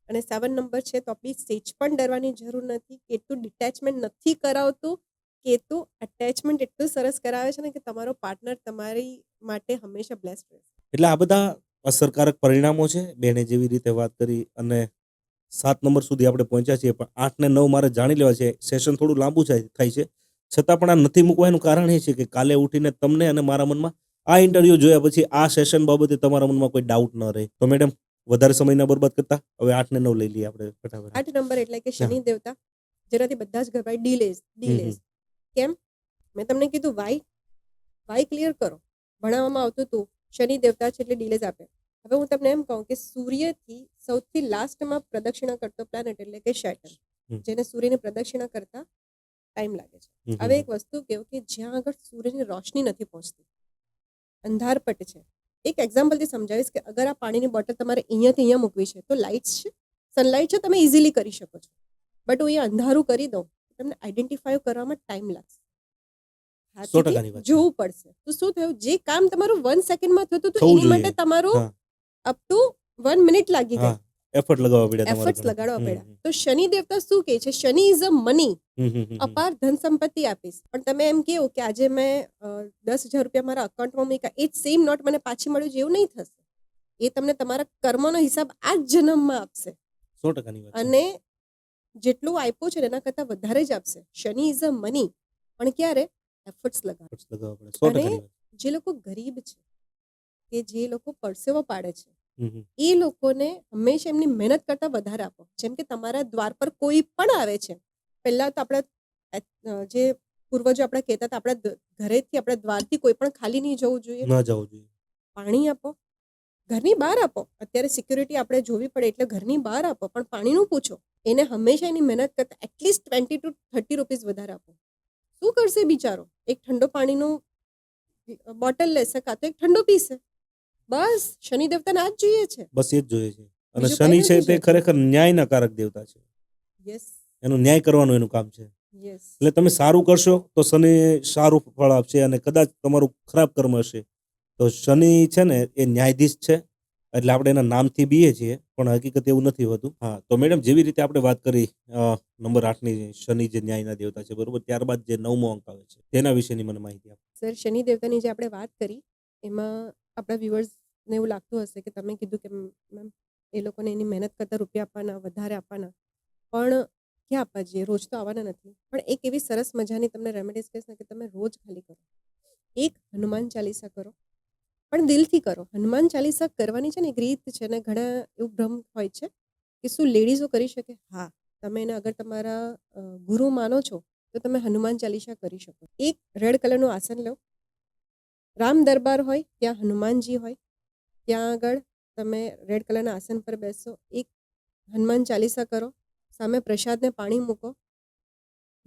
અને 7 નંબર છે તો આપણી સેજ પણ ડરવાની જરૂર નથી. કેતુ ડિટેચમેન્ટ નથી કરાવતું, કેતુ અટેચમેન્ટ એટલું સરસ કરાવે છે ને કે તમારો પાર્ટનર તમારી માટે હંમેશા બ્લેસ્ડ રહેશે. એટલે આ બધા અસરકારક પરિણામો છે. બેને જેવી રીતે વાત કરી અને 7 નંબર સુધી આપણે પહોંચ્યા છીએ, પણ 8 ને 9 મારે જાણી લેવા છે. સેશન થોડું લાંબુ થાય છે, છતાં પણ આ નથી મૂકવાનું કારણ એ છે કે કાલે ઉઠીને તમને અને મારા મનમાં આ ઇન્ટરવ્યુ જોયા પછી આ સેશન બાબતે તમારા મનમાં કોઈ ડાઉટ ન રહે. તો મેડમ, વધારે સમય બરબાદ કરતા હવે 8 ને 9 લઈ લઈએ આપણે ફટાફટ. 8 નંબર એટલે કે શનિ દેવતા, જેનાથી બધા જ ગભરાય. ડીલેઝ કેમ? મેં તમને કીધું વાય ક્લિયર કરો. ભણાવવામાં આવતું હતું શનિ દેવતા છે એટલે ડીલેઝ આપે. હવે હું તમને એમ કહું કે સૂર્યથી સૌથી લાસ્ટમાં પ્રદક્ષિણા કરતો પ્લાનેટ એટલે કે સેટર્ન, જેને સૂર્યની પ્રદક્ષિણા કરતા ટાઈમ લાગે છે. હવે એક વસ્તુ કેવું કે જ્યાં આગળ સૂર્યની રોશની નથી પહોંચતી, અંધારપટ છે. એક એક્ઝામ્પલથી સમજાવીશ કે અગર આ પાણીની બોટલ તમારે અહીંયાથી અહીંયા મૂકવી છે તો લાઇટ્સ છે, સનલાઇટ છે, તમે ઇઝીલી કરી શકો છો. બટ હું અહીંયા અંધારું કરી દઉં, તમને આઈડેન્ટિફાય કરવામાં ટાઈમ લાગશે, 100% વાત છે. જોવું પડશે. તો શું થયું, જે કામ તમારું 1 સેકન્ડમાં થતું હતું થવું એની માટે જોઈએ. તમારું હા. અપ ટુ 1 મિનિટ લાગી ગઈ. એફર્ટ લગાવવા પડ્યા તમારે એફર્ટ્સ ઘણા. લગાડવા પડ્યા. તો શનિ દેવતા શું કહે છે? શનિ ઇઝ અ મની, અપાર ધન સંપત્તિ આપીશ. પણ તમે એમ કહો કે આજે મેં 10,000 રૂપિયા મારા અકાઉન્ટમાં મૂક્યા, એ જ સેમ નોટ મને પાછી મળ્યું, જેવું નહીં થશે. એ તમને તમારા કર્મનો હિસાબ આ જ જન્મમાં આપશે. 100% વાત છે. અને જેટલું આપ્યું છે એના કરતાં વધારે જ આપશે. શનિ ઇઝ અ મની, પણ ક્યારે? એફર્ટ્સ લગાવો. એફર્ટ્સ લગાવવા પડે. 100% વાત. જે લોકો ગરીબ છે, કે જે લોકો પરસેવો પાડે છે, હમ. એ લોકોને હંમેશા એમની મહેનત કરતાં વધારે આપો. જેમ કે તમારા દ્વાર પર કોઈ પણ આવે છે, પહેલાં તો આપણા જે પૂર્વજો આપણા કહેતા હતા, આપણા ઘરેથી, આપણા દ્વારથી કોઈ પણ ખાલી નહીં જવું જોઈએ. ન જવું જોઈએ. પાણી આપો, ઘરની બહાર આપો. અત્યારે સિક્યુરિટી આપણે જોવી પડે એટલે ઘરની બહાર આપો, પણ પાણીનું પૂછો. એને હંમેશા એની મહેનત કરતાં એટલીસ્ટ 20 to 30 રૂપીસ વધારે આપો. શું કરશે બિચારો? એક ઠંડો પાણીનું બોટલ લેશે, કાં તો એક ઠંડો પીશે. બસ શનિ દેવતાને આ જ જોઈએ છે. બસ એ જ જોઈએ છે. અને બીજું શનિ કંઈ છે નથી તે જોઈતું. ખરેખર ન્યાયના કારક દેવતા છે. યસ, એનું ન્યાય કરવાનું એનું કામ છે. યસ. એટલે તમે સારું કરશો તો શનિ સારું ફળ આપશે, અને કદાચ તમારું ખરાબ કર્મ હશે તો શનિ છે ને એ ન્યાયાધીશ છે. એટલે આપણે એના નામથી બીએ છીએ, પણ હકીકત એવું નથી હોતું. હા, તો મેડમ, જેવી રીતે આપણે વાત કરી નંબર 8ની શનિ જે ન્યાયના દેવતા છે, બરોબર, ત્યારબાદ જે 9મો અંક આવે છે તેના વિશેની મને માહિતી આપો. સર, શનિ દેવતાની જે આપણે વાત કરી એમાં આપણા વ્યુઅર્સને એવું લાગતું હશે કે તમે કીધું કે મેમ એ લોકોને એની મહેનત કરતાં રૂપિયા આપવાના, વધારે આપવાના, પણ ક્યાં આપવા જઈએ? રોજ તો આવવાના નથી. પણ એક એવી સરસ મજાની તમને રેમેડીઝ કહીશ ને કે તમે રોજ ખાલી કરો, એક હનુમાન ચાલીસા કરો, પણ દિલથી કરો. હનુમાન ચાલીસા કરવાની છે ને એક રીત છે, ને ઘણા એવું ભ્રમ હોય છે કે શું લેડીઝો કરી શકે? હા, તમે એને અગર તમારા ગુરુ માનો છો તો તમે હનુમાન ચાલીસા કરી શકો. એક રેડ કલરનું આસન લો, રામ દરબાર હોય ત્યાં હનુમાનજી હોય, ત્યાં આગળ તમે રેડ કલરના આસન પર બેસો, એક હનુમાન ચાલીસા કરો, સામે પ્રસાદને પાણી મૂકો,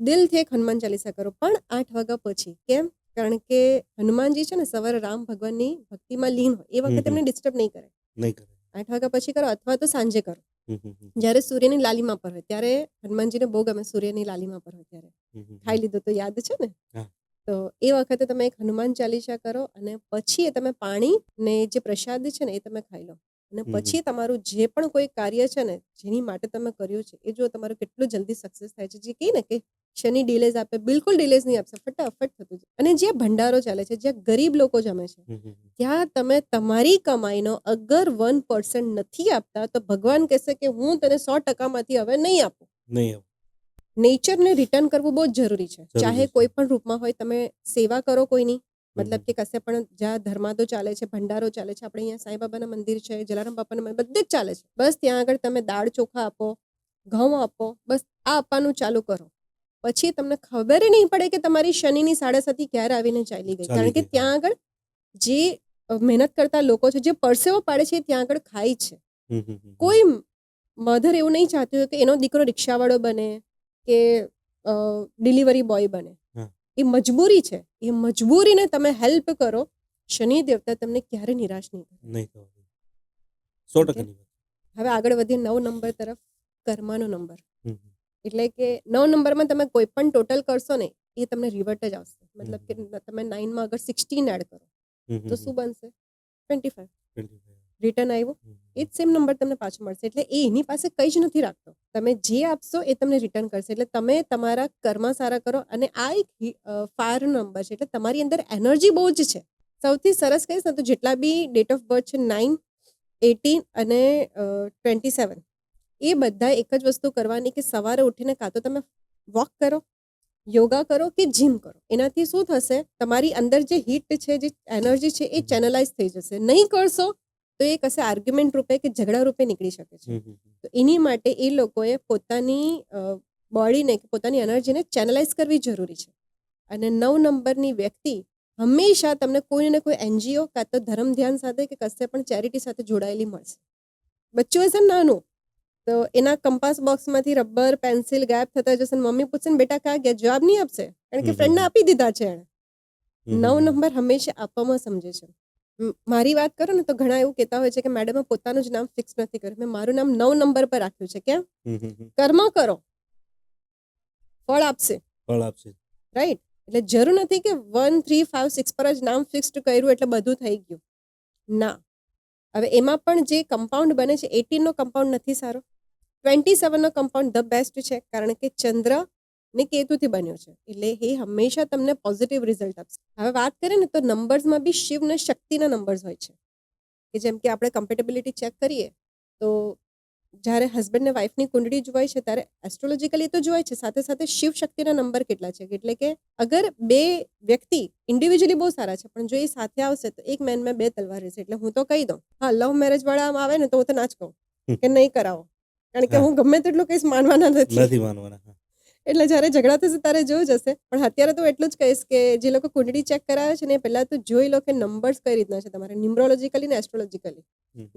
દિલથી એક હનુમાન ચાલીસા કરો, પણ 8 વાગ્યા પછી. કેમ? કારણ કે હનુમાનજી છે ને સવારે રામ ભગવાનની ભક્તિમાં લીન હોય, એ વખતે એમને ડિસ્ટર્બ નહીં કરે. નહીં કરે. 8 વાગ્યા પછી કરો, અથવા તો સાંજે કરો, હમ. જ્યારે સૂર્યની લાલીમા પર હોય. ત્યારે હનુમાનજીને બહુ ગમે સૂર્યની લાલીમા પર હોય ત્યારે. ખાઈ લીધું તો યાદ છે ને? હા. તો એ વખતે તમે એક હનુમાન ચાલીસા કરો, અને પછી એ તમે પાણી ને જે પ્રસાદ છે ને એ તમે ખાઈ લો. અને હમ. પછી તમારું જે પણ કોઈ કાર્ય છે ને જેની માટે તમે કર્યું છે એ જો તમારું કેટલું જલ્દી સક્સેસ થાય છે, જે કહે ને કે શનિ ડિલેઝ આપે, બિલકુલ ડિલેઝ નહીં આપશે, ફટાફટ થતું છે. અને જ્યાં ભંડારો ચાલે છે, જ્યાં ગરીબ લોકો જમે છે, ત્યાં તમે તમારી કમાઈનો અગર 1% નથી આપતા તો ભગવાન કહેશે કે હું તને 100%માંથી હવે નહીં આપું. નહીં નેચરને રિટર્ન કરવું બહુ જ જરૂરી છે. જરૂરી ચાહે છે. કોઈ પણ રૂપમાં હોય, તમે સેવા કરો કોઈની, હમ. મતલબ કે કશે પણ જ્યાં ધર્માદો ચાલે છે, ભંડારો ચાલે છે, આપણે અહીંયા સાંઈ બાબાના મંદિર છે, જલારામ બાપાના મંદિર, બધે જ ચાલે છે. બસ ત્યાં આગળ તમે દાળ ચોખા આપો, ઘઉં આપો, બસ આ આપવાનું ચાલુ કરો. પછી તમને ખબર નહીં પડે કે તમારી શનિની 7.5 ક્યારે આવીને ચાલી ગઈ. કારણ કે ત્યાં આગળ જે મહેનત કરતા લોકો છે, જે પરસેવો પાડે છે, એ ત્યાં આગળ ખાય છે. કોઈ મધર એવું નહીં ચાહતી હોય કે એનો દીકરો રિક્ષાવાળો બને કે ડિલિવરી બોય બને. એ મજબૂરી છે. એ મજબૂરીને તમે હેલ્પ કરો, શનિ દેવતા તમને ક્યારે નિરાશ નહીં કરે. નહીં થવા 100%. હવે આગળ વધીએ 9 નંબર તરફ. કર્મનો નંબર. એટલે કે 9 નંબરમાં તમે કોઈ પણ ટોટલ કરશો ને એ તમને રિવર્ટ જ આવશે. મતલબ કે તમે 9 માં અગર 16 એડ કરો તો શું બનશે? 25. રિટર્ન આવ્યું, એ જ સેમ નંબર તમને પાછો મળશે. એટલે એ એની પાસે કંઈ જ નથી રાખતો. તમે જે આપશો એ તમને રિટર્ન કરશે. એટલે તમે તમારા કર્મ સારા કરો. અને આ એક ફાયર નંબર છે, એટલે તમારી અંદર એનર્જી બહુ જ છે. સૌથી સરસ કહીશ ને તો જેટલા બી ડેટ ઓફ બર્થ છે 9, 18 અને 27, એ બધા એક જ વસ્તુ કરવાની કે સવારે ઉઠીને કાં તો તમે વોક કરો, યોગા કરો કે જીમ કરો. એનાથી શું થશે? તમારી અંદર જે હીટ છે, જે એનર્જી છે, એ ચેનલાઇઝ થઈ જશે. નહીં કરશો તો એ કશે આર્ગ્યુમેન્ટ રૂપે કે ઝઘડા રૂપે નીકળી શકે છે. તો એની માટે એ લોકોએ પોતાની બોડીને, પોતાની એનર્જીને ચેનલાઇઝ કરવી જરૂરી છે. અને 9 નંબરની વ્યક્તિ હંમેશા તમને કોઈ ને કોઈ NGO કાં તો ધર્મ ધ્યાન સાથે કે કશે પણ ચેરિટી સાથે જોડાયેલી મળશે. બચ્ચું હશે ને નાનું, તો એના કંપાસ બોક્સમાંથી રબર પેન્સિલ ગાયબ થતા જશે. મમ્મી પૂછશે ને બેટા ક્યાં ગયા, જવાબ નહીં આપશે, કારણ કે ફ્રેન્ડને આપી દીધા છે એણે. 9 નંબર હંમેશા આપવામાં સમજે છે. મારી વાત કરો ને તો ઘણા એવું કહેતા હોય છે કે મેડમે પોતાનું જ નામ ફિક્સ નથી કર્યું. મેં મારું નામ 9 નંબર પર રાખ્યું છે. કેમ? કર્મ કરો, ફળ આપશે. રાઈટ? એટલે જરૂર નથી કે 1, 3, 5, 6 પર જ નામ ફિક્સ્ડ કર્યું એટલે બધું થઈ ગયું. ના. હવે એમાં પણ જે કમ્પાઉન્ડ બને છે, 18 નો કમ્પાઉન્ડ નથી સારો, 27 નો કમ્પાઉન્ડ ધ બેસ્ટ છે, કારણ કે ચંદ્ર ને કેતુથી બન્યો છે. એટલે એ હંમેશા તમને પોઝિટિવ રિઝલ્ટ આપશે. હવે વાત કરીએ ને તો નંબર્સમાં બી શિવ ને શક્તિના નંબર્સ હોય છે. કે જેમ કે આપણે કમ્પેટેબિલિટી ચેક કરીએ તો જ્યારે હસબન્ડ ને વાઈફની કુંડળી જોવાય છે ત્યારે એસ્ટ્રોલોજીકલી તો જોવાય છે, સાથે સાથે શિવ શક્તિના નંબર કેટલા છે. એટલે કે અગર બે વ્યક્તિ ઇન્ડિવિજ્યુઅલી બહુ સારા છે, પણ જો એ સાથે આવશે તો એક મેનમાં 2 તલવાર રહેશે. એટલે હું તો કહી દઉં, હા, લવ મેરેજ વાળા આવે ને તો હું તો ના જ કહું કે નહીં કરાવો, કારણ કે હું ગમે તેટલું કહીશ માનવાના નથી. એટલે જ્યારે ઝઘડા થશે ત્યારે જોઈ જશે. પણ અત્યારે તો એટલું જ કહીશ કે જે લોકો કુંડળી ચેક કરાવે છે ને એ પહેલા તો જોઈ લો કે નંબર્સ કઈ રીતના છે તમારે, ન્યુમરોલોજીકલી ને એસ્ટ્રોલોજીકલી,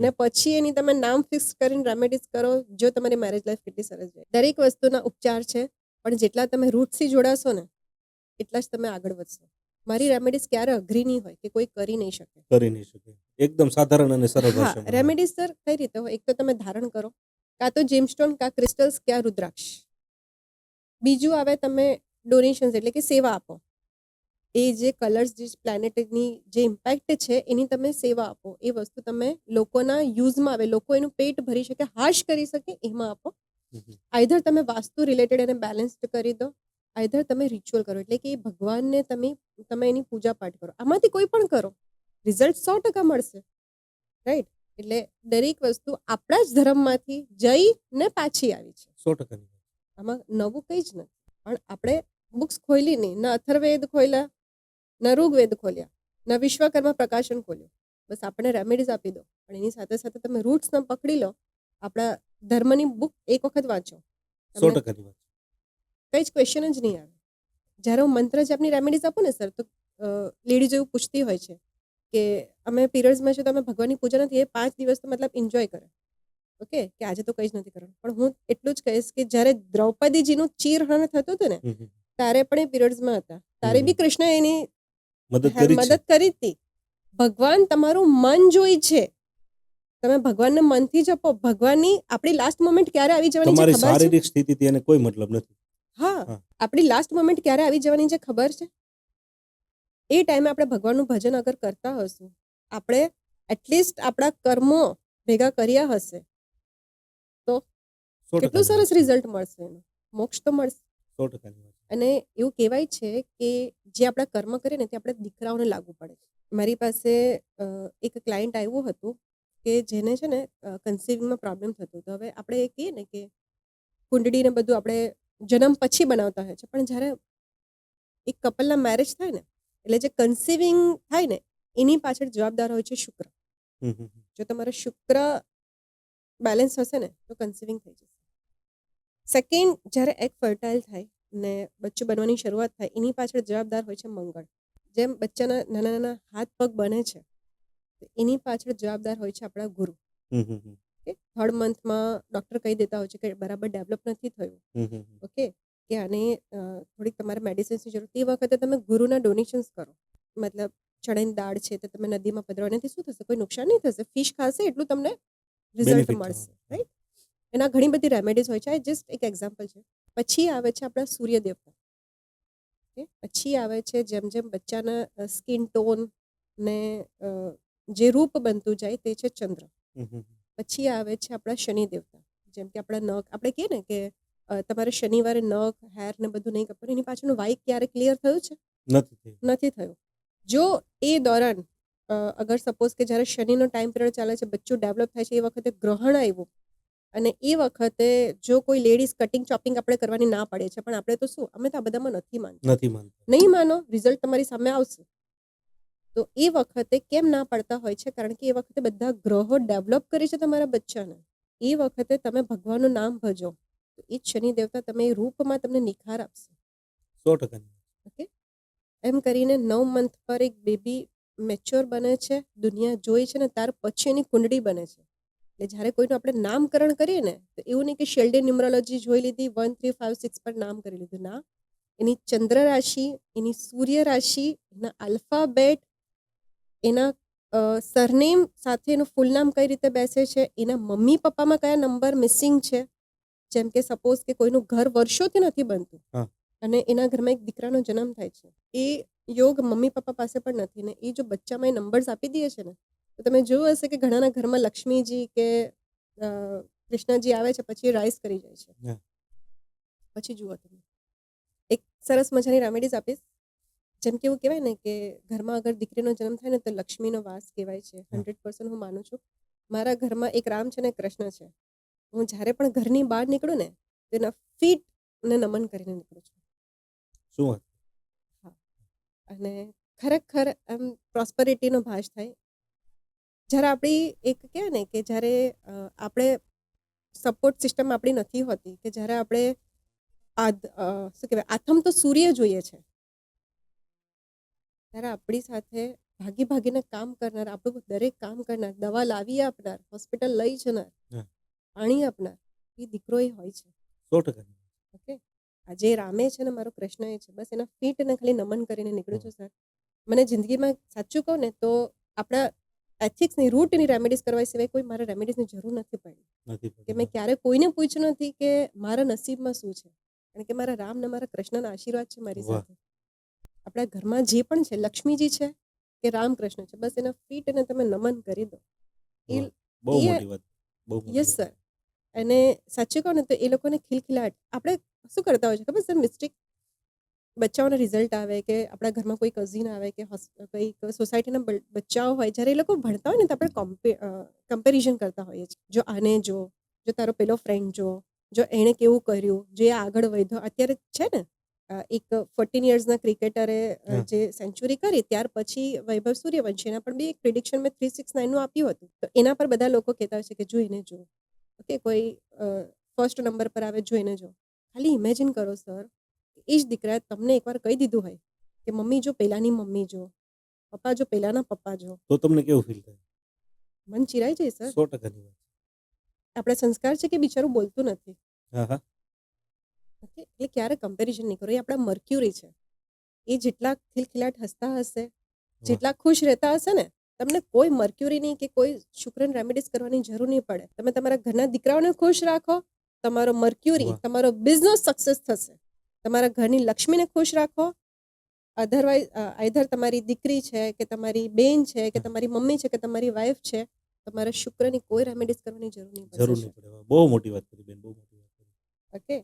ને પછી એની તમે નામ ફિક્સ કરીને રેમેડીઝ કરો. જો તમારી મેરેજ લાઈફ કેટલી સરસ જાય. દરેક વસ્તુના ઉપચાર છે, પણ જેટલા તમે રૂટથી જોડાશો ને એટલા જ તમે આગળ વધશો. મારી રેમેડીઝ ક્યારે અઘરી નહીં હોય કે કોઈ કરી નહીં શકે. એકદમ સાધારણ અને સરળ ભાષામાં. રેમેડીઝ સર કઈ રીતે હોય? એક તો તમે ધારણ કરો, કાં તો જેમસ્ટોન, કાં ક્રિસ્ટલ્સ, ક્યાં રુદ્રાક્ષ. બીજું આવે તમે ડોનેશન્સ, એટલે કે સેવા આપો. એ જે કલર્સ, જે પ્લેનેટની જે ઇમ્પેક્ટ છે એની તમે સેવા આપો. એ વસ્તુ તમે લોકોના યુઝમાં આવે, લોકો એનું પેટ ભરી શકે, હાશ કરી શકે, એમાં આપો. આઈધર તમે વાસ્તુ રિલેટેડ એને બેલેન્સ્ડ કરી દો, આઈધર તમે રિચ્યુઅલ કરો, એટલે કે ભગવાનને તમે એની પૂજા પાઠ કરો. આમાંથી કોઈ પણ કરો, રિઝલ્ટ 100% મળશે. રાઈટ? એટલે દરેક વસ્તુ આપણા જ ધર્મમાંથી જઈને પાછી આવી છે. 100%. આમાં નવું કંઈ જ નથી. પણ આપણે બુક્સ ખોલી નહીં, ન અથર્વવેદ ખોલ્યા, ન ઋગ્વેદ ખોલ્યા, ન વિશ્વકર્મા પ્રકાશન ખોલ્યો. બસ આપણે રેમેડીઝ આપી દો, પણ એની સાથે સાથે તમે રૂટ્સને પકડી લો. આપણા ધર્મની બુક એક વખત વાંચો, 100%. કંઈ જ ક્વેશ્ચન જ નહીં આવે. જ્યારે હું મંત્ર જાપની રેમેડીઝ આપું ને સર, તો લેડીઝ એવું પૂછતી હોય છે કે અમે પીરિયડ્સમાં છે તો અમે ભગવાનની પૂજા નથી, એ 5 દિવસ તો મતલબ એન્જોય કરે. ઓકે, કે આજે તો કંઈ જ નથી કરવાનું. પણ હું એટલું જ કહીશ કે જ્યારે દ્રૌપદીજીનું ચીરહરણ થતું હતું ને, ત્યારે પણ એ પીરિયડ્સમાં હતા, ત્યારે બી કૃષ્ણ એની મદદ કરી હતી. ભગવાન તમારું મન જોઈ છે. તમે ભગવાનને મનથી જપો. ભગવાનની આપણી લાસ્ટ મોમેન્ટ ક્યારે આવી જવાની છે ખબર છે? શારીરિક સ્થિતિથી એને કોઈ મતલબ નથી. હા, આપણી લાસ્ટ મોમેન્ટ ક્યારે આવી જવાની છે ખબર છે? એ ટાઈમે આપણે ભગવાનનું ભજન અગર કરતા હશું, આપણે એટલીસ્ટ આપણા કર્મો ભેગા કર્યા હશે તો 100% કેટલું ની વાત સરસ છે. રિઝલ્ટ મળશે એનું, મોક્ષ તો મળશે. 100% ની વાત છે. અને એવું કહેવાય છે કે જે આપણા કર્મ કરીએ ને તે આપણે દીકરાઓને લાગુ પડે છે. મારી પાસે એક ક્લાયન્ટ આવ્યું હતું કે જેને છે ને કન્સીવિંગમાં પ્રોબ્લેમ થતો હતો. હવે આપણે એ કહીએ ને કે કુંડળી ને બધું આપણે જન્મ પછી બનાવતા હોય છે, પણ જ્યારે એક કપલના મેરેજ થાય ને એટલે જે કન્સીવિંગ થાય ને એની પાછળ જવાબદાર હોય છે શુક્ર. હમ, હમ, હમ. જો તમારો શુક્ર બેલેન્સ હશે ને તો કન્સીવિંગ થઈ જશે. સેકન્ડ, જ્યારે એગ ફર્ટાઇલ થાય ને બચ્ચું બનવાની શરૂઆત થાય એની પાછળ જવાબદાર હોય છે મંગળ. જેમ બચ્ચાના નાના નાના હાથ પગ બને છે તો એની પાછળ જવાબદાર હોય છે આપણા ગુરુ. હમ, હમ, હમ. ઓકે, થર્ડ મંથમાં ડૉક્ટર કહી દેતા હોય છે કે બરાબર ડેવલપ નથી થયું. હમ, હમ, હમ. ઓકે, કે આને થોડીક તમારે મેડિસિન્સની જરૂર, તે વખતે તમે ગુરુના ડોનેશન્સ કરો. મતલબ ચણાની દાળ છે તો તમે નદીમાં પધરાવો, એનાથી શું થશે? કોઈ નુકસાન નહીં થશે. ફિશ ખાશે એટલું તમને રિઝલ્ટ Benefit મળશે, થવાનું. રાઈટ? એના ઘણી બધી રેમેડીઝ હોય છે. આ જસ્ટ એક એક્ઝામ્પલ છે. પછી આવે છે આપણા સૂર્ય દેવતા. ઓકે, પછી આવે છે જેમ જેમ બચ્ચાના સ્કિન ટોન ને જે રૂપ બનતું જાય તે છે ચંદ્ર. હમ, હમ, હમ. પછી આવે છે આપણા શનિ દેવતા. જેમ કે આપણા નખ, આપણે કહીએ ને કે તમારે શનિવારે નખ, હેર ને બધું નહીં કપવાનું, એની પાછળનું વાઈ ક્યારે ક્લિયર થયું છે? નથી થયું. નથી થયું. જો એ દોરાન અગર સપોઝ કે જ્યારે શનિનો ટાઈમ પિરિયડ ચાલે છે, બચ્ચું ડેવલપ થાય છે, એ વખતે ગ્રહણ આવ્યું અને એ વખતે જો કોઈ લેડીઝ કટિંગ ચોપિંગ આપણે કરવાની ના પડે છે, પણ આપણે તો શું, અમે તો આ બધામાં નથી માનતા. નથી માનતા. નહીં માનો, રિઝલ્ટ તમારી સામે આવશે. તો એ વખતે કેમ ના પડતા હોય છે? કારણ કે એ વખતે બધા ગ્રહો ડેવલપ કરે છે તમારા બચ્ચાને. એ વખતે તમે ભગવાનનું નામ ભજો તો એ જ શનિ દેવતા તમે એ રૂપમાં તમને નિખાર આપશે. 100% ની. ઓકે, એમ કરીને 9 મંથ પર એક બેબી મેચ્યોર બને છે, દુનિયા જોઈ છે ને ત્યાર પછી એની કુંડળી બને છે. એટલે જ્યારે કોઈનું આપણે નામકરણ કરીએ ને તો એવું નહીં કે શેલ્ડે ન્યુમરોલોજી જોઈ લીધી, 1 3 5 6 પર નામ કરી લીધું. ના, એની ચંદ્ર રાશિ, એની સૂર્ય રાશિ, એના આલ્ફાબેટ, એના સરનેમ સાથે એનું ફૂલ નામ કઈ રીતે બેસે છે, એના મમ્મી પપ્પામાં કયા નંબર મિસિંગ છે. જેમ કે સપોઝ કે કોઈનું ઘર વર્ષોથી નથી બનતું હા. અને એના ઘરમાં એક દીકરાનો જન્મ થાય છે, એ યોગ મમ્મી પપ્પા પાસે પણ નથી ને એ જો બચ્ચામાં એ નંબર્સ આપી દે છે ને તો તમે જોયું હશે કે ઘણાના ઘરમાં લક્ષ્મીજી કે કૃષ્ણજી આવે છે પછી રાઈસ કરી જાય છે. હા. પછી જુઓ તમે, એક સરસ મજાની રેમેડીઝ આપીશ. જેમ કે એવું કહેવાય ને કે ઘરમાં અગર દીકરીનો જન્મ થાય ને તો લક્ષ્મીનો વાસ કહેવાય છે. 100% હું માનું છું. મારા ઘરમાં એક રામ છે ને કૃષ્ણ છે. હું જ્યારે પણ ઘરની બહાર નીકળું ને તો એના ફીટ ને નમન કરીને નીકળું છું. શું વાત? હા, અને ખરેખર એમ પ્રોસ્પરિટીનો ભાસ થાય. જ્યારે આપણી એક કહેવાય ને કે જ્યારે આપણે સપોર્ટ સિસ્ટમ આપણી નથી હોતી, કે જ્યારે આપણે શું કહેવાય, આથમ તો સૂર્ય જોઈએ છે, ત્યારે આપણી સાથે ભાગી ભાગીને કામ કરનાર, આપણું દરેક કામ કરનાર, દવા લાવી આપનાર, હોસ્પિટલ લઈ જનાર, હા. પાણી આપનાર, એ દીકરો એ હોય છે. 100% ની. ઓકે, આજે રામે છે ને મારો કૃષ્ણ એ છે. બસ એના ફીટને ખાલી નમન કરીને નીકળું છું સર. મને જિંદગીમાં સાચું કહું ને તો આપણા એથિક્સની રૂટની રેમેડીઝ કરવા સિવાય કોઈ મારા રેમેડીઝની જરૂર નથી પડી. નથી કે મેં ક્યારે કોઈને પૂછ્યું નથી કે મારા નસીબમાં શું છે, કારણ કે મારા રામ ને મારા કૃષ્ણના આશીર્વાદ છે મારી વાહ. સાથે. આપણા ઘરમાં જે પણ છે, લક્ષ્મીજી છે કે રામકૃષ્ણ છે, બસ એના ફીટને તમે નમન કરી દો. વાહ. બહુ એ મોટી વાત. બહુ મોટી યસ વાત. સર. અને સાચું કહું ને તો એ લોકોને ખિલખિલાટ, આપણે શું કરતા હોય છે ખબર સર, મિસ્ટેક, બચ્ચાઓના રિઝલ્ટ આવે કે આપણા ઘરમાં કોઈ કઝિન આવે કે કંઈક સોસાયટીના બચ્ચાઓ હોય, જ્યારે એ લોકો ભણતા હોય ને તો આપણે કમ્પેરિઝન કરતા હોઈએ છીએ. જો આને જો તારો પેલો ફ્રેન્ડ જો એણે કેવું કર્યું, જો એ આગળ વધ્યો. અત્યારે છે ને એક 14 યર્સના ક્રિકેટરે હા. જે સેન્ચુરી કરી ત્યાર પછી વૈભવ સૂર્યવંશી, એના પણ બી એક પ્રિડિક્શન મેં 369નું આપ્યું હતું. તો એના પર બધા લોકો કહેતા હોય છે કે જો એને જો, ઓકે, કોઈ ફર્સ્ટ નંબર પર આવે, જો એને જો. ખાલી ઇમેજિન કરો સર, એ જ દીકરાએ તમને એકવાર કહી દીધું હોય કે મમ્મી જો પેલાની મમ્મી જો, પપ્પા જો પેલાના પપ્પા જો, તો તમને કેવું ફીલ થાય? મન ચિરાઈ જાય સર. 100% ની વાત. આપણા સંસ્કાર છે કે બિચારું બોલતું નથી. હા, હા. ઓકે, એટલે ક્યારે કમ્પેરિઝન નહીં કરો. એ આપણા મર્ક્યુરી છે. એ જેટલા ખિલખિલાટ હસતા હશે, જેટલા ખુશ રહેતા હશે ને, તમને કોઈ મર્ક્યુરીની કે કોઈ શુક્રન રેમેડીઝ કરવાની જરૂર નહીં પડે. તમે તમારા ઘરના દીકરાઓને ખુશ રાખો, તમારો મર્ક્યુરી, વાહ. તમારો બિઝનેસ સક્સેસ થશે. તમારા ઘરની લક્ષ્મીને ખુશ રાખો. અધરવાઇઝ આઈધર તમારી દીકરી છે કે તમારી બેન છે કે તમારી મમ્મી છે કે તમારી વાઈફ છે, તમારા શુક્રની કોઈ રેમેડીઝ કરવાની જરૂર નહીં જરૂર પડશે. નહીં પડે. બહુ મોટી વાત કરી બેન, બહુ મોટી વાત કરી. ઓકે,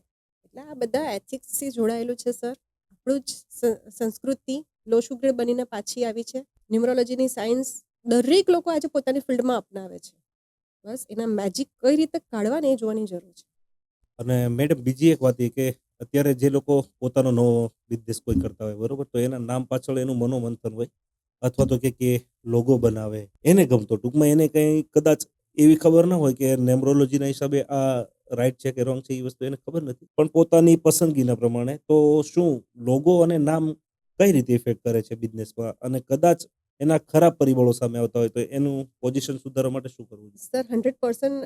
એટલે આ બધા એથિક્સથી જોડાયેલું છે સર. આપણું જ સંસ્કૃતિ લો શુગર બનીને પાછી આવી છે. ન્યુમરોલોજીની સાયન્સ દરેક લોકો આજે પોતાની ફિલ્ડમાં અપનાવે છે. બસ એના મેજિક કઈ રીતે કાઢવા ને એ જોવાની જરૂર છે. અને મેડમ બીજી એક વાત એ કે અત્યારે જે લોકો પોતાનો નવો બિઝનેસ કોઈ કરતા હોય બરોબર, તો એના નામ પાછળ એનું મનોમંથન હોય અથવા તો કે લોગો બનાવે એને ગમતો, ટૂંકમાં એને કંઈ કદાચ એવી ખબર ના હોય કે નેમરોલોજીના હિસાબે આ રાઈટ છે કે રોંગ છે, એ વસ્તુ એને ખબર નથી, પણ પોતાની પસંદગીના પ્રમાણે તો શું લોગો અને નામ કઈ રીતે ઇફેક્ટ કરે છે બિઝનેસમાં, અને કદાચ એના ખરાબ પરિબળો સામે આવતા હોય તો એનું પોઝિશન સુધારવા માટે શું કરવું જોઈએ? સર 100%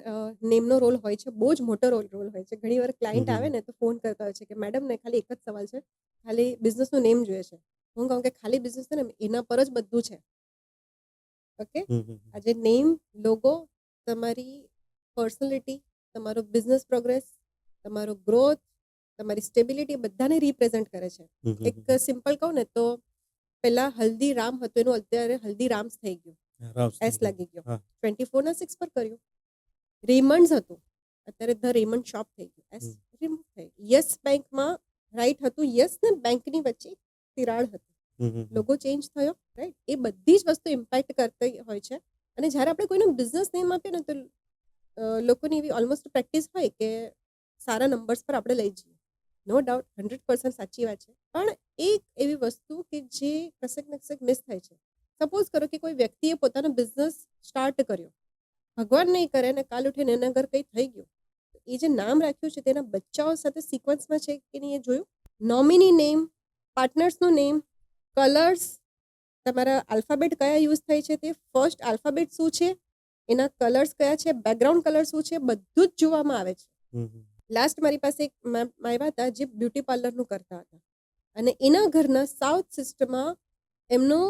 નેમનો રોલ હોય છે, બહુ જ મોટો રોલ હોય છે. ઘણી વાર ક્લાયન્ટ હમ. આવે ને તો ફોન કરતા હોય છે કે મેડમ ને ખાલી એક જ સવાલ છે, ખાલી બિઝનેસનું નેમ જોઈએ છે. હું કહું કે ખાલી બિઝનેસ છે ને એના પર જ બધું છે. ઓકે, હમ હમ આજે નેમ, લોગો તમારી પર્સનાલિટી, તમારો બિઝનેસ પ્રોગ્રેસ, તમારો ગ્રોથ, તમારી સ્ટેબિલિટી બધાને રિપ્રેઝેન્ટ કરે છે. હમ હમ એક સિમ્પલ કહું ને તો પહેલા હલ્દીરામ હતું, એનું અત્યારે હલ્દીરામ્સ થઈ ગયું, રામ એસ લાગી ગયો. હા 24/6 પર કર્યું. રેમન્ડ્સ હતું, અત્યારે ધ રેમન્ડ શોપ થઈ ગયું, એસ રિમૂવ થઈ ગયું. યસ બેંકમાં રાઈટ હતું, યસ ને બેંકની વચ્ચે તિરાડ હતી, લોગો ચેન્જ થયો, રાઈટ. એ બધી જ વસ્તુ ઇમ્પેક્ટ કરતી હોય છે. અને જ્યારે આપણે કોઈનો બિઝનેસ નેમ આપીએ ને તો લોકોની એવી ઓલમોસ્ટ પ્રેક્ટિસ હોય કે સારા નંબર્સ પર આપણે લઈ જઈએ. નો ડાઉટ 100% સાચી વાત છે, પણ એક એવી વસ્તુ કે જે કસેક ને કસેક મિસ થાય છે. સપોઝ કરો કે કોઈ વ્યક્તિએ પોતાનો બિઝનેસ સ્ટાર્ટ કર્યો, ભગવાન નહીં કરે અને કાલ ઉઠીને એના ઘર કંઈ થઈ ગયું, એ જે નામ રાખ્યું છે તેના બચ્ચાઓ સાથે સિક્વન્સમાં છે કે નહીં એ જોયું. નોમિની નેમ, પાર્ટનર્સનું નેમ, કલર્સ, તમારા આલ્ફાબેટ કયા યુઝ થાય છે, તે ફર્સ્ટ આલ્ફાબેટ શું છે, એના કલર્સ કયા છે, બેકગ્રાઉન્ડ કલર શું છે, બધું જ જોવામાં આવે છે. લાસ્ટ મારી પાસે એક મેમ આવ્યા હતા જે બ્યુટી પાર્લરનું કરતા હતા, અને એના ઘરના સાઉથ સિસ્ટમમાં એમનું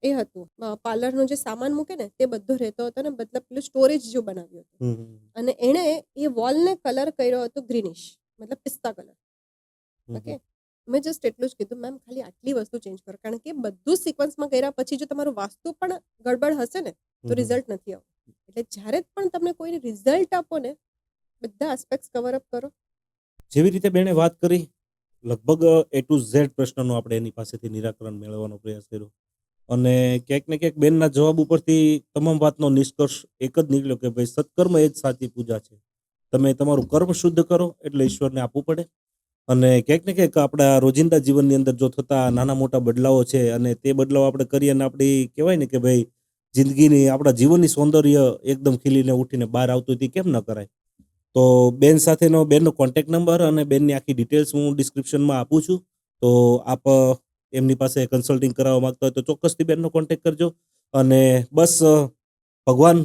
એ હતું પાર્લરનો જે સામાન મૂકે ને તે બધો રહેતો હતો, ને મતલબ પેલું સ્ટોરેજ જો બનાવ્યું હતું. અને એણે એ વોલને કલર કર્યો હતો ગ્રીનિશ, મતલબ પિસ્તા કલર. ઓકે, મેં જસ્ટ એટલું જ કીધું મેમ ખાલી આટલી વસ્તુ ચેન્જ કરો, કારણ કે બધું સિક્વન્સમાં કર્યા પછી જો તમારું વાસ્તુ પણ ગડબડ હશે ને તો રિઝલ્ટ નથી આવતું. એટલે જ્યારે પણ તમને કોઈને રિઝલ્ટ આપો ને બધા આસ્પેક્ટ્સ કવર અપ કરો. જેવી રીતે બેને વાત કરી, લગભગ A to Z પ્રશ્નનું આપણે એની પાસેથી નિરાકરણ મેળવવાનો પ્રયાસ કર્યો, અને ક્યાંક ને ક્યાંક બેનના જવાબ ઉપરથી તમામ વાતનો નિષ્કર્ષ એક જ નીકળ્યો કે ભાઈ સત્કર્મ એ જ સાચી પૂજા છે. તમે તમારું કર્મ શુદ્ધ કરો એટલે ઈશ્વરને આપવું પડે, અને ક્યાંક ને ક્યાંક આપણા રોજિંદા જીવનની અંદર જો થતા નાના મોટા બદલાવો છે અને તે બદલાવ આપણે કરીએ અને આપણી કહેવાય ને કે ભાઈ જિંદગીની, આપણા જીવનની સૌંદર્ય એકદમ ખીલીને ઉઠીને બહાર આવતું હોય તે કેમ ન કરાય. તો બેન સાથેનો બેનનો કોન્ટેક્ટ નંબર અને બેનની આખી ડિટેલ્સ હું ડિસ્ક્રિપ્શનમાં આપું છું, તો આપ એમની પાસે કન્સલ્ટિંગ કરાવવા માંગતા હોય તો ચોક્કસથી બેનનો કોન્ટેક્ટ કરજો. અને બસ ભગવાન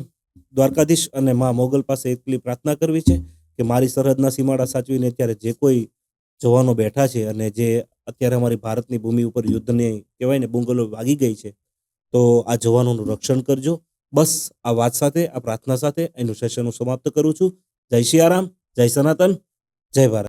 દ્વારકાધીશ અને મા મોગલ પાસે એટલી પ્રાર્થના કરવી છે કે મારી સરહદના સીમાડા સાચવીને અત્યારે જે કોઈ જવાનો બેઠા છે અને જે અત્યારે અમારી ભારતની ભૂમિ ઉપર યુદ્ધની કહેવાય ને બુંગલો વાગી ગઈ છે, તો આ જવાનોનું રક્ષણ કરજો. બસ આ વાત સાથે, આ પ્રાર્થના સાથે એનું સેશન હું સમાપ્ત કરું છું. જય સિયારામ, જય સનાતન, જય ભારત.